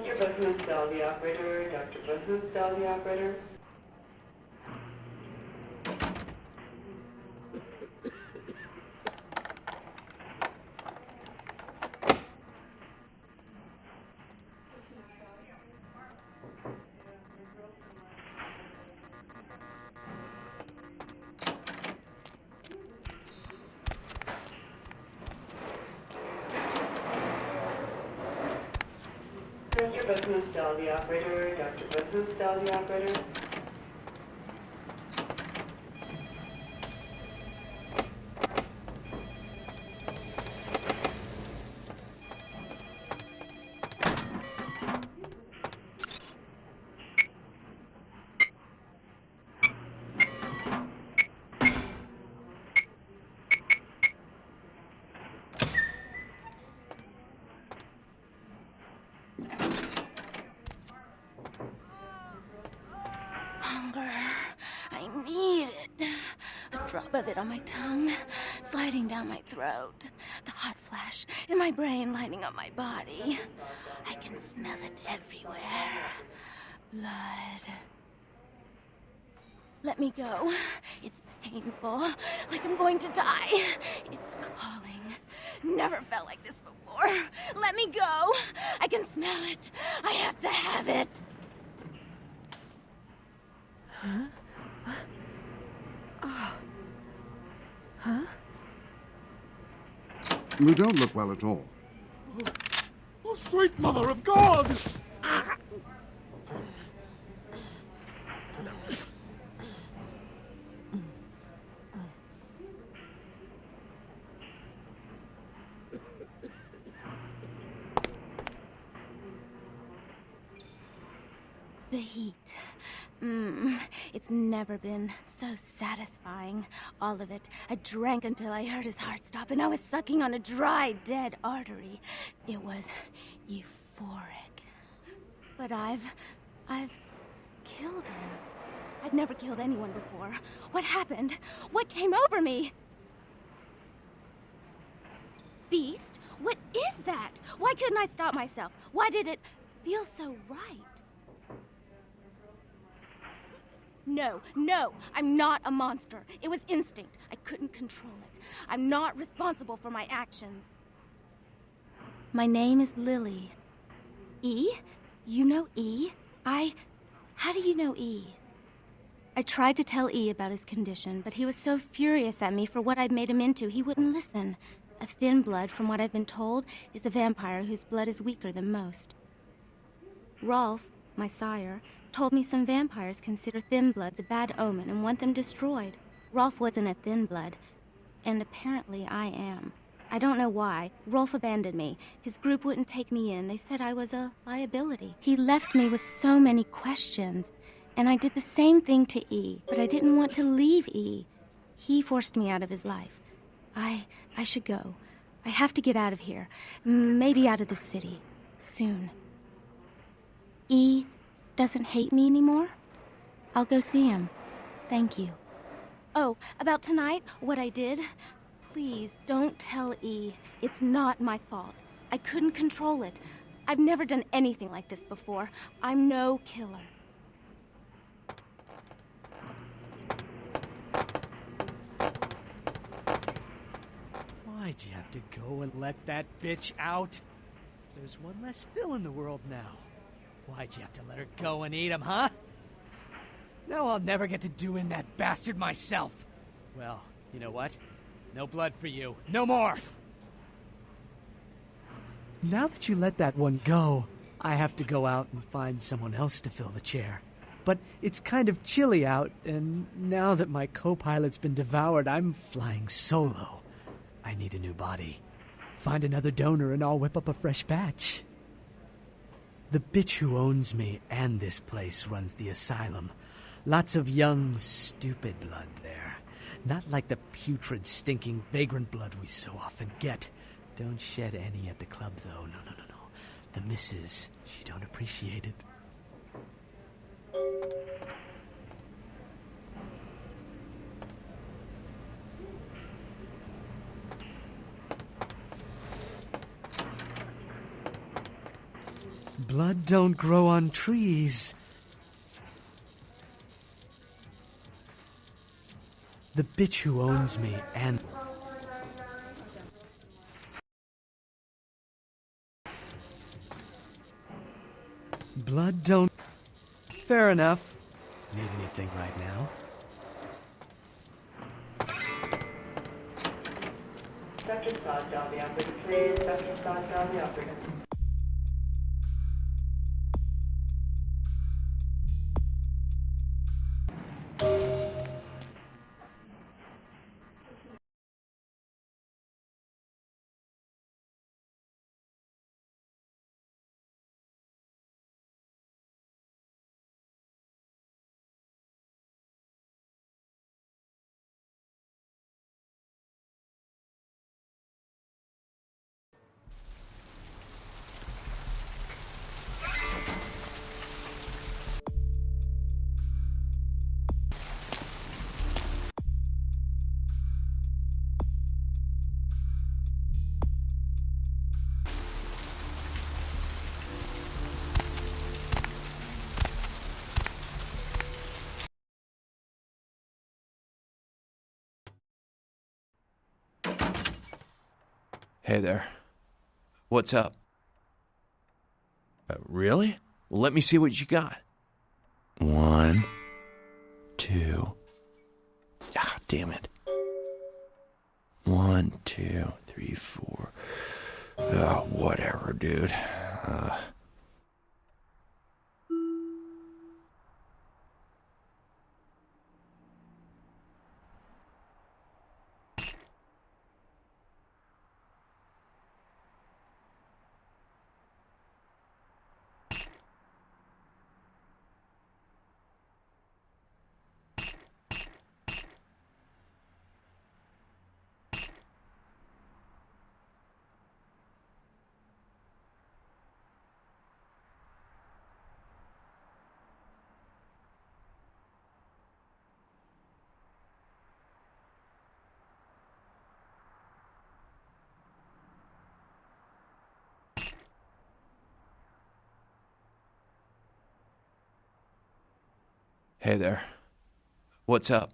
Dr. Busman, the operator. Dr. Busman, the operator. Dr. Busman, the operator. Dr. Busman, the operator. Hunger. I need it. A drop of it on my tongue, sliding down my throat. The hot flash in my brain lighting up my body. I can smell it everywhere. Blood. Let me go. It's painful, like I'm going to die. It's calling. Never felt like this before. Let me go. I can smell it. I have to have it. Huh? Oh. Huh? You don't look well at all. Oh, sweet mother of God! The heat. It's never been so satisfying. All of it. I drank until I heard his heart stop, and I was sucking on a dry, dead artery. It was euphoric. But I've killed him. I've never killed anyone before. What happened? What came over me? Beast? What is that? Why couldn't I stop myself? Why did it feel so right? No, I'm not a monster. It was instinct. I couldn't control it. I'm not responsible for my actions. My name is Lily. E? You know E? How do you know E? I tried to tell E about his condition, but he was so furious at me for what I'd made him into, he wouldn't listen. A thin blood, from what I've been told, is a vampire whose blood is weaker than most. Rolf, my sire, told me some vampires consider thin bloods a bad omen and want them destroyed. Rolf wasn't a thin blood, and apparently I am. I don't know why. Rolf abandoned me. His group wouldn't take me in. They said I was a liability. He left me with so many questions, and I did the same thing to E, but I didn't want to leave E. He forced me out of his life. I should go. I have to get out of here. Maybe out of the city. Soon. E doesn't hate me anymore? I'll go see him. Thank you. Oh, about tonight, what I did? Please, don't tell E. It's not my fault. I couldn't control it. I've never done anything like this before. I'm no killer. Why'd you have to go and let that bitch out? There's one less Phil in the world now. Why'd you have to let her go and eat him, huh? Now I'll never get to do in that bastard myself. Well, you know what? No blood for you. No more! Now that you let that one go, I have to go out and find someone else to fill the chair. But it's kind of chilly out, and now that my co-pilot's been devoured, I'm flying solo. I need a new body. Find another donor and I'll whip up a fresh batch. The bitch who owns me and this place runs the asylum. Lots of young, stupid blood there. Not like the putrid, stinking, vagrant blood we so often get. Don't shed any at the club, though. No. The missus, she don't appreciate it. Blood don't grow on trees. The bitch who owns me and... Blood don't... Fair enough. Need anything right now? Dr. Scott, down the operator, please. Dr. Scott, down the operator. Hey there. What's up? Really? Well, let me see what you got. 1, 2. Ah, damn it. 1, 2, 3, 4. Oh, whatever, dude. Hey there. What's up?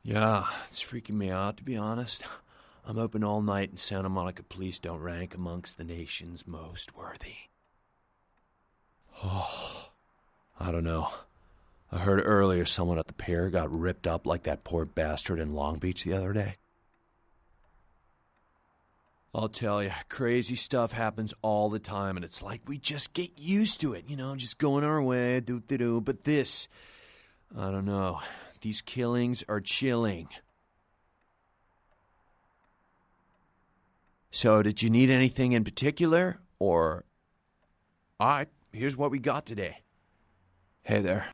Yeah, it's freaking me out, to be honest. I'm open all night and Santa Monica police don't rank amongst the nation's most worthy. Oh, I don't know. I heard earlier someone at the pier got ripped up like that poor bastard in Long Beach the other day. I'll tell you, crazy stuff happens all the time, and it's like we just get used to it, just going our way, do-do-do. But this, I don't know, these killings are chilling. So, did you need anything in particular, or... All right, here's what we got today. Hey there.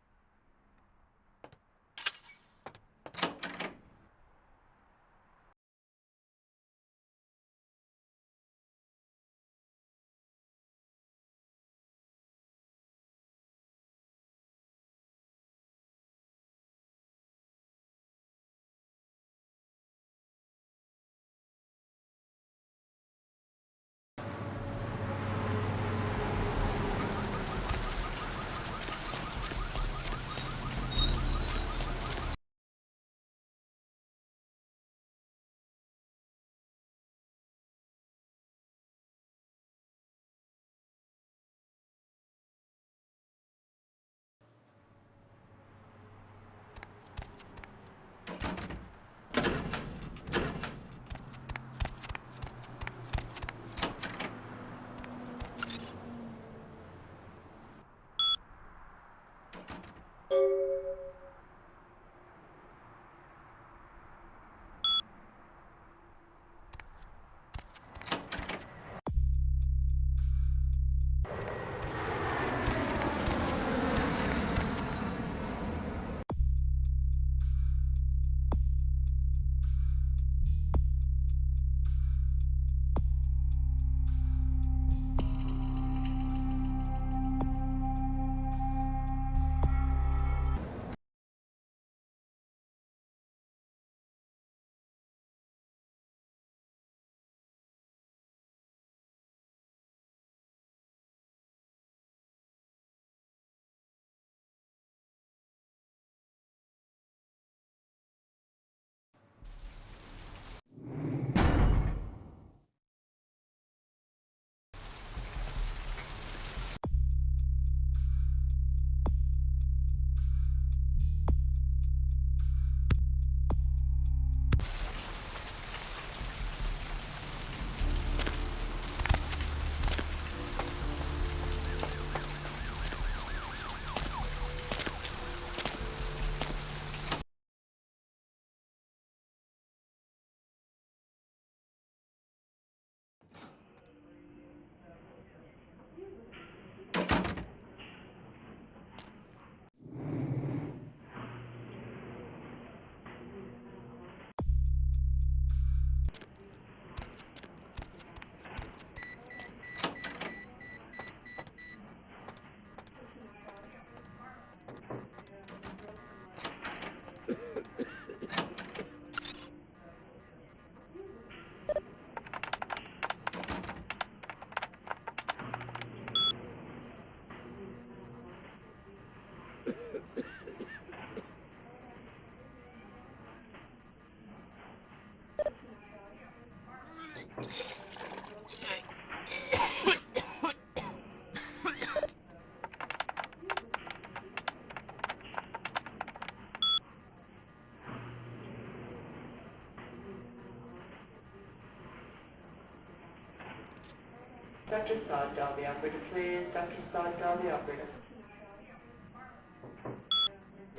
Dr. Scott, dial the operator, please. Dr. Scott, dial the operator.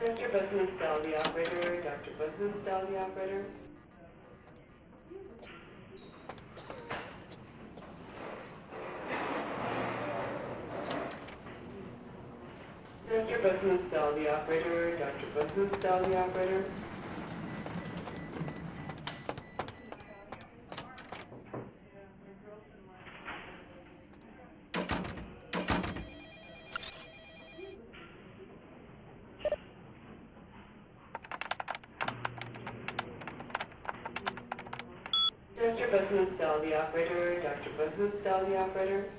Dr. Business, dial the operator. Dr. Business, dial the operator. Dr. Business, dial the operator. Dr. Business, dial the operator. Dr. Business, dial the operator. Dr. Business, dial the operator.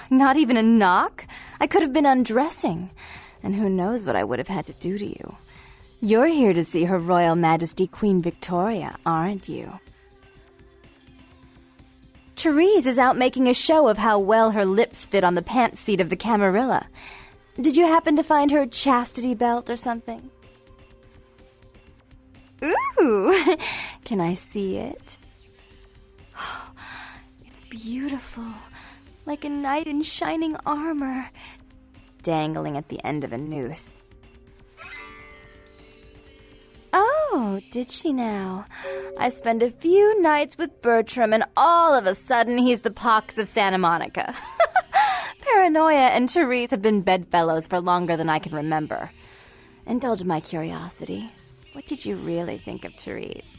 Not even a knock? I could have been undressing. And who knows what I would have had to do to you. You're here to see Her Royal Majesty Queen Victoria, aren't you? Therese is out making a show of how well her lips fit on the pants seat of the Camarilla. Did you happen to find her chastity belt or something? Ooh! Can I see it? It's beautiful. Like a knight in shining armor, dangling at the end of a noose. Oh, did she now? I spend a few nights with Bertram, and all of a sudden he's the pox of Santa Monica. Paranoia and Therese have been bedfellows for longer than I can remember. Indulge my curiosity. What did you really think of Therese?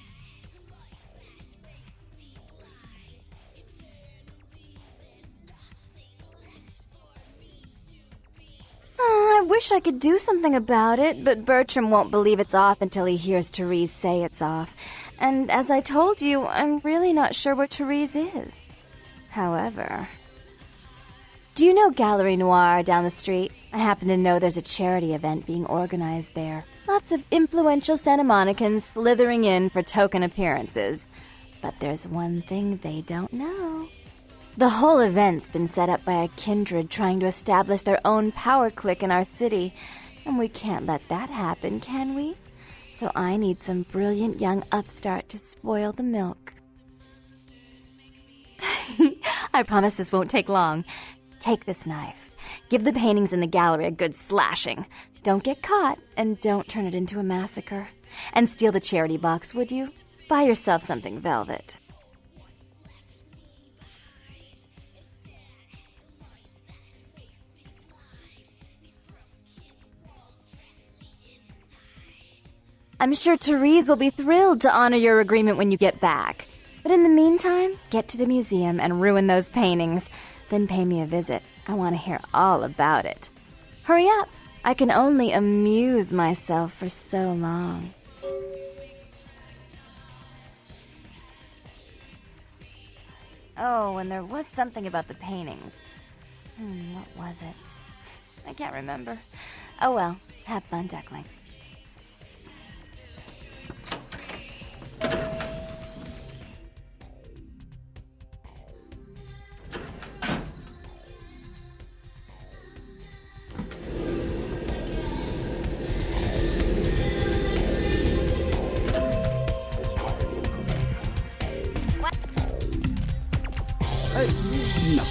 I wish I could do something about it, but Bertram won't believe it's off until he hears Therese say it's off. And as I told you, I'm really not sure where Therese is. However... Do you know Gallery Noir down the street? I happen to know there's a charity event being organized there. Lots of influential Santa Monicans slithering in for token appearances. But there's one thing they don't know. The whole event's been set up by a kindred trying to establish their own power clique in our city, and we can't let that happen, can we? So I need some brilliant young upstart to spoil the milk. I promise this won't take long. Take this knife. Give the paintings in the gallery a good slashing. Don't get caught, and don't turn it into a massacre. And steal the charity box, would you? Buy yourself something velvet. I'm sure Therese will be thrilled to honor your agreement when you get back. But in the meantime, get to the museum and ruin those paintings. Then pay me a visit. I want to hear all about it. Hurry up! I can only amuse myself for so long. Oh, and there was something about the paintings. What was it? I can't remember. Oh well, have fun, Duckling. No.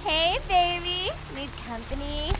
Hey, baby. Need company?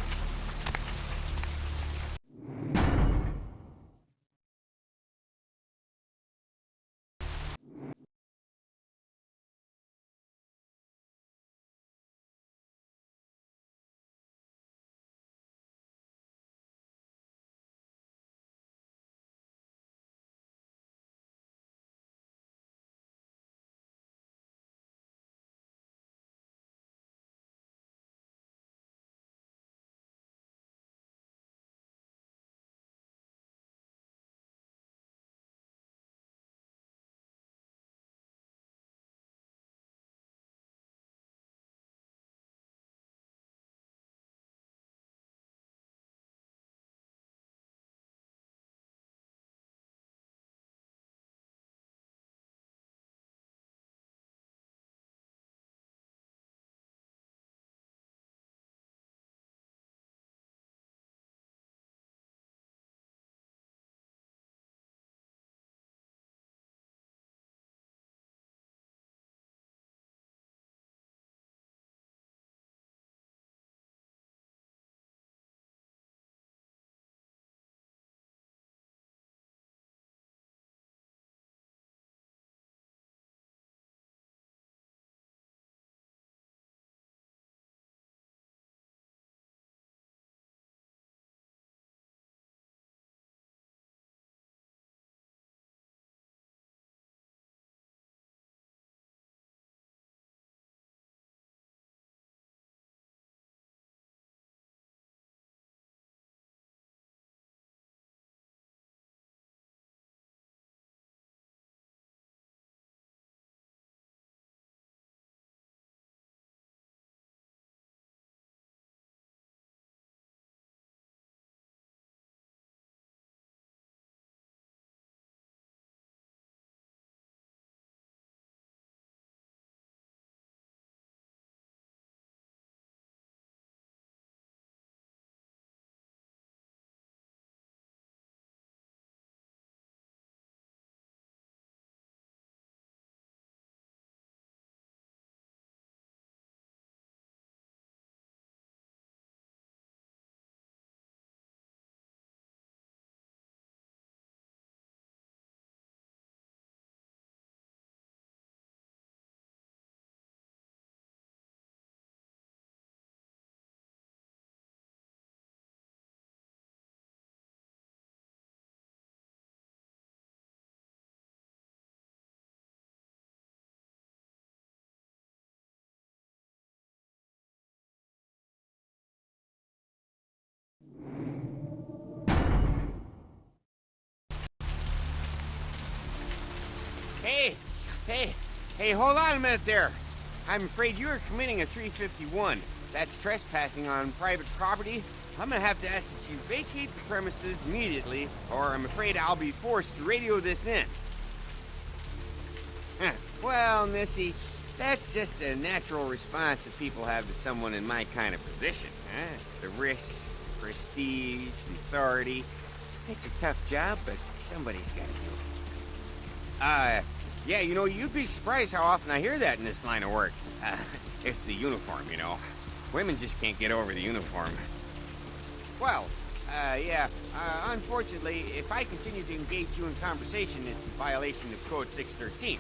Hey, hold on a minute there. I'm afraid you are committing a 351. That's trespassing on private property. I'm gonna have to ask that you vacate the premises immediately, or I'm afraid I'll be forced to radio this in. Well, Missy, That's just a natural response that people have to someone in my kind of position, huh? The risk, prestige, the authority. It's a tough job, but somebody's got to do it. Yeah, you know, you'd be surprised how often I hear that in this line of work. It's the uniform, you know. Women just can't get over the uniform. Well, unfortunately, if I continue to engage you in conversation, it's a violation of Code 613.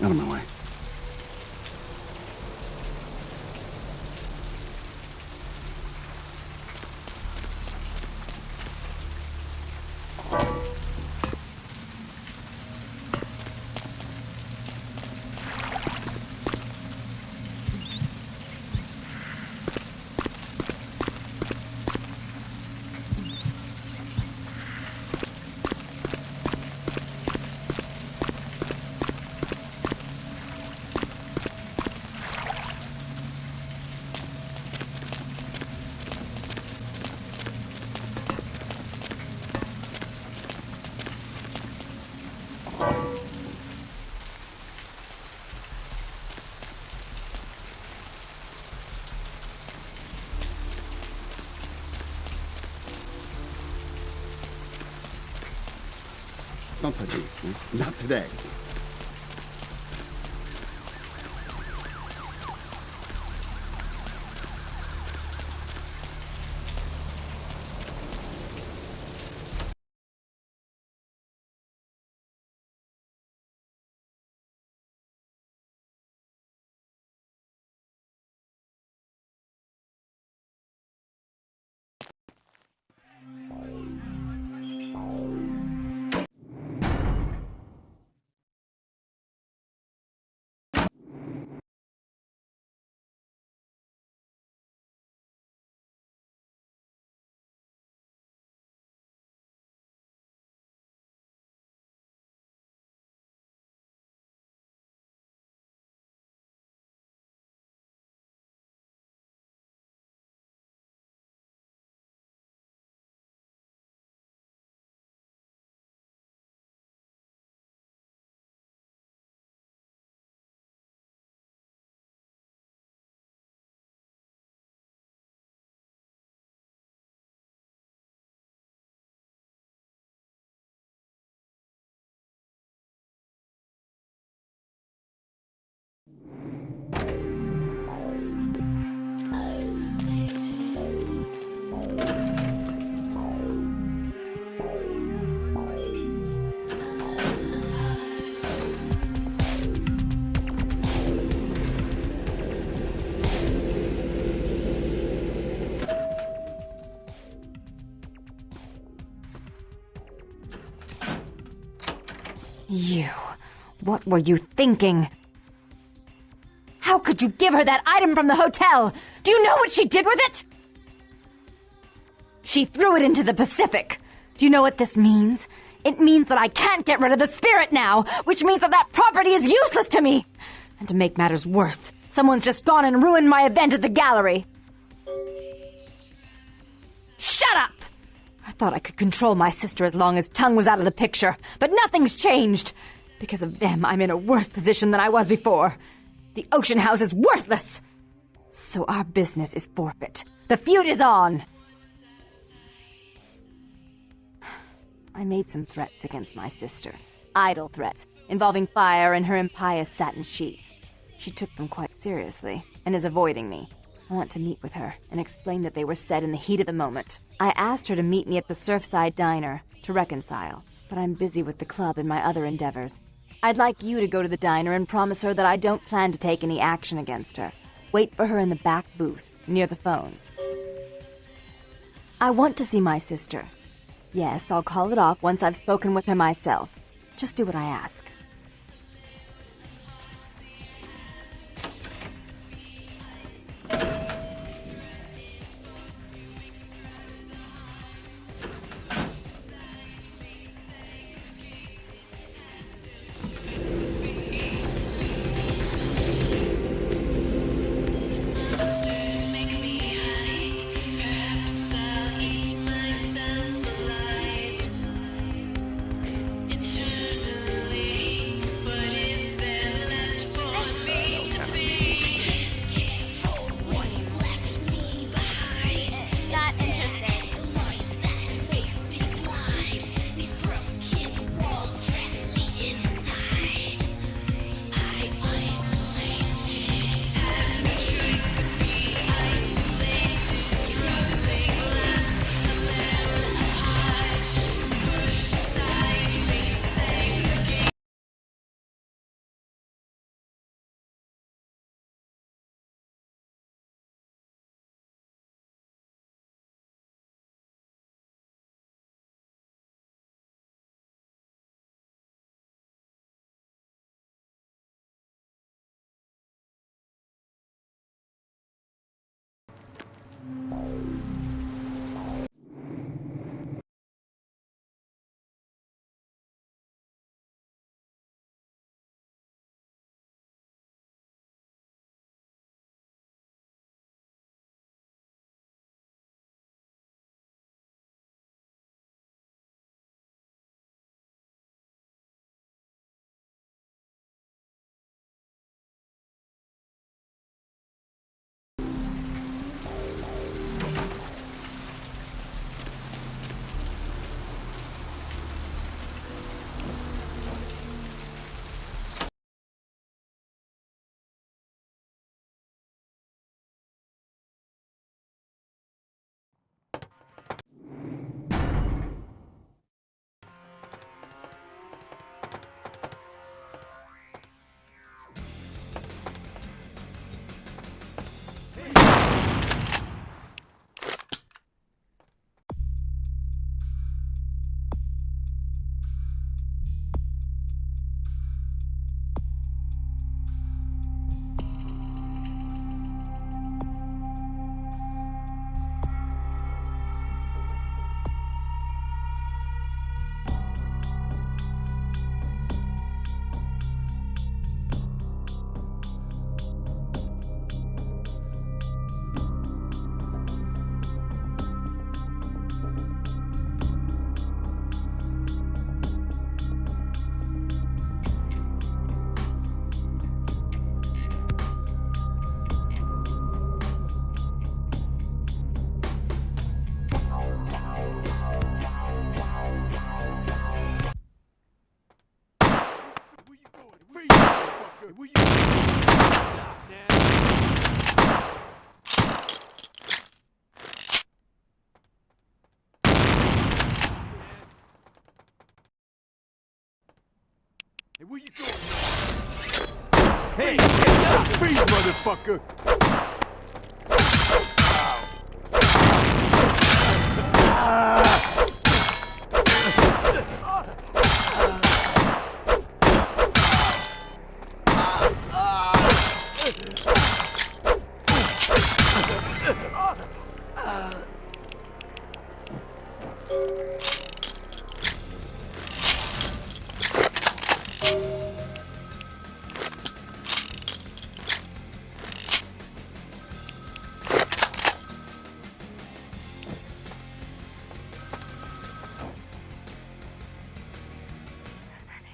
Out of my way. Don't touch me. Not today. You. What were you thinking? How could you give her that item from the hotel? Do you know what she did with it? She threw it into the Pacific. Do you know what this means? It means that I can't get rid of the spirit now, which means that that property is useless to me. And to make matters worse, someone's just gone and ruined my event at the gallery. Shut up! I thought I could control my sister as long as Tongue was out of the picture, but nothing's changed. Because of them, I'm in a worse position than I was before. The Ocean House is worthless. So our business is forfeit. The feud is on. I made some threats against my sister. Idle threats, involving fire and her impious satin sheets. She took them quite seriously, and is avoiding me. I want to meet with her, and explain that they were said in the heat of the moment. I asked her to meet me at the Surfside Diner, to reconcile, but I'm busy with the club and my other endeavors. I'd like you to go to the diner and promise her that I don't plan to take any action against her. Wait for her in the back booth, near the phones. I want to see my sister. Yes, I'll call it off once I've spoken with her myself. Just do what I ask. Eternally Hey, where you going? Hey, get out! Freeze, motherfucker!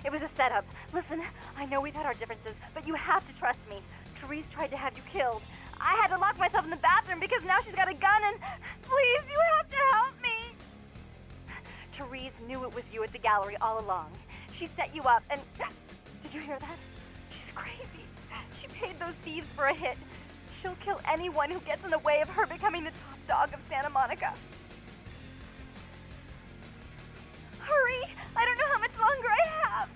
It was a setup. Listen, I know we've had our differences, but you have to trust me. Therese tried to have you killed. I had to lock myself in the bathroom because now she's got a gun and... Please, you have to help me. Therese knew it was you at the gallery all along. She set you up and... Did you hear that? She's crazy. She paid those thieves for a hit. She'll kill anyone who gets in the way of her becoming the top dog of Santa Monica. Hurry! I don't know how much longer I have.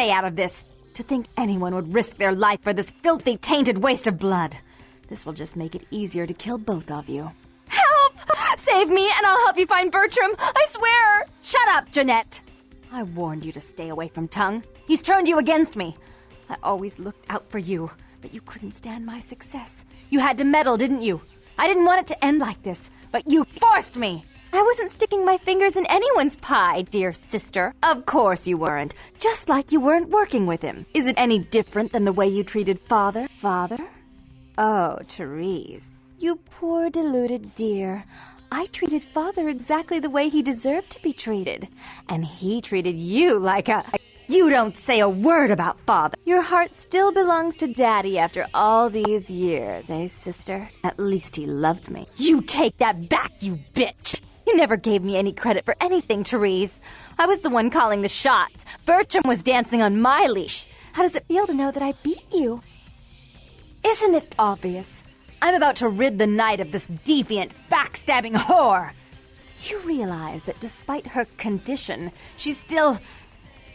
stay out of this. To think anyone would risk their life for this filthy, tainted waste of blood. This will just make it easier to kill both of you. Help! Save me and I'll help you find Bertram. I swear! Shut up, Jeanette. I warned you to stay away from Tongue. He's turned you against me. I always looked out for you, but you couldn't stand my success. You had to meddle, didn't you? I didn't want it to end like this, but you forced me. I wasn't sticking my fingers in anyone's pie, dear sister. Of course you weren't. Just like you weren't working with him. Is it any different than the way you treated Father? Father? Oh, Therese. You poor deluded dear. I treated Father exactly the way he deserved to be treated. And he treated you like a... You don't say a word about Father. Your heart still belongs to Daddy after all these years, eh, sister? At least he loved me. You take that back, you bitch! You never gave me any credit for anything, Therese. I was the one calling the shots. Bertram was dancing on my leash. How does it feel to know that I beat you? Isn't it obvious? I'm about to rid the night of this deviant, backstabbing whore. Do you realize that despite her condition, she still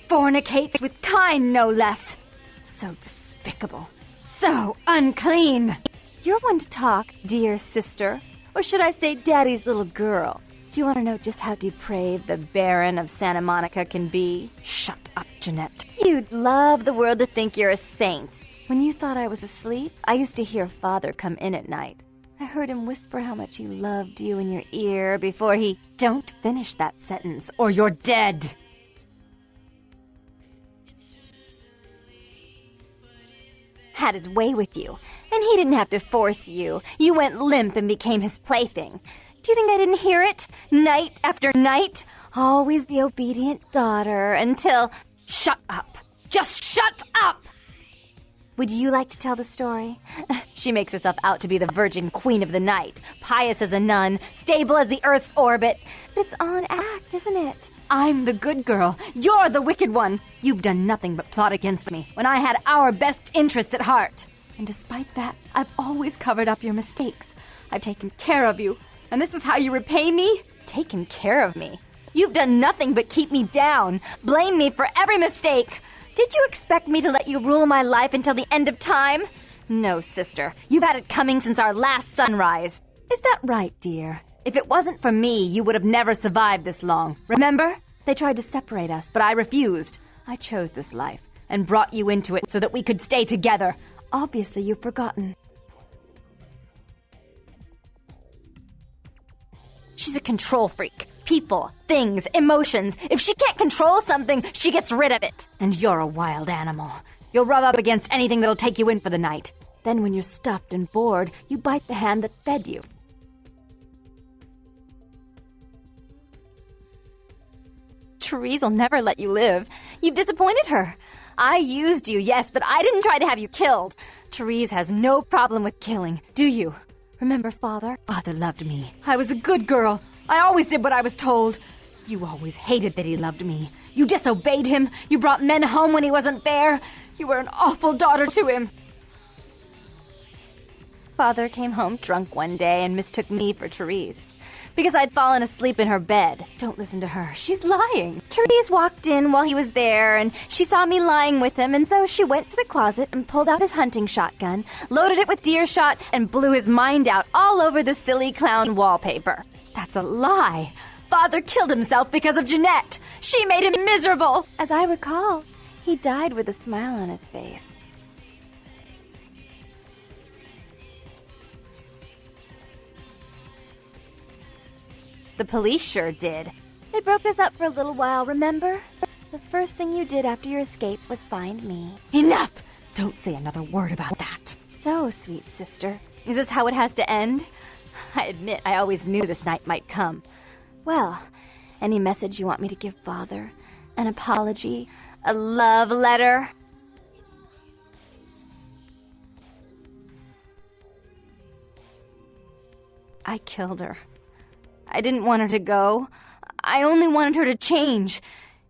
fornicates with kind, no less? So despicable. So unclean. You're one to talk, dear sister. Or should I say Daddy's little girl? Do you want to know just how depraved the Baron of Santa Monica can be? Shut up, Jeanette. You'd love the world to think you're a saint. When you thought I was asleep, I used to hear Father come in at night. I heard him whisper how much he loved you in your ear before he... Don't finish that sentence, or you're dead. Had his way with you, and he didn't have to force you. You went limp and became his plaything. Do you think I didn't hear it? Night after night? Always the obedient daughter until... Shut up. Just shut up! Would you like to tell the story? She makes herself out to be the virgin queen of the night, pious as a nun, stable as the Earth's orbit. But it's all an act, isn't it? I'm the good girl. You're the wicked one. You've done nothing but plot against me when I had our best interests at heart. And despite that, I've always covered up your mistakes. I've taken care of you. And this is how you repay me? Taken care of me. You've done nothing but keep me down, blame me for every mistake. Did you expect me to let you rule my life until the end of time? No, sister. You've had it coming since our last sunrise. Is that right, dear? If it wasn't for me, you would have never survived this long. Remember? They tried to separate us, but I refused. I chose this life and brought you into it so that we could stay together. Obviously, you've forgotten. She's a control freak. People, things, emotions. If she can't control something, she gets rid of it. And you're a wild animal. You'll rub up against anything that'll take you in for the night. Then when you're stuffed and bored, you bite the hand that fed you. Therese will never let you live. You've disappointed her. I used you, yes, but I didn't try to have you killed. Therese has no problem with killing, do you? Remember Father? Father loved me. I was a good girl. I always did what I was told. You always hated that he loved me. You disobeyed him. You brought men home when he wasn't there. You were an awful daughter to him. Father came home drunk one day and mistook me for Therese. Because I'd fallen asleep in her bed. Don't listen to her. She's lying. Therese walked in while he was there, and she saw me lying with him, and so she went to the closet and pulled out his hunting shotgun, loaded it with deer shot, and blew his mind out all over the silly clown wallpaper. That's a lie. Father killed himself because of Jeanette. She made him miserable. As I recall, he died with a smile on his face. The police sure did. They broke us up for a little while, remember? The first thing you did after your escape was find me. Enough! Don't say another word about that. So, sweet sister, is this how it has to end? I admit I always knew this night might come. Well, any message you want me to give Father? An apology? A love letter? I killed her. I didn't want her to go. I only wanted her to change.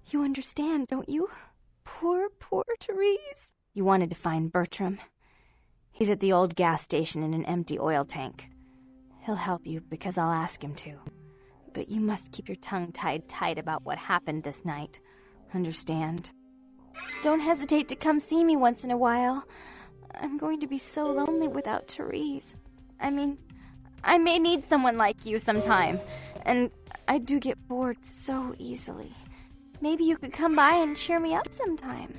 You understand, don't you? Poor, poor Therese. You wanted to find Bertram. He's at the old gas station in an empty oil tank. He'll help you because I'll ask him to. But you must keep your tongue tied tight about what happened this night. Understand? Don't hesitate to come see me once in a while. I'm going to be so lonely without Therese. I mean, I may need someone like you sometime, and I do get bored so easily. Maybe you could come by and cheer me up sometime.